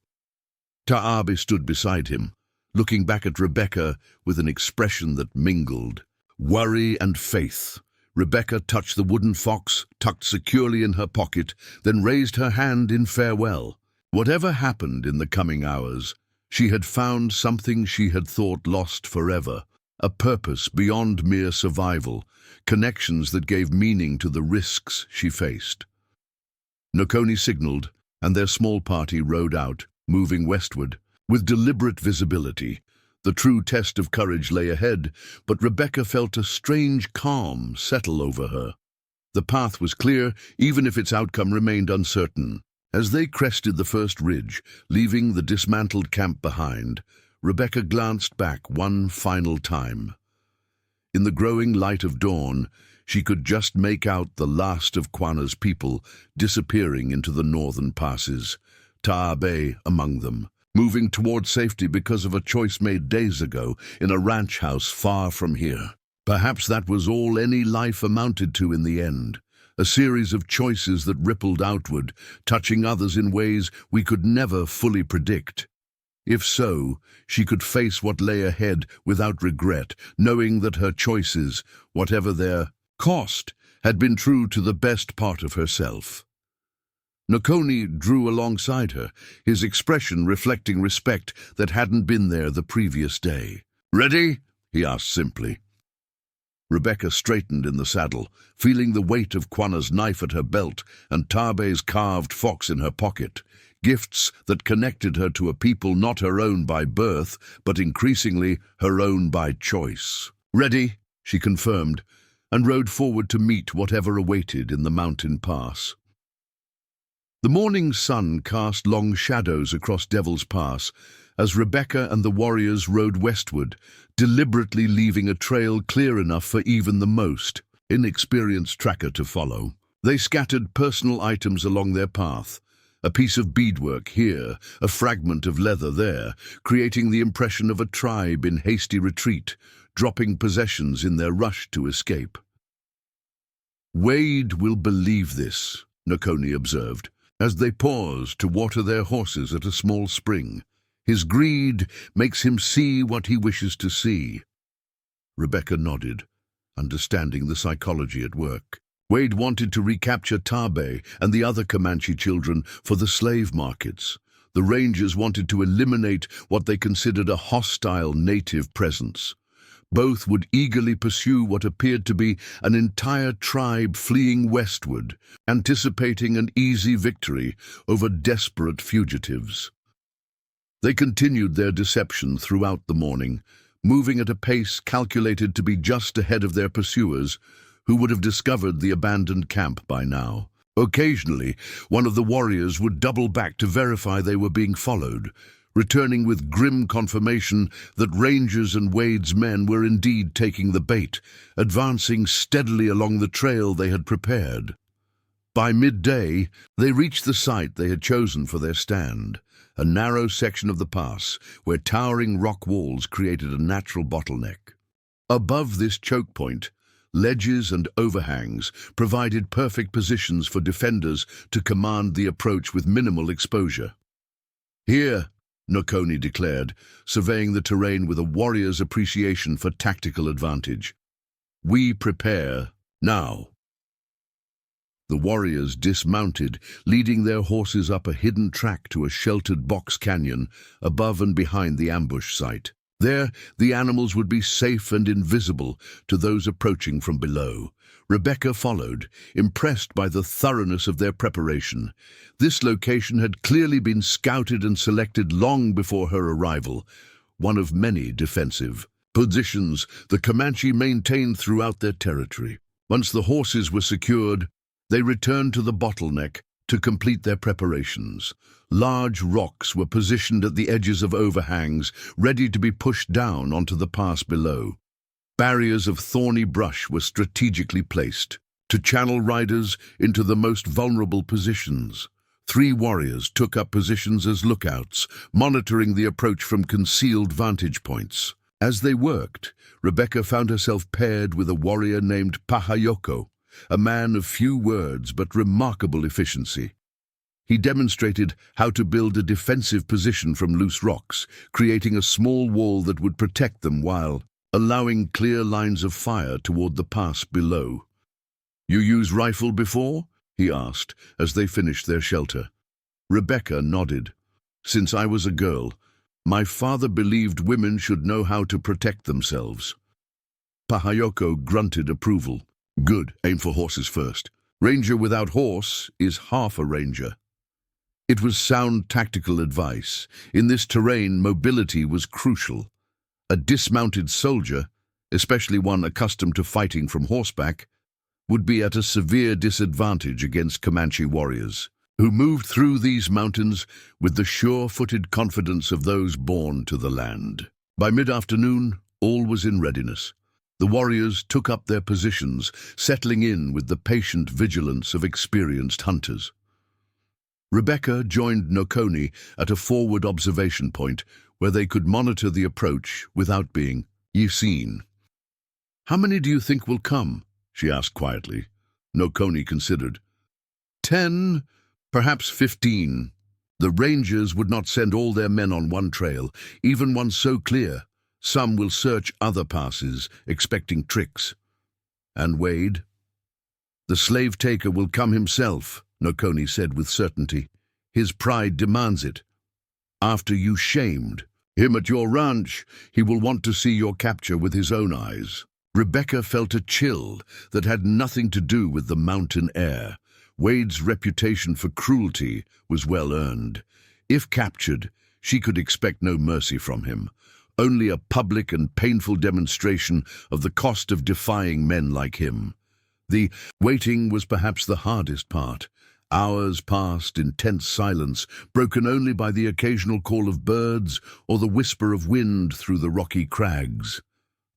Taabe stood beside him, looking back at Rebecca with an expression that mingled worry and faith. Rebecca touched the wooden fox, tucked securely in her pocket, then raised her hand in farewell. Whatever happened in the coming hours, she had found something she had thought lost forever, a purpose beyond mere survival, connections that gave meaning to the risks she faced. Nokoni signaled, and their small party rode out, moving westward. With deliberate visibility, the true test of courage lay ahead, but Rebecca felt a strange calm settle over her. The path was clear, even if its outcome remained uncertain. As they crested the first ridge, leaving the dismantled camp behind, Rebecca glanced back one final time. In the growing light of dawn, she could just make out the last of Quanah's people disappearing into the northern passes, Taabe among them, moving toward safety because of a choice made days ago in a ranch house far from here. Perhaps that was all any life amounted to in the end, a series of choices that rippled outward, touching others in ways we could never fully predict. If so, she could face what lay ahead without regret, knowing that her choices, whatever their cost, had been true to the best part of herself. Nokoni drew alongside her, his expression reflecting respect that hadn't been there the previous day. "Ready?" he asked simply. Rebecca straightened in the saddle, feeling the weight of Quanah's knife at her belt and Taabe's carved fox in her pocket, gifts that connected her to a people not her own by birth, but increasingly her own by choice. "Ready," she confirmed, and rode forward to meet whatever awaited in the mountain pass. The morning sun cast long shadows across Devil's Pass as Rebecca and the warriors rode westward, deliberately leaving a trail clear enough for even the most inexperienced tracker to follow. They scattered personal items along their path, a piece of beadwork here, a fragment of leather there, creating the impression of a tribe in hasty retreat, dropping possessions in their rush to escape. "Wade will believe this," Nokoni observed, as they paused to water their horses at a small spring. "His greed makes him see what he wishes to see." Rebecca nodded, understanding the psychology at work. Wade wanted to recapture Taabe and the other Comanche children for the slave markets. The Rangers wanted to eliminate what they considered a hostile native presence. Both would eagerly pursue what appeared to be an entire tribe fleeing westward, anticipating an easy victory over desperate fugitives. They continued their deception throughout the morning, moving at a pace calculated to be just ahead of their pursuers, who would have discovered the abandoned camp by now. Occasionally, one of the warriors would double back to verify they were being followed, returning with grim confirmation that Rangers and Wade's men were indeed taking the bait, advancing steadily along the trail they had prepared. By midday, they reached the site they had chosen for their stand, a narrow section of the pass where towering rock walls created a natural bottleneck. Above this choke point, ledges and overhangs provided perfect positions for defenders to command the approach with minimal exposure. "Here," Nokoni declared, surveying the terrain with a warrior's appreciation for tactical advantage. "We prepare now." The warriors dismounted, leading their horses up a hidden track to a sheltered box canyon above and behind the ambush site. There, the animals would be safe and invisible to those approaching from below. Rebecca followed, impressed by the thoroughness of their preparation. This location had clearly been scouted and selected long before her arrival, one of many defensive positions the Comanche maintained throughout their territory. Once the horses were secured, they returned to the bottleneck to complete their preparations. Large rocks were positioned at the edges of overhangs, ready to be pushed down onto the pass below. Barriers of thorny brush were strategically placed to channel riders into the most vulnerable positions. 3 warriors took up positions as lookouts, monitoring the approach from concealed vantage points. As they worked, Rebecca found herself paired with a warrior named Pahayoko, a man of few words but remarkable efficiency. He demonstrated how to build a defensive position from loose rocks, creating a small wall that would protect them while allowing clear lines of fire toward the pass below. "You used rifle before?" he asked as they finished their shelter. Rebecca nodded. "Since I was a girl, my father believed women should know how to protect themselves." Pahayoko grunted approval. "Good, aim for horses first. Ranger without horse is half a ranger." It was sound tactical advice. In this terrain, mobility was crucial. A dismounted soldier, especially one accustomed to fighting from horseback, would be at a severe disadvantage against Comanche warriors, who moved through these mountains with the sure-footed confidence of those born to the land. By mid-afternoon, all was in readiness. The warriors took up their positions, settling in with the patient vigilance of experienced hunters. Rebecca joined Nokoni at a forward observation point where they could monitor the approach without being seen. "How many do you think will come?" she asked quietly. Nokoni considered. 10, perhaps 15. The rangers would not send all their men on one trail, even one so clear. Some will search other passes, expecting tricks. "And Wade?" "The slave-taker will come himself," Nokoni said with certainty. "His pride demands it. After you shamed him at your ranch, he will want to see your capture with his own eyes." Rebecca felt a chill that had nothing to do with the mountain air. Wade's reputation for cruelty was well earned. If captured, she could expect no mercy from him. Only a public and painful demonstration of the cost of defying men like him. The waiting was perhaps the hardest part. Hours passed in tense silence, broken only by the occasional call of birds or the whisper of wind through the rocky crags.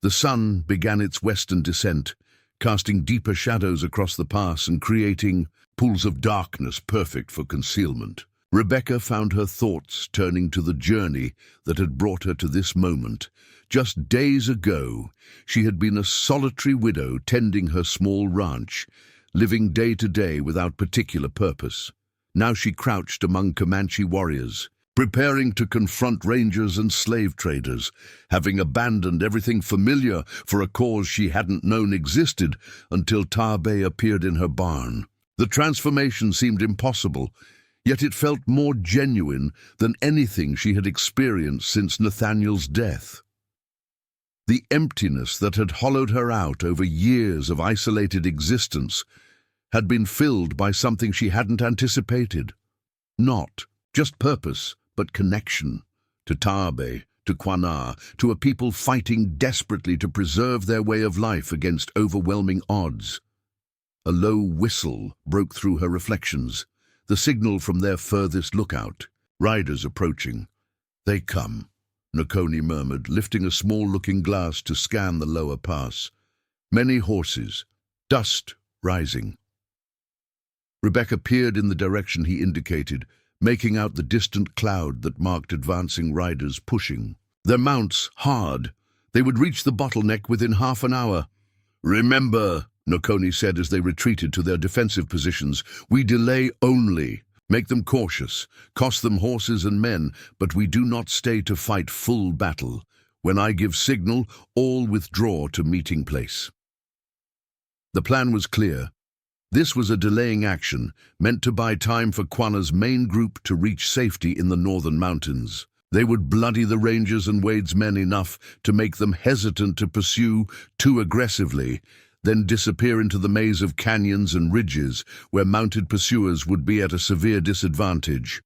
The sun began its western descent, casting deeper shadows across the pass and creating pools of darkness perfect for concealment. Rebecca found her thoughts turning to the journey that had brought her to this moment. Just days ago, she had been a solitary widow tending her small ranch, living day to day without particular purpose. Now she crouched among Comanche warriors, preparing to confront rangers and slave traders, having abandoned everything familiar for a cause she hadn't known existed until Taabe appeared in her barn. The transformation seemed impossible, yet it felt more genuine than anything she had experienced since Nathaniel's death. The emptiness that had hollowed her out over years of isolated existence had been filled by something she hadn't anticipated. Not just purpose, but connection. To Taabe, to Quanah, to a people fighting desperately to preserve their way of life against overwhelming odds. A low whistle broke through her reflections, the signal from their furthest lookout. Riders approaching. "They come," Nokoni murmured, lifting a small-looking glass to scan the lower pass. Many horses, dust rising. Rebecca peered in the direction he indicated, making out the distant cloud that marked advancing riders pushing. Their mounts hard. They would reach the bottleneck within half an hour. "Remember," Nokoni said as they retreated to their defensive positions, "we delay only. Make them cautious, cost them horses and men, but we do not stay to fight full battle. When I give signal, all withdraw to meeting place." The plan was clear. This was a delaying action, meant to buy time for Quanah's main group to reach safety in the northern mountains. They would bloody the Rangers and Wade's men enough to make them hesitant to pursue too aggressively, then disappear into the maze of canyons and ridges where mounted pursuers would be at a severe disadvantage.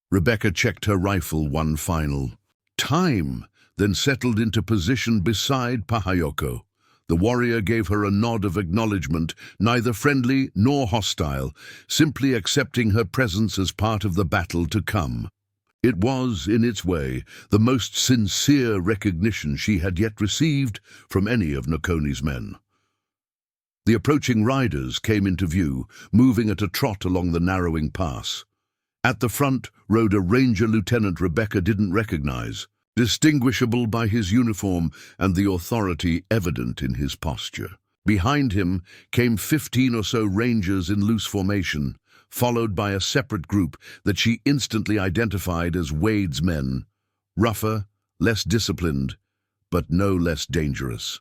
Rebecca checked her rifle one final time, then settled into position beside Pahayoko. The warrior gave her a nod of acknowledgement, neither friendly nor hostile, simply accepting her presence as part of the battle to come. It was, in its way, the most sincere recognition she had yet received from any of Nakoni's men. The approaching riders came into view, moving at a trot along the narrowing pass. At the front rode a ranger lieutenant Rebecca didn't recognize, distinguishable by his uniform and the authority evident in his posture. Behind him came 15 or so rangers in loose formation, followed by a separate group that she instantly identified as Wade's men, rougher, less disciplined, but no less dangerous.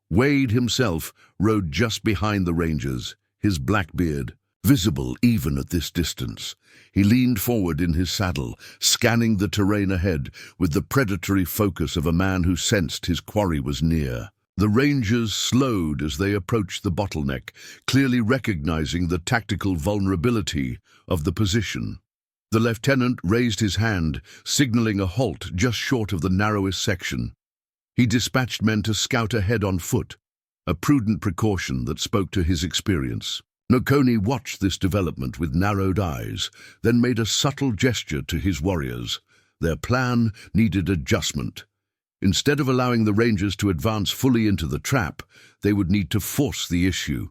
Wade himself rode just behind the rangers, his black beard visible even at this distance. He leaned forward in his saddle, scanning the terrain ahead with the predatory focus of a man who sensed his quarry was near. The rangers slowed as they approached the bottleneck, clearly recognizing the tactical vulnerability of the position. The lieutenant raised his hand, signaling a halt just short of the narrowest section. He dispatched men to scout ahead on foot, a prudent precaution that spoke to his experience. Nakoni watched this development with narrowed eyes, then made a subtle gesture to his warriors. Their plan needed adjustment. Instead of allowing the rangers to advance fully into the trap, they would need to force the issue.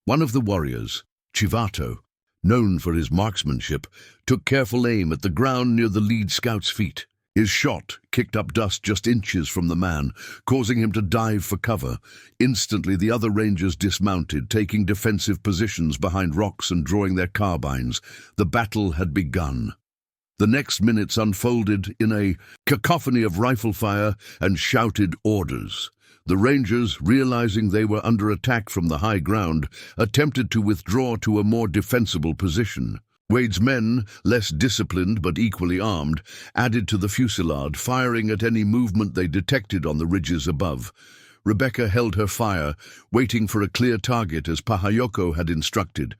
One of the warriors, Chivato, known for his marksmanship, took careful aim at the ground near the lead scout's feet. His shot kicked up dust just inches from the man, causing him to dive for cover. Instantly, the other rangers dismounted, taking defensive positions behind rocks and drawing their carbines. The battle had begun. The next minutes unfolded in a cacophony of rifle fire and shouted orders. The rangers, realizing they were under attack from the high ground, attempted to withdraw to a more defensible position. Wade's men, less disciplined but equally armed, added to the fusillade, firing at any movement they detected on the ridges above. Rebecca held her fire, waiting for a clear target as Pahayoko had instructed.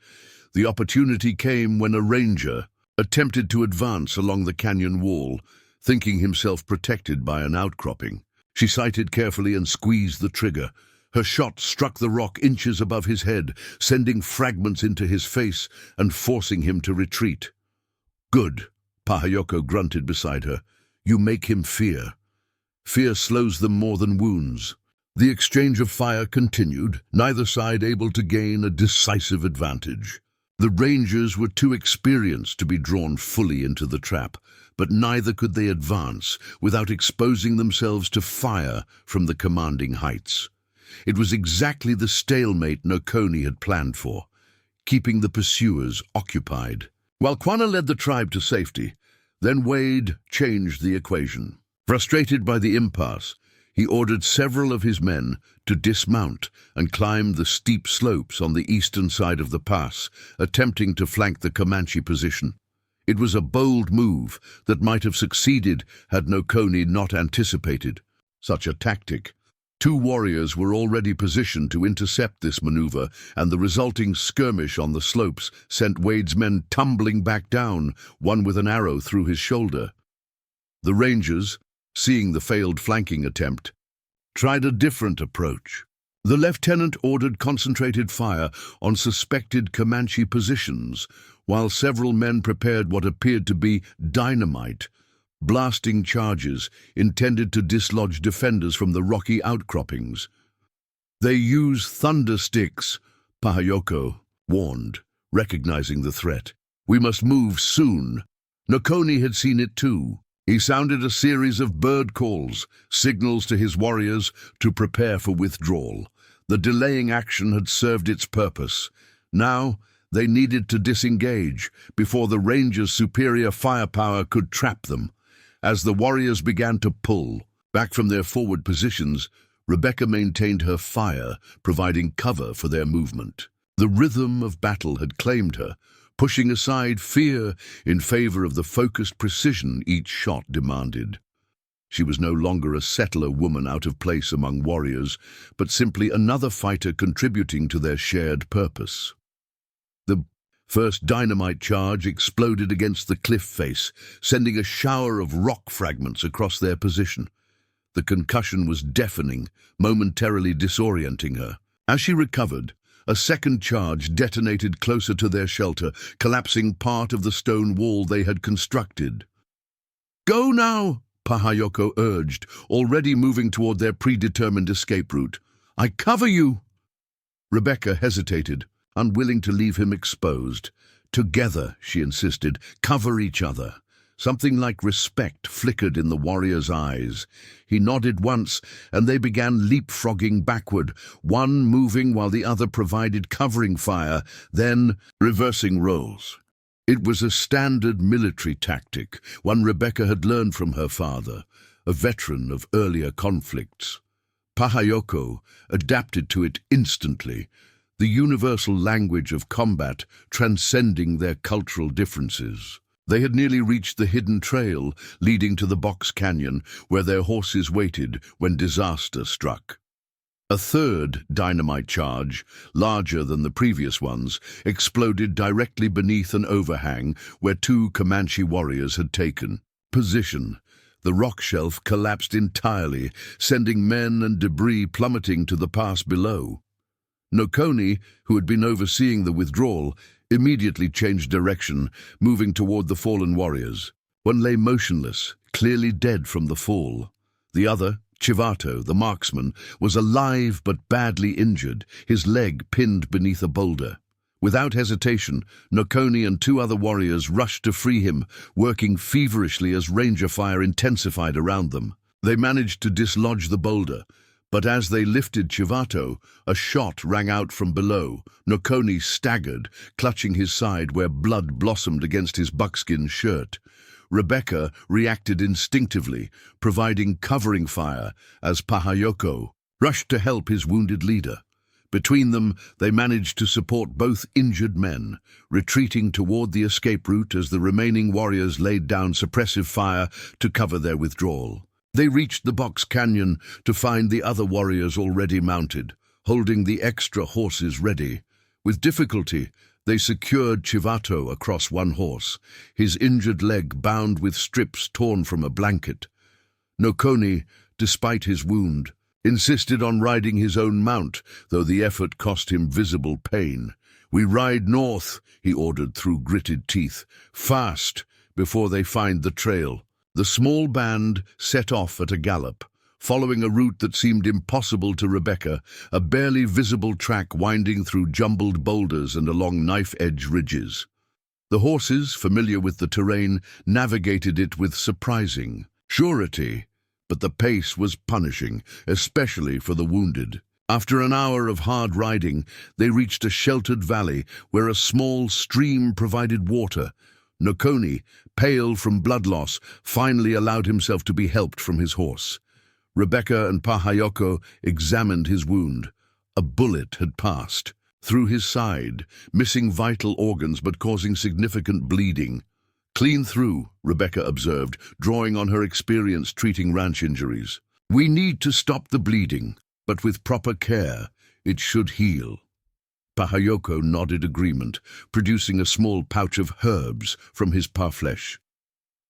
The opportunity came when a ranger attempted to advance along the canyon wall, thinking himself protected by an outcropping. She sighted carefully and squeezed the trigger. Her shot struck the rock inches above his head, sending fragments into his face and forcing him to retreat. "Good," Pahayoko grunted beside her. "You make him fear. Fear slows them more than wounds." The exchange of fire continued, neither side able to gain a decisive advantage. The rangers were too experienced to be drawn fully into the trap, but neither could they advance without exposing themselves to fire from the commanding heights. It was exactly the stalemate Nakoni had planned for, keeping the pursuers occupied. While Quanah led the tribe to safety, then Wade changed the equation. Frustrated by the impasse, he ordered several of his men to dismount and climb the steep slopes on the eastern side of the pass, attempting to flank the Comanche position. It was a bold move that might have succeeded had Nakoni not anticipated such a tactic. Two warriors were already positioned to intercept this maneuver, and the resulting skirmish on the slopes sent Wade's men tumbling back down, one with an arrow through his shoulder. The rangers, seeing the failed flanking attempt, tried a different approach. The lieutenant ordered concentrated fire on suspected Comanche positions, while several men prepared what appeared to be dynamite, blasting charges intended to dislodge defenders from the rocky outcroppings. "They use thunder sticks," Pahayoko warned, recognizing the threat. "We must move soon." Nakoni had seen it too. He sounded a series of bird calls, signals to his warriors to prepare for withdrawal. The delaying action had served its purpose. Now they needed to disengage before the rangers' superior firepower could trap them. As the warriors began to pull back from their forward positions, Rebecca maintained her fire, providing cover for their movement. The rhythm of battle had claimed her, pushing aside fear in favor of the focused precision each shot demanded. She was no longer a settler woman out of place among warriors, but simply another fighter contributing to their shared purpose. The first dynamite charge exploded against the cliff face, sending a shower of rock fragments across their position. The concussion was deafening, momentarily disorienting her. As she recovered, a second charge detonated closer to their shelter, collapsing part of the stone wall they had constructed. "Go now!" Pahayoko urged, already moving toward their predetermined escape route. "I cover you!" Rebecca hesitated, unwilling to leave him exposed. "Together," she insisted, "cover each other." Something like respect flickered in the warrior's eyes. He nodded once, and they began leapfrogging backward, one moving while the other provided covering fire, then reversing roles. It was a standard military tactic, one Rebecca had learned from her father, a veteran of earlier conflicts. Pahayoko adapted to it instantly, the universal language of combat transcending their cultural differences. They had nearly reached the hidden trail leading to the box canyon where their horses waited when disaster struck. A third dynamite charge, larger than the previous ones, exploded directly beneath an overhang where two Comanche warriors had taken position. The rock shelf collapsed entirely, sending men and debris plummeting to the pass below. Nokoni, who had been overseeing the withdrawal, immediately changed direction, moving toward the fallen warriors. One lay motionless, clearly dead from the fall. The other, Chivato, the marksman, was alive but badly injured, his leg pinned beneath a boulder. Without hesitation, Nokoni and two other warriors rushed to free him, working feverishly as ranger fire intensified around them. They managed to dislodge the boulder, but as they lifted Chivato, a shot rang out from below. Nokoni staggered, clutching his side where blood blossomed against his buckskin shirt. Rebecca reacted instinctively, providing covering fire as Pahayoko rushed to help his wounded leader. Between them, they managed to support both injured men, retreating toward the escape route as the remaining warriors laid down suppressive fire to cover their withdrawal. They reached the box canyon to find the other warriors already mounted, holding the extra horses ready. With difficulty, they secured Chivato across one horse, his injured leg bound with strips torn from a blanket. Nokoni, despite his wound, insisted on riding his own mount, though the effort cost him visible pain. "We ride north," he ordered through gritted teeth. "Fast, before they find the trail." The small band set off at a gallop, following a route that seemed impossible to Rebecca, a barely visible track winding through jumbled boulders and along knife-edge ridges. The horses, familiar with the terrain, navigated it with surprising surety, but the pace was punishing, especially for the wounded. After an hour of hard riding, they reached a sheltered valley where a small stream provided water. Nokoni, pale from blood loss, finally allowed himself to be helped from his horse. Rebecca and Pahayoko examined his wound. A bullet had passed through his side, missing vital organs but causing significant bleeding. "Clean through," Rebecca observed, drawing on her experience treating ranch injuries. "We need to stop the bleeding, but with proper care, it should heal." Pahayoko nodded agreement, producing a small pouch of herbs from his parfleche.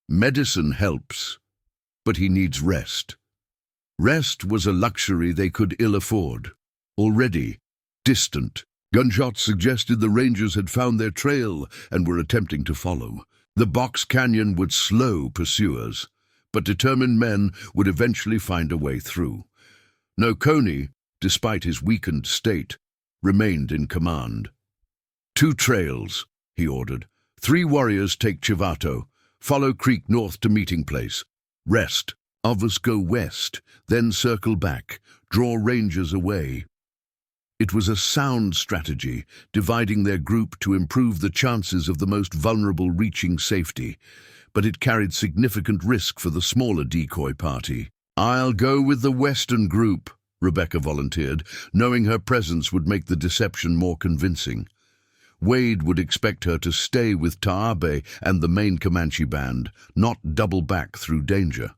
"Medicine helps, but he needs rest." Rest was a luxury they could ill afford. Already distant, gunshots suggested the rangers had found their trail and were attempting to follow. The box canyon would slow pursuers, but determined men would eventually find a way through. Nokoni, despite his weakened state, remained in command. "Two trails," he ordered. "3 warriors take Chivato. Follow creek north to meeting place. Rest. Others go west, then circle back. Draw rangers away." It was a sound strategy, dividing their group to improve the chances of the most vulnerable reaching safety, but it carried significant risk for the smaller decoy party. "I'll go with the western group," Rebecca volunteered, knowing her presence would make the deception more convincing. Wade would expect her to stay with Taabe and the main Comanche band, not double back through danger.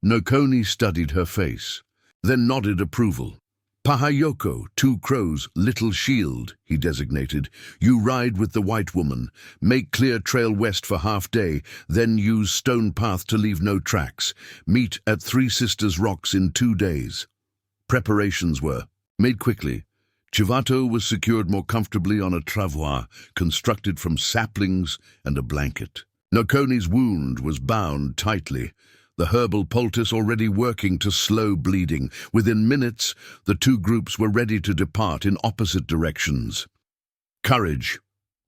Nokoni studied her face, then nodded approval. "Pahayoko, Two Crows, Little Shield," he designated. "You ride with the white woman. Make clear trail west for half day, then use stone path to leave no tracks. Meet at Three Sisters Rocks in 2 days." Preparations were made quickly. Chivato was secured more comfortably on a travois constructed from saplings and a blanket. Nokoni's wound was bound tightly, the herbal poultice already working to slow bleeding. Within minutes, the two groups were ready to depart in opposite directions. "Courage,"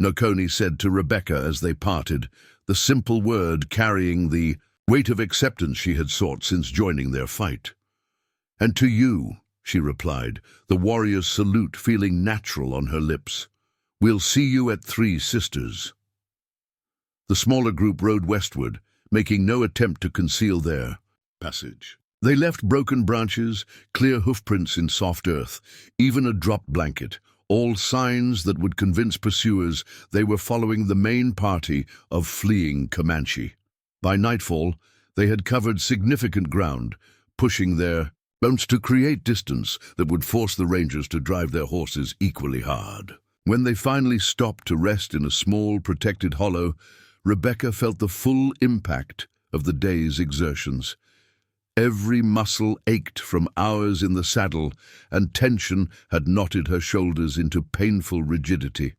Nokoni said to Rebecca as they parted, the simple word carrying the weight of acceptance she had sought since joining their fight. "And to you," she replied, the warrior's salute feeling natural on her lips. "We'll see you at Three Sisters." The smaller group rode westward, making no attempt to conceal their passage. They left broken branches, clear hoofprints in soft earth, even a dropped blanket, all signs that would convince pursuers they were following the main party of fleeing Comanche. By nightfall, they had covered significant ground, pushing their mounts to create distance that would force the rangers to drive their horses equally hard. When they finally stopped to rest in a small, protected hollow, Rebecca felt the full impact of the day's exertions. Every muscle ached from hours in the saddle, and tension had knotted her shoulders into painful rigidity.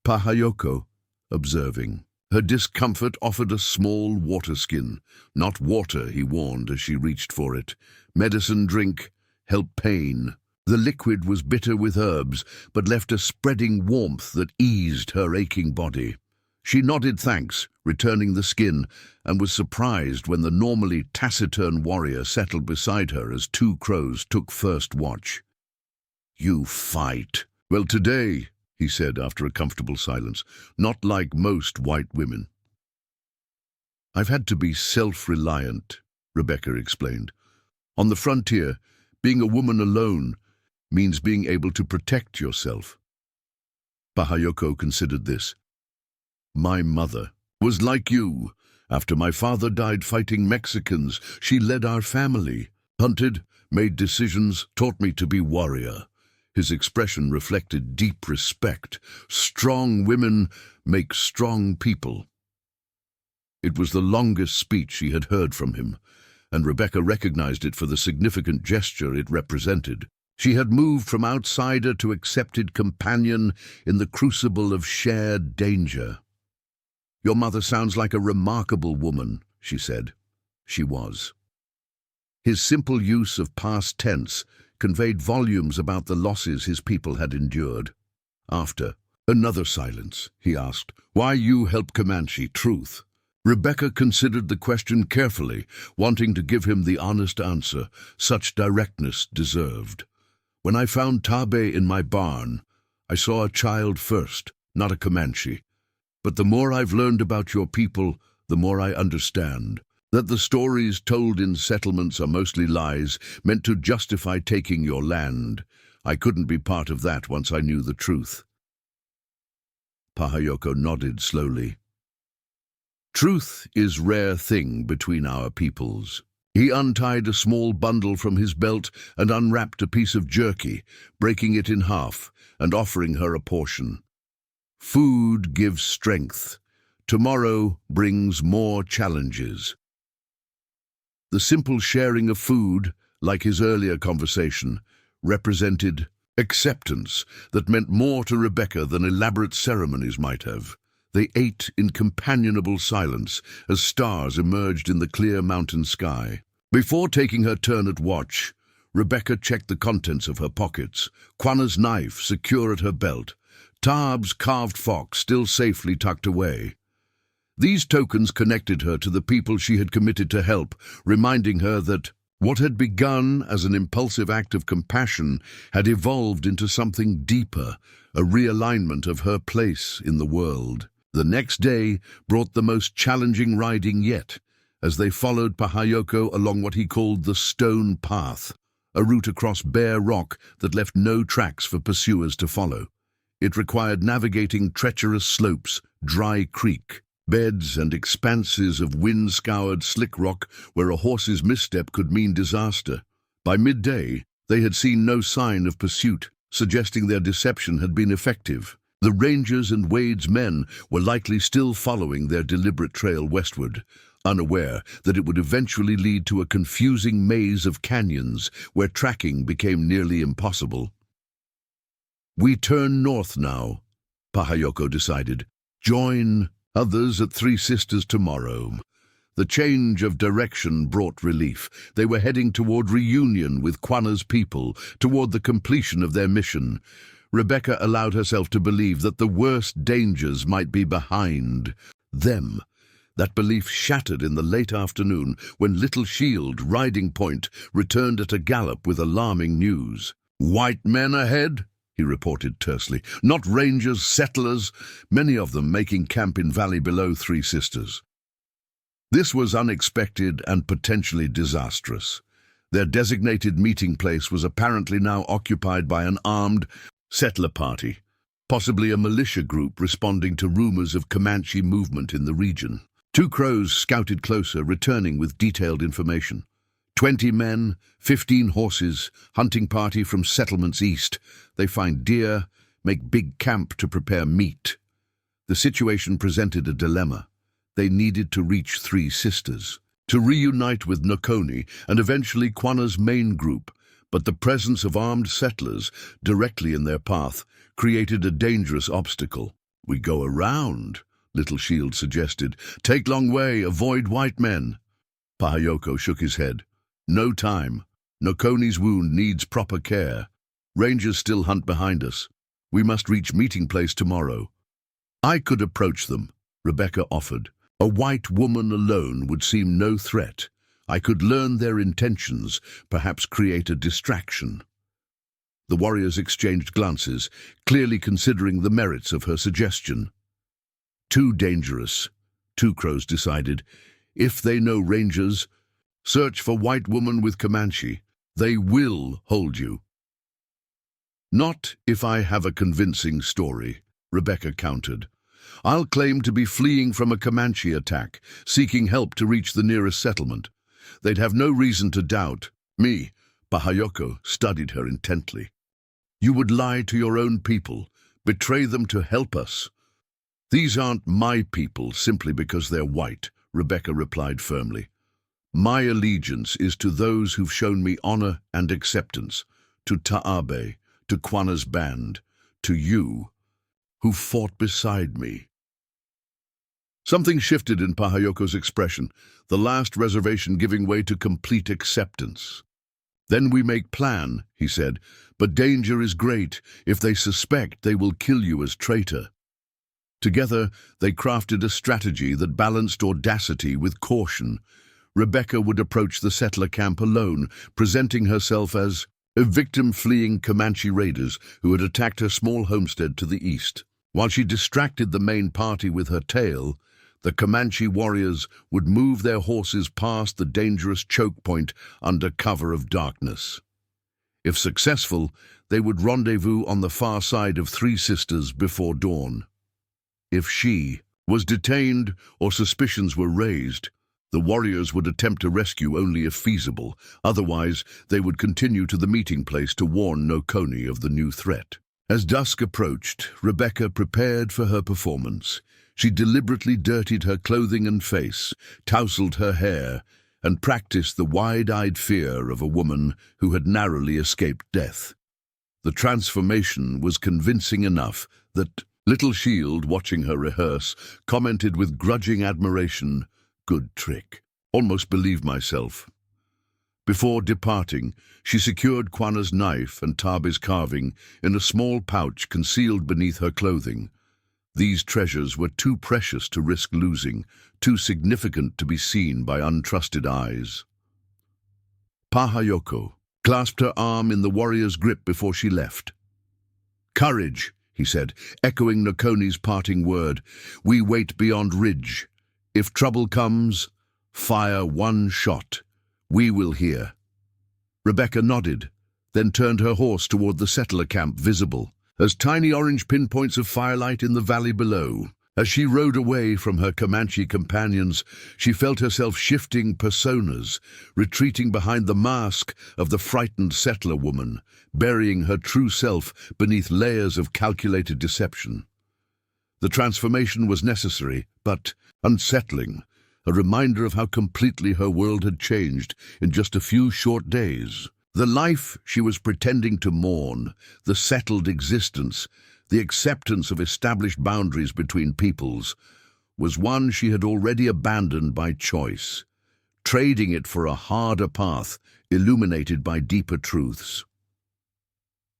Pahayoko, observing. Her discomfort offered a small water skin. Not water, he warned as she reached for it. Medicine drink, help pain. The liquid was bitter with herbs, but left a spreading warmth that eased her aching body. She nodded thanks, returning the skin, and was surprised when the normally taciturn warrior settled beside her as Two Crows took first watch. "You fight." "Well, today," he said after a comfortable silence, "not like most white women." "I've had to be self-reliant," Rebecca explained. "On the frontier, being a woman alone means being able to protect yourself." Pahayoko considered this. "My mother was like you. After my father died fighting Mexicans, she led our family, hunted, made decisions, taught me to be warrior." His expression reflected deep respect. Strong women make strong people. It was the longest speech she had heard from him, and Rebecca recognized it for the significant gesture it represented. She had moved from outsider to accepted companion in the crucible of shared danger. "Your mother sounds like a remarkable woman," she said. She was. His simple use of past tense conveyed volumes about the losses his people had endured. After another silence, he asked, "Why you help Comanche? Truth?" Rebecca considered the question carefully, wanting to give him the honest answer such directness deserved. "When I found Taabe in my barn, I saw a child first, not a Comanche. But the more I've learned about your people, the more I understand. That the stories told in settlements are mostly lies, meant to justify taking your land. I couldn't be part of that once I knew the truth." Pahayoko nodded slowly. "Truth is rare thing between our peoples." He untied a small bundle from his belt and unwrapped a piece of jerky, breaking it in half and offering her a portion. "Food gives strength. Tomorrow brings more challenges." The simple sharing of food, like his earlier conversation, represented acceptance that meant more to Rebecca than elaborate ceremonies might have. They ate in companionable silence as stars emerged in the clear mountain sky. Before taking her turn at watch, Rebecca checked the contents of her pockets, Quana's knife secure at her belt, Taab's carved fox still safely tucked away. These tokens connected her to the people she had committed to help, reminding her that what had begun as an impulsive act of compassion had evolved into something deeper, a realignment of her place in the world. The next day brought the most challenging riding yet, as they followed Pahayoko along what he called the stone path, a route across bare rock that left no tracks for pursuers to follow. It required navigating treacherous slopes, dry creek beds, and expanses of wind-scoured slick rock where a horse's misstep could mean disaster. By midday, they had seen no sign of pursuit, suggesting their deception had been effective. The Rangers and Wade's men were likely still following their deliberate trail westward, unaware that it would eventually lead to a confusing maze of canyons where tracking became nearly impossible. We turn north now, Pahayoko decided. Join others at Three Sisters tomorrow. The change of direction brought relief. They were heading toward reunion with Quanah's people, toward the completion of their mission. Rebecca allowed herself to believe that the worst dangers might be behind them. That belief shattered in the late afternoon when Little Shield, riding point, returned at a gallop with alarming news. "White men ahead," he reported tersely. "Not rangers, settlers, many of them making camp in valley below Three Sisters." This was unexpected and potentially disastrous. Their designated meeting place was apparently now occupied by an armed settler party, possibly a militia group responding to rumors of Comanche movement in the region. Two Crows scouted closer, returning with detailed information. 20 men, 15 horses, hunting party from settlements east. They find deer, make big camp to prepare meat. The situation presented a dilemma. They needed to reach Three Sisters, to reunite with Nakoni and eventually Quanah's main group, but the presence of armed settlers directly in their path created a dangerous obstacle. "We go around," Little Shield suggested. "Take long way, avoid white men." Pahayoko shook his head. "No time. Nakoni's wound needs proper care. Rangers still hunt behind us. We must reach meeting place tomorrow." "I could approach them," Rebecca offered. "A white woman alone would seem no threat. I could learn their intentions, perhaps create a distraction." The warriors exchanged glances, clearly considering the merits of her suggestion. Too dangerous, Two Crows decided. If they know Rangers, search for white woman with Comanche. They will hold you. "Not if I have a convincing story," Rebecca countered. "I'll claim to be fleeing from a Comanche attack, seeking help to reach the nearest settlement. They'd have no reason to doubt me." Pahayoko studied her intently. "You would lie to your own people, betray them to help us." "These aren't my people simply because they're white," Rebecca replied firmly. "My allegiance is to those who've shown me honor and acceptance, to Taabe, to Quanah's band, to you, who fought beside me." Something shifted in Pahayoko's expression, the last reservation giving way to complete acceptance. "Then we make plan," he said, "but danger is great. If they suspect, they will kill you as traitor." Together, they crafted a strategy that balanced audacity with caution. Rebecca would approach the settler camp alone, presenting herself as a victim fleeing Comanche raiders who had attacked her small homestead to the east. While she distracted the main party with her tale, the Comanche warriors would move their horses past the dangerous choke point under cover of darkness. If successful, they would rendezvous on the far side of Three Sisters before dawn. If she was detained or suspicions were raised, the warriors would attempt to rescue only if feasible. Otherwise, they would continue to the meeting place to warn Nakoni of the new threat. As dusk approached, Rebecca prepared for her performance. She deliberately dirtied her clothing and face, tousled her hair, and practiced the wide-eyed fear of a woman who had narrowly escaped death. The transformation was convincing enough that Little Shield, watching her rehearse, commented with grudging admiration, "Good trick. Almost believed myself." Before departing, she secured Quanah's knife and Tabe's carving in a small pouch concealed beneath her clothing. These treasures were too precious to risk losing, too significant to be seen by untrusted eyes. Pahayoko clasped her arm in the warrior's grip before she left. "Courage," he said, echoing Nakoni's parting word. "We wait beyond ridge. If trouble comes, fire one shot. We will hear." Rebecca nodded, then turned her horse toward the settler camp visible as tiny orange pinpoints of firelight in the valley below. As she rode away from her Comanche companions, she felt herself shifting personas, retreating behind the mask of the frightened settler woman, burying her true self beneath layers of calculated deception. The transformation was necessary, but unsettling, a reminder of how completely her world had changed in just a few short days. The life she was pretending to mourn, the settled existence, the acceptance of established boundaries between peoples, was one she had already abandoned by choice, trading it for a harder path illuminated by deeper truths.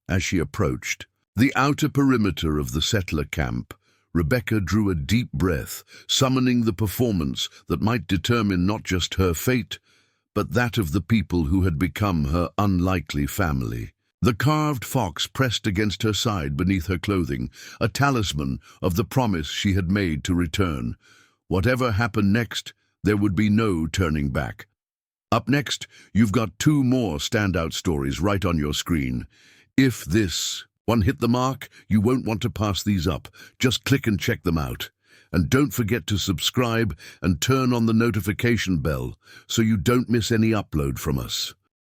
As she approached the outer perimeter of the settler camp, Rebecca drew a deep breath, summoning the performance that might determine not just her fate, but that of the people who had become her unlikely family. The carved fox pressed against her side beneath her clothing, a talisman of the promise she had made to return. Whatever happened next, there would be no turning back. Up next, you've got 2 more standout stories right on your screen. If this one hit the mark, you won't want to pass these up. Just click and check them out. And don't forget to subscribe and turn on the notification bell so you don't miss any upload from us.